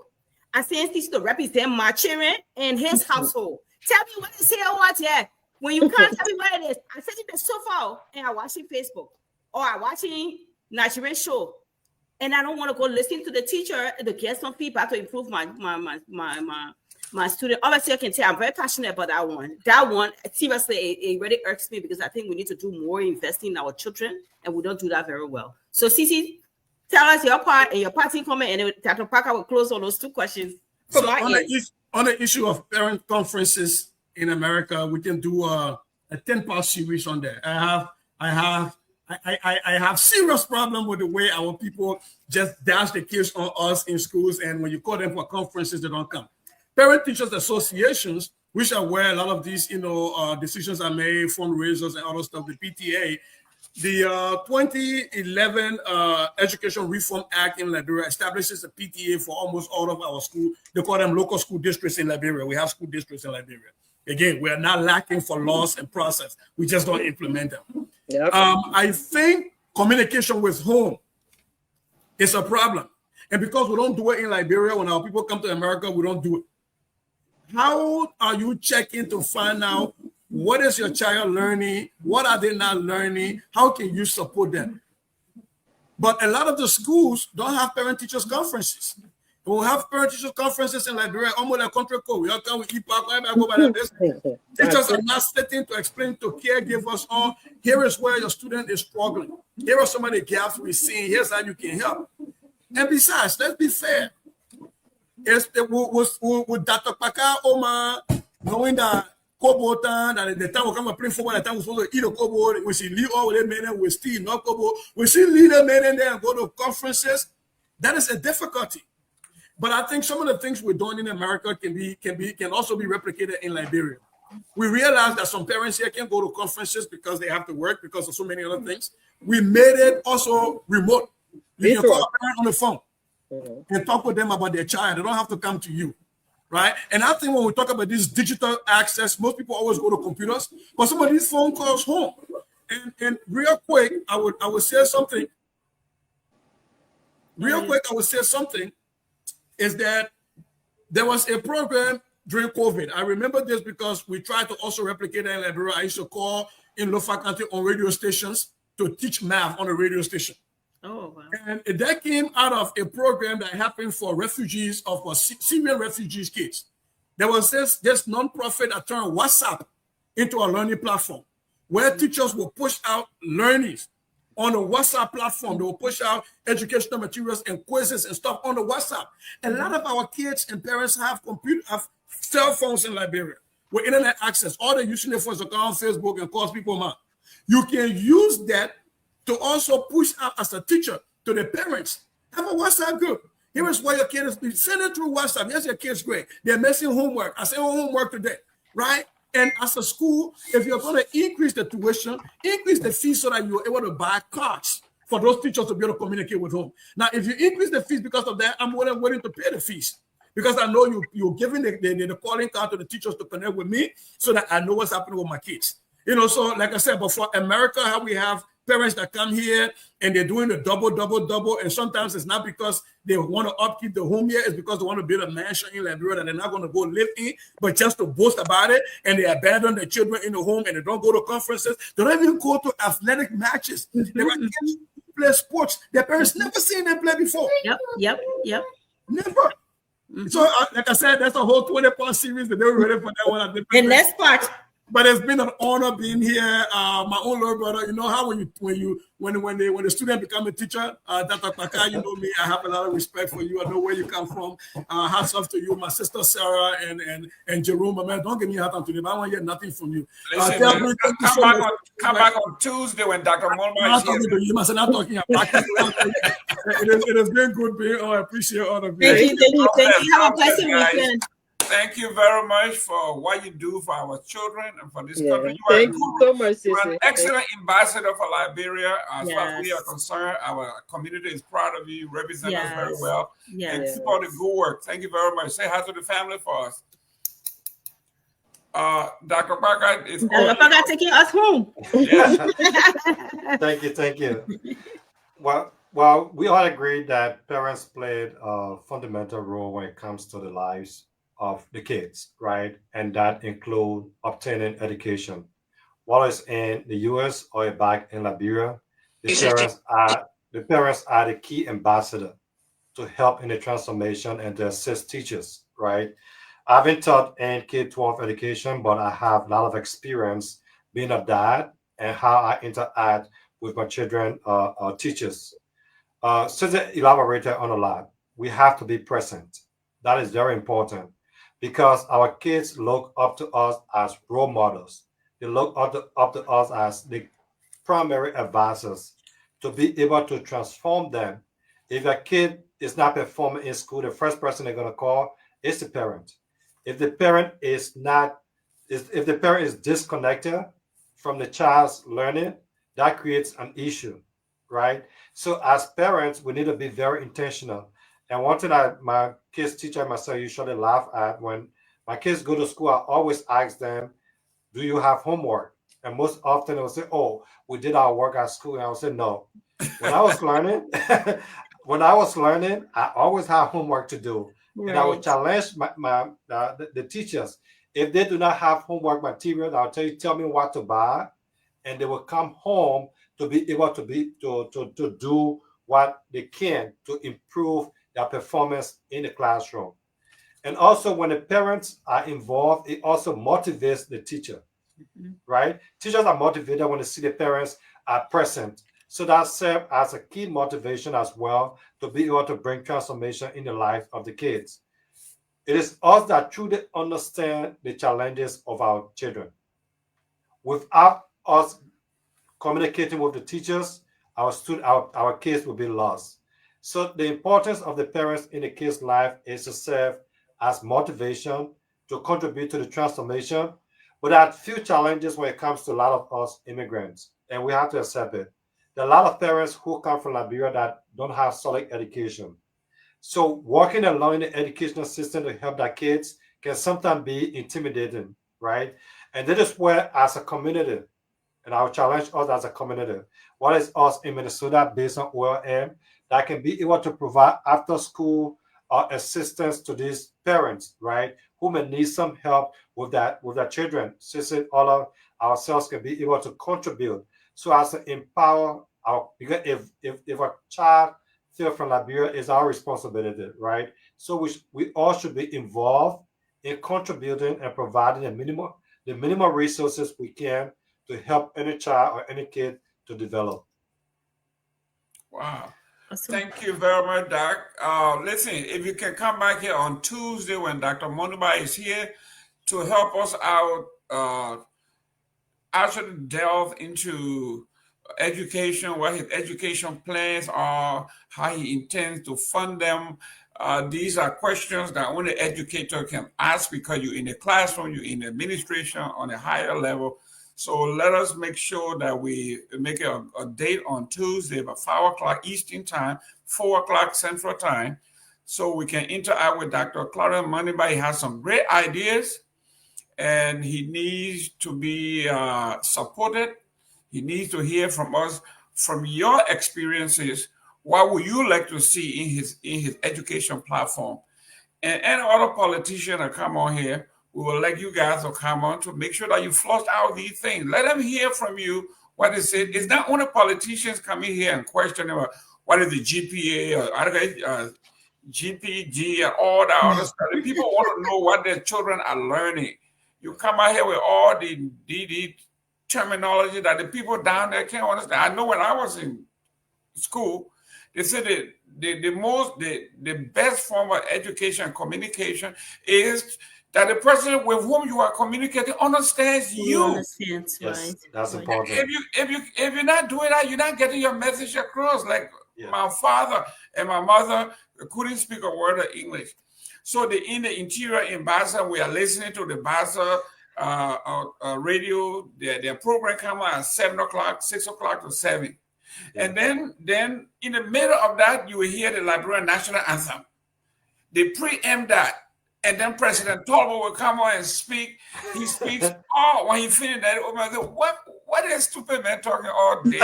I send CC to represent my children and his household. Tell me what they say or what, yeah. When you can't tell me what it is, I send it the sofa and I watching Facebook or I watching Nigerian show. And I don't want to go listen to the teacher to get some feedback to improve my student. Obviously, I can tell I'm very passionate about that one. That one, seriously, it really irks me because I think we need to do more investing in our children, and we don't do that very well. So, Cece, tell us your part and your party comment, and then Dr. Packer will close on those 2 questions. So on the issue of parent conferences in America, we can do a 10-part series on that. I have serious problem with the way our people just dash the kids on us in schools, and when you call them for conferences, they don't come. Parent Teachers Associations, which are where a lot of these, decisions are made, fundraisers and other stuff, the PTA, the 2011 Education Reform Act in Liberia establishes a PTA for almost all of our schools. They call them local school districts in Liberia. We have school districts in Liberia. Again, we are not lacking for laws and process. We just don't implement them. Yep. I think communication with home is a problem. And because we don't do it in Liberia, when our people come to America, we don't do it. How are you checking to find out what is your child learning? What are they not learning? How can you support them? But a lot of the schools don't have parent-teachers conferences. We'll have parent-teachers conferences in Liberia, almost like country code. We all come with EPAC, teachers are not sitting to explain to caregivers on, here is where your student is struggling. Here are some of the gaps we're seeing. Here's how you can help. And besides, let's be fair. With Dr. Packer Omar knowing that Kobo time, that the time we come and play football, the time we're supposed to eat a Kobo, we see leave all the men and we still not Kobo. We see lead the men in there and go to conferences. That is a difficulty. But I think some of the things we're doing in America can also be replicated in Liberia. We realized that some parents here can't go to conferences because they have to work because of so many other things. We made it also remote. You can call a parent on the phone and talk with them about their child. They don't have to come to you, right? And I think when we talk about this digital access, most people always go to computers, but some of these phone calls home. And real quick, I would say something. Real quick, I would say something is that there was a program during COVID. I remember this because we tried to also replicate that in Liberia. I used to call in Lofa County on radio stations to teach math on a radio station. Oh, wow. And that came out of a program that happened for refugees, for Syrian refugees kids. There was this nonprofit that turned WhatsApp into a learning platform where teachers will push out learnings on the WhatsApp platform. They will push out educational materials and quizzes and stuff on the WhatsApp. A lot of our kids and parents have cell phones in Liberia with internet access. All they're using it for is to go on Facebook and cause people mad. You can use that to also push out as a teacher to the parents. Have a WhatsApp group. Here is where your kid is. Send it through WhatsApp. Yes, your kid's great. They're missing homework. I sent homework today, right? And as a school, if you're going to increase the tuition, increase the fees so that you're able to buy cards for those teachers to be able to communicate with home. Now, if you increase the fees because of that, I'm willing to pay the fees because I know you're giving the calling card to the teachers to connect with me so that I know what's happening with my kids. So like I said, but for America, how we have parents that come here and they're doing the double, and sometimes it's not because they want to upkeep the home here, it's because they want to build a mansion in Liberia that they're not going to go live in, but just to boast about it, and they abandon their children in the home and they don't go to conferences, they don't even go to athletic matches. They play sports. Their parents never seen them play before. Yep. Never. So, like I said, that's a whole 20-part series that they were ready for that one. The next part. But it's been an honor being here. My own little brother, you know how when the student become a teacher, Dr. Paka, you know me, I have a lot of respect for you. I know where you come from. Hats off to you, my sister Sarah and Jerome. Man, don't give me a hard time today, but I want to hear nothing from you. Listen, come back on Tuesday when Dr. Mulma is here. You must not talking about it has been good being. I appreciate all of you. Thank you. Have a blessed weekend. Thank you very much for what you do for our children and for this country. Thank you so much, you are an excellent ambassador for Liberia. As far as we are concerned, our community is proud of you. You represent us very well. And keep on the good work. Thank you very much. Say hi to the family for us. Dr. Parker is taking us home. Thank you. Well, we all agree that parents played a fundamental role when it comes to the lives of the kids, right? And that include obtaining education. Whether it's in the US or back in Liberia, the parents are the key ambassador to help in the transformation and to assist teachers, right? I haven't taught in K-12 education, but I have a lot of experience being a dad and how I interact with my children, teachers. Since I elaborated on a lot, we have to be present. That is very important, because our kids look up to us as role models. They look up to us as the primary advisors to be able to transform them. If a kid is not performing in school, the first person they're going to call is the parent. If the parent is disconnected from the child's learning, that creates an issue, right? So as parents, we need to be very intentional. And one thing that my kids teacher and myself usually laugh at, when my kids go to school, I always ask them, do you have homework? And most often they'll say, oh, we did our work at school. And I will say, no. When I was learning, I always have homework to do. Right. And I would challenge the teachers. If they do not have homework material, I'll tell me what to buy. And they will come home to be able to do what they can to improve their performance in the classroom. And also when the parents are involved, it also motivates the teacher, right? Teachers are motivated when they see the parents are present. So that serves as a key motivation as well to be able to bring transformation in the life of the kids. It is us that truly understand the challenges of our children. Without us communicating with the teachers, our kids will be lost. So the importance of the parents in the kid's life is to serve as motivation to contribute to the transformation, But there are few challenges when it comes to a lot of us immigrants, and we have to accept it. There are a lot of parents who come from Liberia that don't have solid education. So working along in the educational system to help their kids can sometimes be intimidating, right? And this is where, as a community, and I'll challenge us as a community, what is us in Minnesota based on OLM that can be able to provide after school assistance to these parents, right? Who may need some help with their children. Since all of ourselves can be able to contribute so as to empower our, because if a child still from Liberia is our responsibility, right? So we all should be involved in contributing and providing the minimum resources we can to help any child or any kid to develop. Wow. Awesome. Thank you very much, Doc. Listen, if you can come back here on Tuesday when Dr. Moniba is here to help us out, actually delve into education, what his education plans are, how he intends to fund them. These are questions that only educator can ask because you're in the classroom, you're in administration on a higher level. So let us make sure that we make a date on Tuesday about 5 o'clock Eastern time, 4 o'clock Central time, so we can interact with Dr. Clarence Moniba. He has some great ideas, and he needs to be supported. He needs to hear from us, from your experiences. What would you like to see in his education platform? And any other politician that come on here, we will let you guys to come on to make sure that you flush out these things. Let them hear from you what is it. It's not only politicians coming here and questioning what is the GPA or GPG and all that other stuff. The people want to know what their children are learning. You come out here with all the terminology that the people down there can't understand. I know when I was in school, they said that the best form of education and communication is that the person with whom you are communicating understands you. Understands, Yes, right? that's Right. important. If you're not doing that, you're not getting your message across. Like Yeah. my father and my mother couldn't speak a word of English. So in the interior in Baza, we are listening to the Baza radio. Their program come out at 7 o'clock, 6 o'clock to 7. Yeah. And then in the middle of that, you will hear the Liberian national anthem. They preempt that. And then President Tolbo will come on and speak. He speaks all when he finished that. Oh my God, what is stupid man talking all day?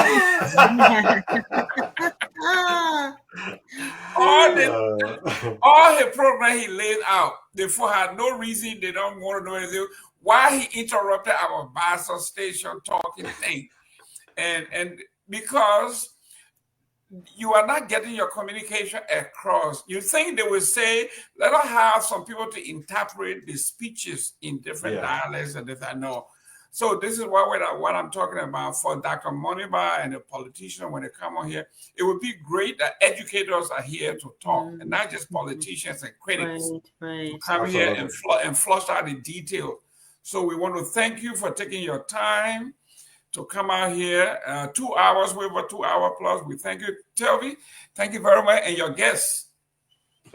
All his program he laid out. Therefore, had no reason. They don't want to know anything. Why he interrupted our Basel station talking thing, and because you are not getting your communication across. You think they will say, let us have some people to interpret the speeches in different dialects and this I know. So this is what I'm talking about for Dr. Moniba and the politicians when they come on here. It would be great that educators are here to talk and not just politicians and critics to come here and flush out the details. So we want to thank you for taking your time to come out here. 2 hours, we were 2 hour plus. We thank you, Telvi. Thank you very much, and your guests.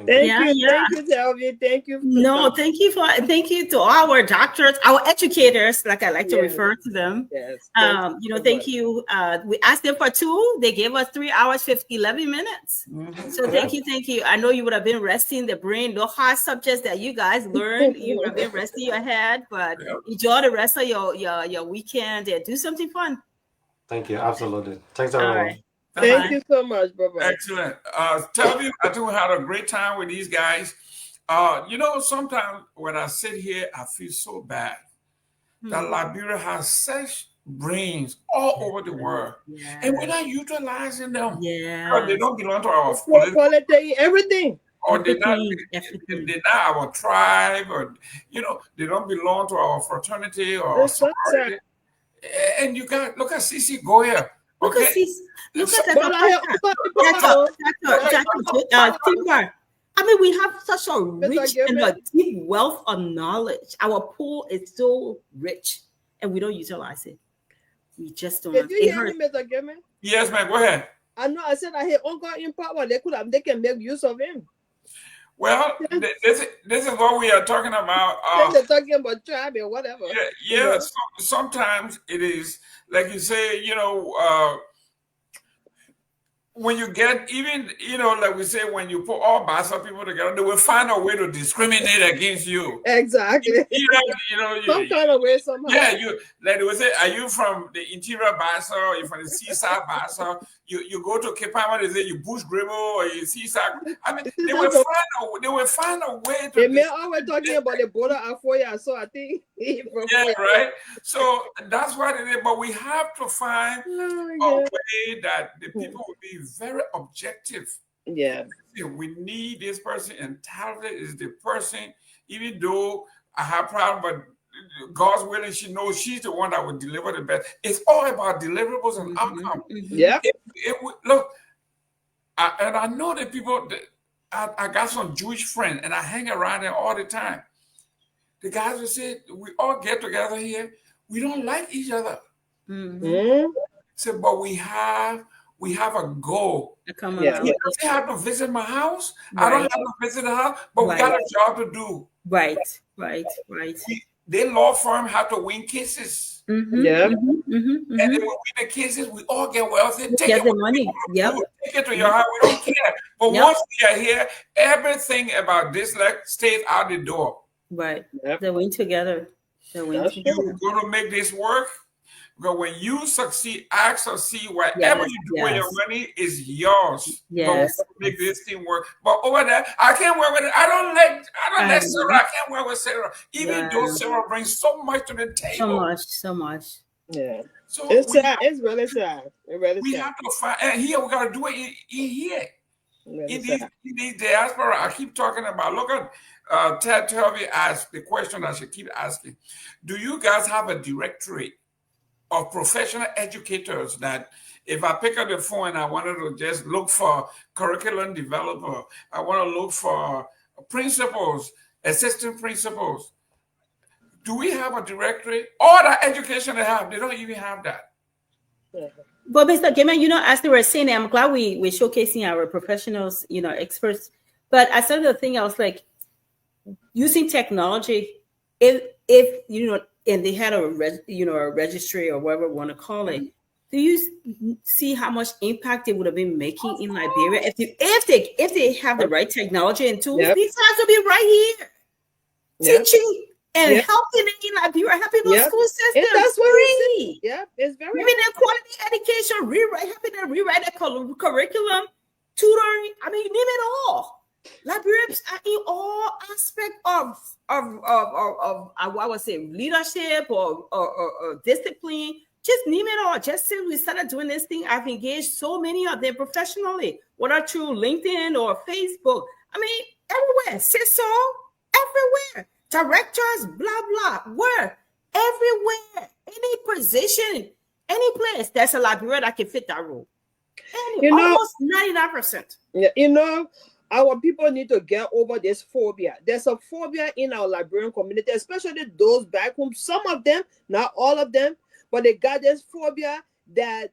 Thank you, Telvi. Thank you. No, thank you to our doctors, our educators, like I like to refer to them. Yes. Thank you. We asked them for 2. They gave us 3 hours, 11 minutes. So thank you. I know you would have been resting the brain, the hard subjects that you guys learned. You would have been resting your head, but enjoy the rest of your weekend and do something fun. Thank you. Absolutely. Thanks, everyone. All right. Thank you so much. Bye-bye. Excellent. Tell you, I think we had a great time with these guys. Sometimes when I sit here, I feel so bad that Liberia has such brains all over the world, and we're not utilizing them. Because they don't belong to our quality, everything. Or they're not our tribe, or they don't belong to our fraternity or sorority. And you got look at Cece Goya. Look at Timber. I mean, we have such a rich and a deep wealth of knowledge. Our pool is so rich, and we don't utilize it. We just don't. Did you hear me, Mr. Gemmon? Yes, man. Go ahead. I know. I said I hear Uncle Impact. They can make use of him. Well, this is what we are talking about. They're talking about tribe or whatever. Yeah. Sometimes it is like you say. When you get even, like we say, when you put all Bassa people together, they will find a way to discriminate against you. Exactly. Some kind of way, somehow. Yeah, like they will say, are you from the interior Bassa or you from the seaside Bassa? You go to Cape Town, they say you Bush Gribble or you seaside. I mean, they will find a way to. They may always talking about the border Afoya, so I think. Right. So that's what it is. But we have to find a way that the people will be very objective. Yeah. We need this person, and talented is the person, even though I have problem, but God's willing, she knows she's the one that will deliver the best. It's all about deliverables and outcome. Yeah. Look, I know that people, I got some Jewish friends, and I hang around them all the time. The guys will say, we all get together here. We don't like each other. So, but we have a goal. Come You don't have to visit my house. Right. I don't have to visit the house, but we got a job to do. Right. Their law firm have to win cases. Yeah. And then when we win the cases, we all get wealthy. Get the money. Yep. Take it to your house. We don't care. But once we are here, everything about this stays out the door. Right. Yep. They win together. You're going to make this work. Because when you succeed, I succeed, whatever you do with your money is yours. Yes. But make this thing work. But over there, I can't work with it. I don't let Sarah. I can't work with Sarah. Even though Sarah brings so much to the table. So much. Yeah. So it's sad. It's really sad. We have to find, and here we got to do it in here. In these diaspora, I keep talking about, look at Ted Turvey asked the question I should keep asking. Do you guys have a directory of professional educators that if I pick up the phone and I wanted to just look for curriculum developer, I want to look for principals, assistant principals. Do we have a directory? All the education they have, they don't even have that. But Mr. Gamen, as they were saying, I'm glad we're showcasing our professionals, experts. But I said the thing, I was like, using technology, if and they had a registry or whatever you want to call it. Do you see how much impact they would have been making in Liberia if they have the right technology and tools? These guys will be right here teaching and helping in Liberia, helping the school system. And that's what free. It's very giving them quality education, helping them rewrite the curriculum, tutoring. I mean, name it all. Liberians are in all aspects of I would say leadership or discipline. Just name it all. Just since we started doing this thing, I've engaged so many of them professionally, whether through LinkedIn or Facebook. I mean, everywhere. CISO, everywhere. Directors, blah blah. Where? Everywhere. Any position, any place. There's a Liberian that can fit that role. Almost 99%. Yeah, our people need to get over this phobia. There's a phobia in our Liberian community, especially those back home. Some of them, not all of them, but they got this phobia that,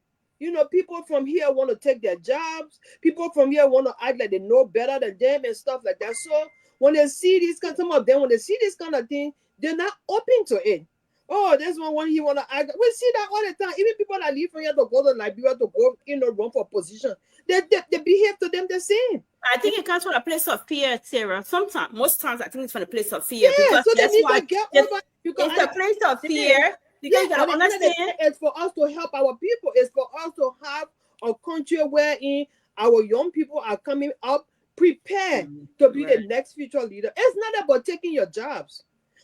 people from here want to take their jobs. People from here want to act like they know better than them and stuff like that. So when they see some of them, when they see this kind of thing, they're not open to it. Oh, there's one he want to act. We see that all the time. Even people that leave from here to go to Liberia to go, run for position, they behave to them the same. I think it comes from a place of fear, Sarah. Most times, I think it's from a place of fear. Yeah, because so they need to get over. It's a place of fear. Because you gotta understand. It's for us to help our people. It's for us to have a country wherein our young people are coming up prepared to be the next future leader. It's not about taking your jobs.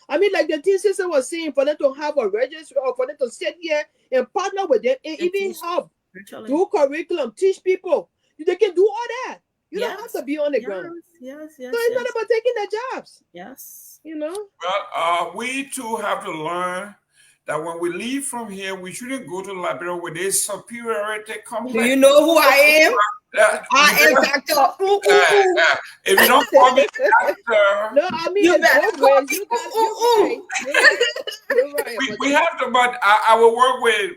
I mean, like the teen sister was saying, for them to have a registry or for them to sit here and partner with them and even help do curriculum, teach people. They can do all that. You don't have to be on the ground. Yes. So it's not about taking their jobs. Yes. Well, we too have to learn that when we leave from here, we shouldn't go to Liberia with this superiority complex. Do you know who I am? I am Dr. If you don't call me doctor, no, I mean, we have to, but I will work with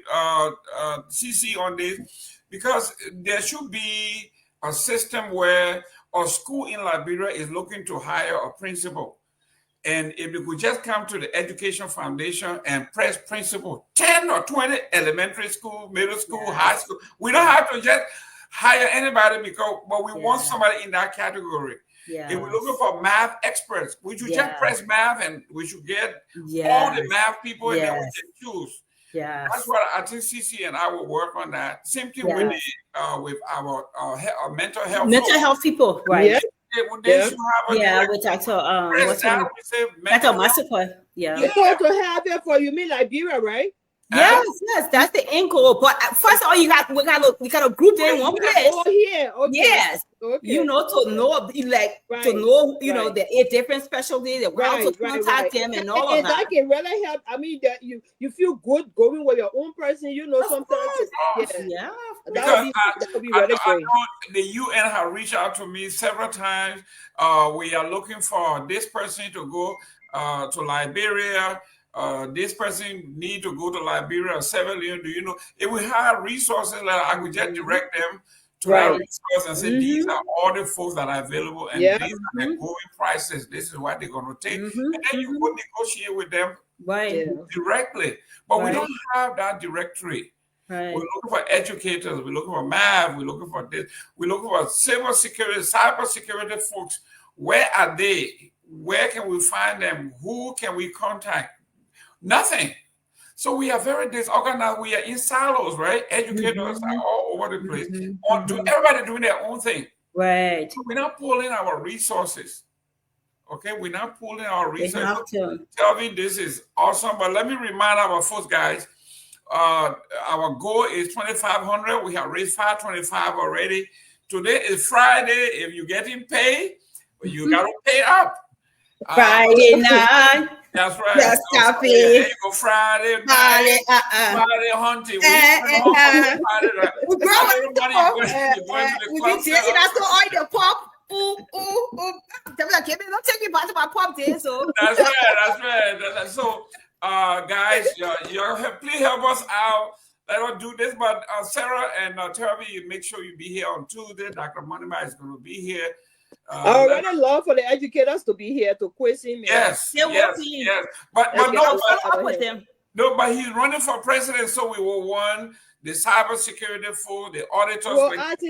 CC on this because there should be a system where a school in Liberia is looking to hire a principal. And if you could just come to the Education Foundation and press principal, 10 or 20 elementary school, middle school, high school. We don't have to just hire anybody but we want somebody in that category. If we're looking for math experts, we should just press math and we should get all the math people and then we can choose. That's what I think CC and I will work on that. Same thing with our mental health. Mental health people, right? We with Dr. what's her name? Dr. Massacre. Yeah. You're supposed to have it for you mean Liberia, right? Yes, that's the end goal. But first of all, we gotta group them in one place. Oh, here, okay. Yes, okay. To know, to know, the 8 different specialties, the how to contact them, and all of that. That can really help. I mean, that you feel good going with your own person. Sometimes. That would be really great. The UN have reached out to me several times. We are looking for this person to go to Liberia. This person need to go to Liberia or 7 years. Do you know if we have resources I could just direct them to our resources and say these are all the folks that are available and these are the going prices. This is what they're going to take, and then you go negotiate with them directly. But we don't have that directory. We're looking for educators. We're looking for math. We're looking for this. We're looking for civil security, cyber security folks. Where are they? Where can we find them? Who can we contact? Nothing. So we are very disorganized. We are in silos, right? Educators are all over the place. Everybody doing their own thing. Right. So we're not pulling our resources. Okay, we're not pulling our resources. Tell me this is awesome, but let me remind our folks, guys. Our goal is 2,500. We have raised 525 already. Today is Friday. If you're getting paid, you got to pay up. Friday night. That's right. Just copy. There you go. Friday night. Friday hunting. We grow up. We be dancing after all the pop. Don't take me back to my pop days. So that's right. So, guys, please help us out. Let us do this. But Sarah and Terry, make sure you be here on Tuesday. Dr. Moneyma is going to be here. I already love for the educators to be here to quiz him. Yes. But he's running for president, so we will want the cybersecurity for the auditors. We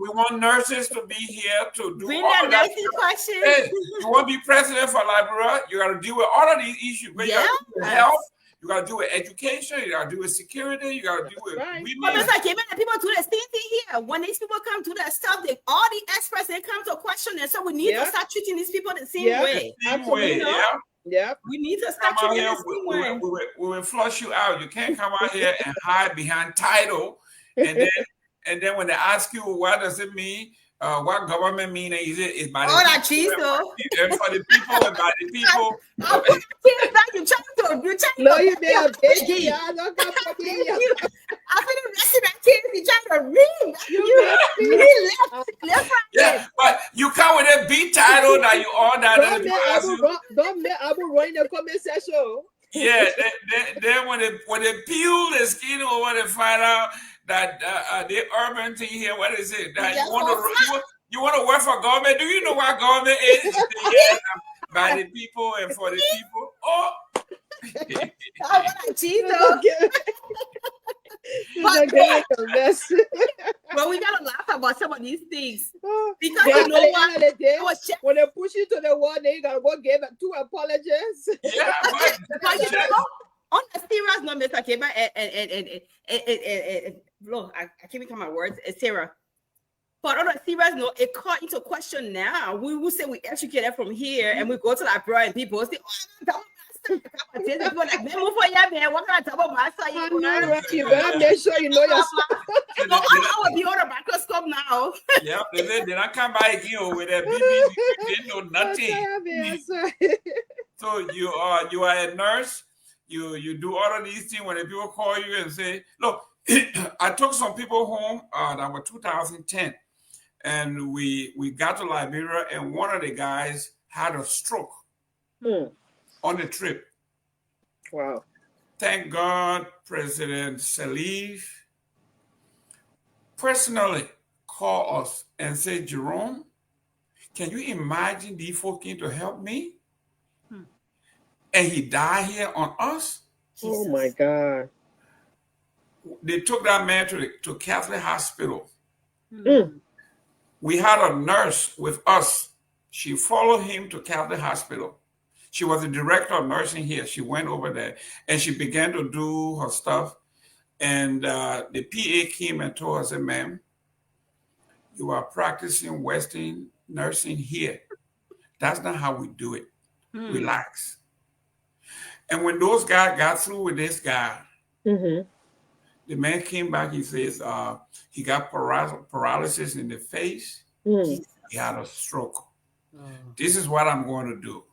want nurses to be here to do all that. Hey, you want to be president for Liberia? You got to deal with all of these issues. But you got to do health. You got to do with education. You got to do with security. You got to do with But it's like people do the same thing here. When these people come to that stuff, all the experts they come to question it. So we need to start treating these people the same way. We need to start treating them the same way. We will flush you out. You can't come out here and hide behind title. And then when they ask you what does it mean, what government mean is by the people, and for the people and by the people. No, you did a baby. I don't got I've been arrested at kids. You trying to read. You left. Yeah, but you come with a big title that you all that. Don't make Abu run in the comment section. Yeah, then when they peel the skin or when they find out that the urban thing here, what is it? That you want to work for government? Do you know what government is? By the people and for the people. Oh. But we gotta laugh about some of these things because when they push you to the wall, then you gotta go give 2 apologies. Yeah, but on a serious note, Mr. Keba, and look, I can't become my words, Sarah. But on a serious note, it caught into question now. We will say we educated from here and we go to Liberia and people say, you better make sure you know your stuff. I will be on a microscope now. Yeah, they not come by again with a BB. They know nothing. So you are a nurse. You do all of these things when the people call you and say, look, I took some people home that were 2010. And we got to Liberia, and one of the guys had a stroke on the trip. Wow. Thank God President Salif personally called us and said, Jerome, can you imagine these folk came to help me? And he died here on us? Oh my God. They took that man to Catholic hospital. Mm. We had a nurse with us. She followed him to Catholic hospital. She was the director of nursing here. She went over there and she began to do her stuff. And the PA came and told us, ma'am, you are practicing Western nursing here. That's not how we do it. Relax. And when those guys got through with this guy, the man came back. He says he got paralysis in the face. He had a stroke. This is what I'm going to do.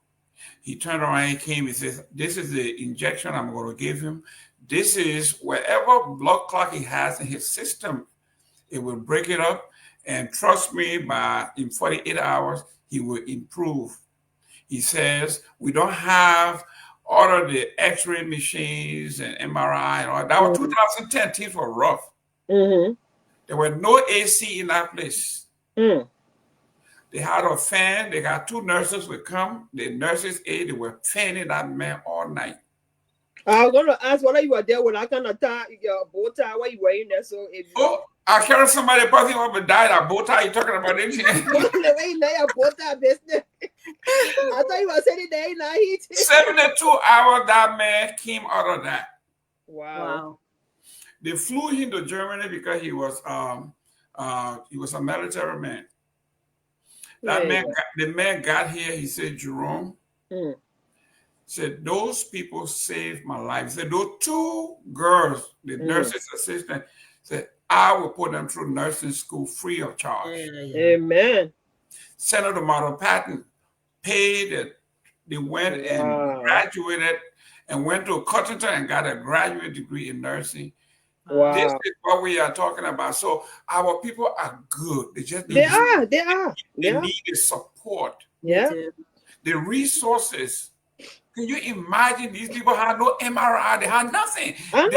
He turned around and came. He says, this is the injection I'm going to give him. This is wherever blood clot he has in his system, it will break it up. And trust me, in 48 hours, he will improve. He says, we don't have all of the x-ray machines and MRI and all. That was 2010. Things were rough. There were no AC in that place. They had a fan. They got two nurses would come. The nurses aid, they were fanning that man all night. I was going to ask whether you were there when I kind of tie your bow tie. What you wearing there? So if you I carried somebody passing up and died. A bow tie. You talking about it? the way you lay your bow tie business. I thought you were sitting there in the heat. 72 hours that man came out of that. Wow. They flew him to Germany because he was a military man. The man got here. He said, Jerome, said, those people saved my life. He said, those two girls, the nurse's assistant, said, I will put them through nursing school free of charge. Amen. Senator Martin Patton paid it. They went and graduated and went to Cottington and got a graduate degree in nursing. Wow. This is what we are talking about. So our people are good. They just need They are. They need the support. Yeah. The resources. Can you imagine these people have no MRI? They have nothing. They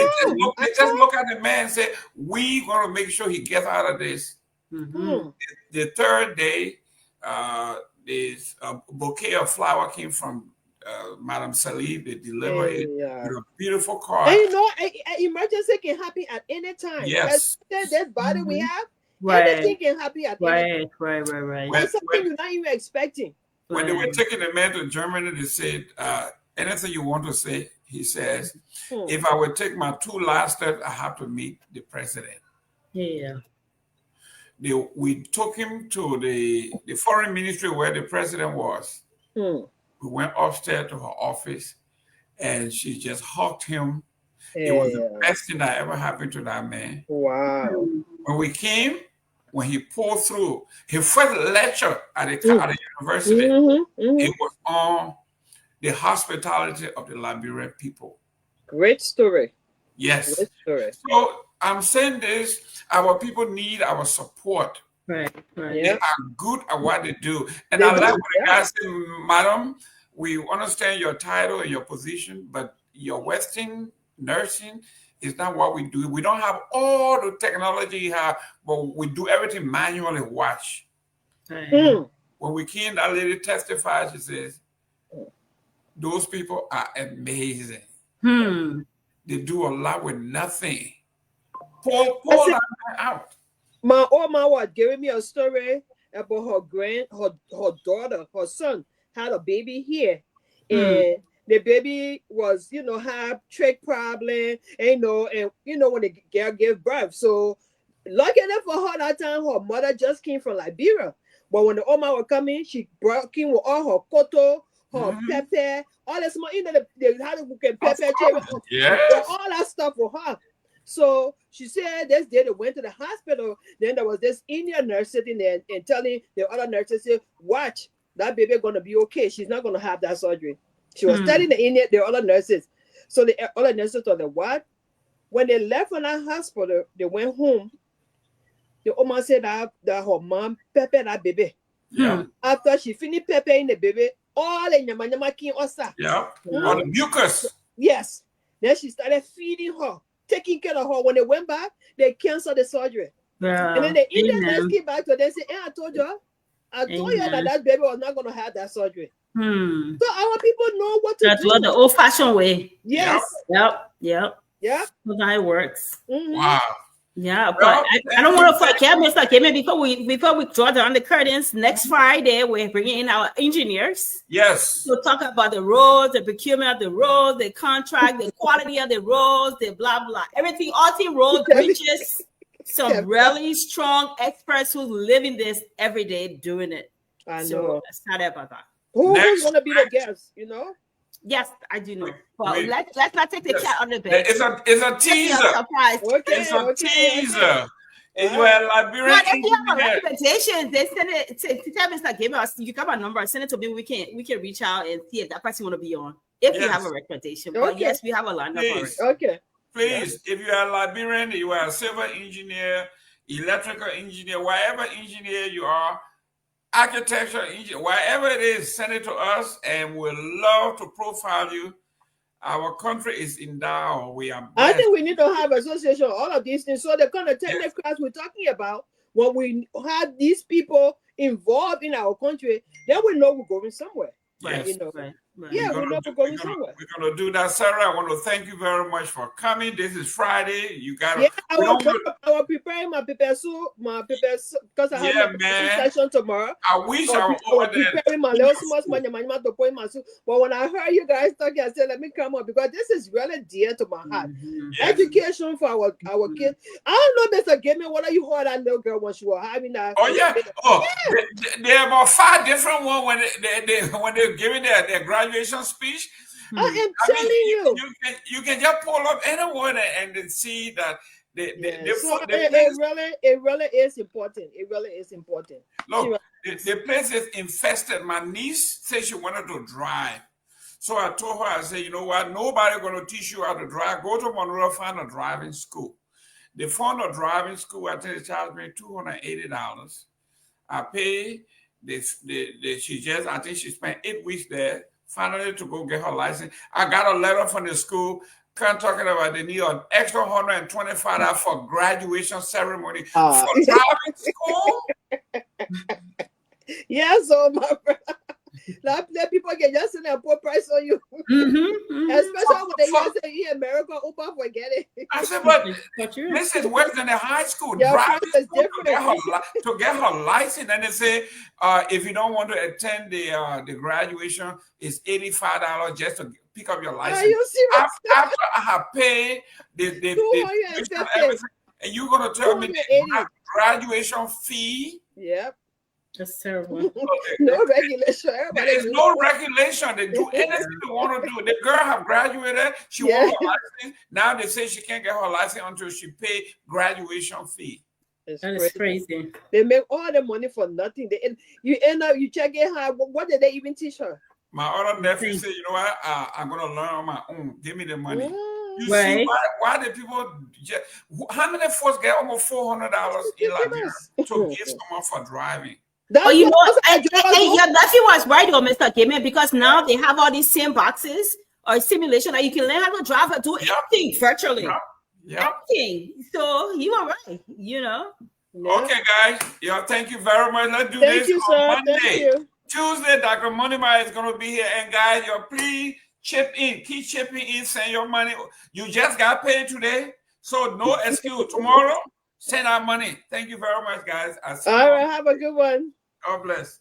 just look at the man and say, we're going to make sure he gets out of this. The third day, this bouquet of flower came from Madam Salib. They delivered it with a beautiful car. And you know, emergency can happen at any time. Yes. That body we have, Right. anything can happen at any time. Right. That's something you're not even expecting. When they were taking the man to Germany, they said, anything you want to say, he says, if I would take my two last steps, I have to meet the president. Yeah. We took him to the foreign ministry where the president was. We went upstairs to her office and she just hugged him. It was the best thing that ever happened to that man. Wow. When we came, when he pulled through, his first lecture at the university, it was on the hospitality of the Liberian people. Great story. Yes. Great story. So I'm saying this, our people need our support. Right. They are good at what they do. And I like what the guy said, madam, we understand your title and your position, but your Western nursing is not what we do. We don't have all the technology you have, but we do everything manually. Watch. When we came, that lady testified, she says, those people are amazing. They do a lot with nothing. Pull that out. My Oma was giving me a story about her daughter, her son had a baby here. And the baby was, have trach problem, and when the girl gave birth. So lucky enough for her that time, her mother just came from Liberia. But when the Oma was coming, she brought in with all her koto, her pepper, all that small, they had to cook pepper, all that stuff for her. So she said this day they went to the hospital. Then there was this Indian nurse sitting there and telling the other nurses, watch, that baby gonna be okay. She's not gonna have that surgery. She was telling the other nurses. So the other nurses told them what? When they left from that hospital, they went home. The Oma said that her mom peppered that baby. Yeah. After she finished peppering the baby, all the nyama came osa. Yeah. All the mucus. Yes. Then she started feeding her, taking care of her. When they went back, they canceled the surgery. And then the Indian guys Amen. came back to them and say, hey, I told you that Amen. that baby was not going to have that surgery. Hmm. So our people know what to That's do. what the old-fashioned way. Yes. Yep. Yeah. That's how it works. Mm-hmm. Wow. Yeah, but Well, I don't want to forget, Mr. Kimmy, before we draw down the curtains, next Friday we're bringing in our engineers. Yes. To talk about the roads, the procurement of the roads, the contract, the quality of the roads, the blah blah, everything, all team road bridges. Some really strong experts who live in this every day doing it. I know. So excited about that. Who's going to be the guest? You know? Yes, I do know. But let's not take the cat on the bed. It's a teaser. Okay, it's a teaser. If you are Liberian if you have a recommendation, they send it to tell Mr. Gabriel. You got my number, send it to me. We can reach out and see if that person want to be on. If you have a recommendation. But yes, we have a lineup already. Okay. Please, if you are Liberian, you are a civil engineer, electrical engineer, whatever engineer you are, architecture engineer, whatever it is, send it to us and we'll love to profile you. Our country is endowed. We are blessed. I think we need to have association of all of these things. So the kind of technical class we're talking about, when we have these people involved in our country, then we know we're going somewhere. Yes. You know, right. Yeah, we know we're going somewhere. We're going to do that, Sarah. I want to thank you very much for coming. This is Friday. You got to. Yeah, I was preparing my paper soup, because I have my session tomorrow. I wish I was preparing my little small to put in my soup. But when I heard you guys talking, I said, let me come up because this is really dear to my heart. Education for our kids. I don't know, Mr. Gimme, what you heard that little girl when she was having that? Oh, yeah. There are about 5 different ones when they're giving their graduation speech. I am telling you. You can just pull up anyone and then see that it really is important. It really is important. Look, the place is infested. My niece said she wanted to drive. So I told her, I said, you know what? Nobody going to teach you how to drive. Go to Monroe, find a driving school. They found a driving school. I think they charged me $280. I paid. I think she spent 8 weeks there. Finally, to go get her license. I got a letter from the school talking about they need an extra $125 for graduation ceremony for driving school. Yeah, so my friend, let people can just send a poor price on you. Especially when they say in America, Uber, forget it. I said, but this is worse than the high school. Driving school to get her license, and they say if you don't want to attend the graduation, it's $85 just to pick up your license. Are you serious? After I have paid everything, and you're gonna tell me the graduation fee? Yep. That's terrible. No regulation. There is no regulation. They do anything they want to do. The girl have graduated. She wants her license. Now they say she can't get her license until she pay graduation fee. That is crazy. They make all the money for nothing. You end up, you check it her. What did they even teach her? My other nephew said, you know what? I'm going to learn on my own. Give me the money. You right. see why the people how many folks get almost $400 in Liberia to give someone for driving? Your nephew was right though, Mr. Gamer, because now they have all these same boxes or simulation that you can learn how to drive or do anything virtually. Everything. So you are right, you know. Okay, guys. Thank you very much. Let's do this on Monday. Thank you. Tuesday, Dr. Moneyma is going to be here. And guys, please chip in. Keep chipping in. Send your money. You just got paid today. So no excuse. Tomorrow, send our money. Thank you very much, guys. All right. Have a good one. God bless.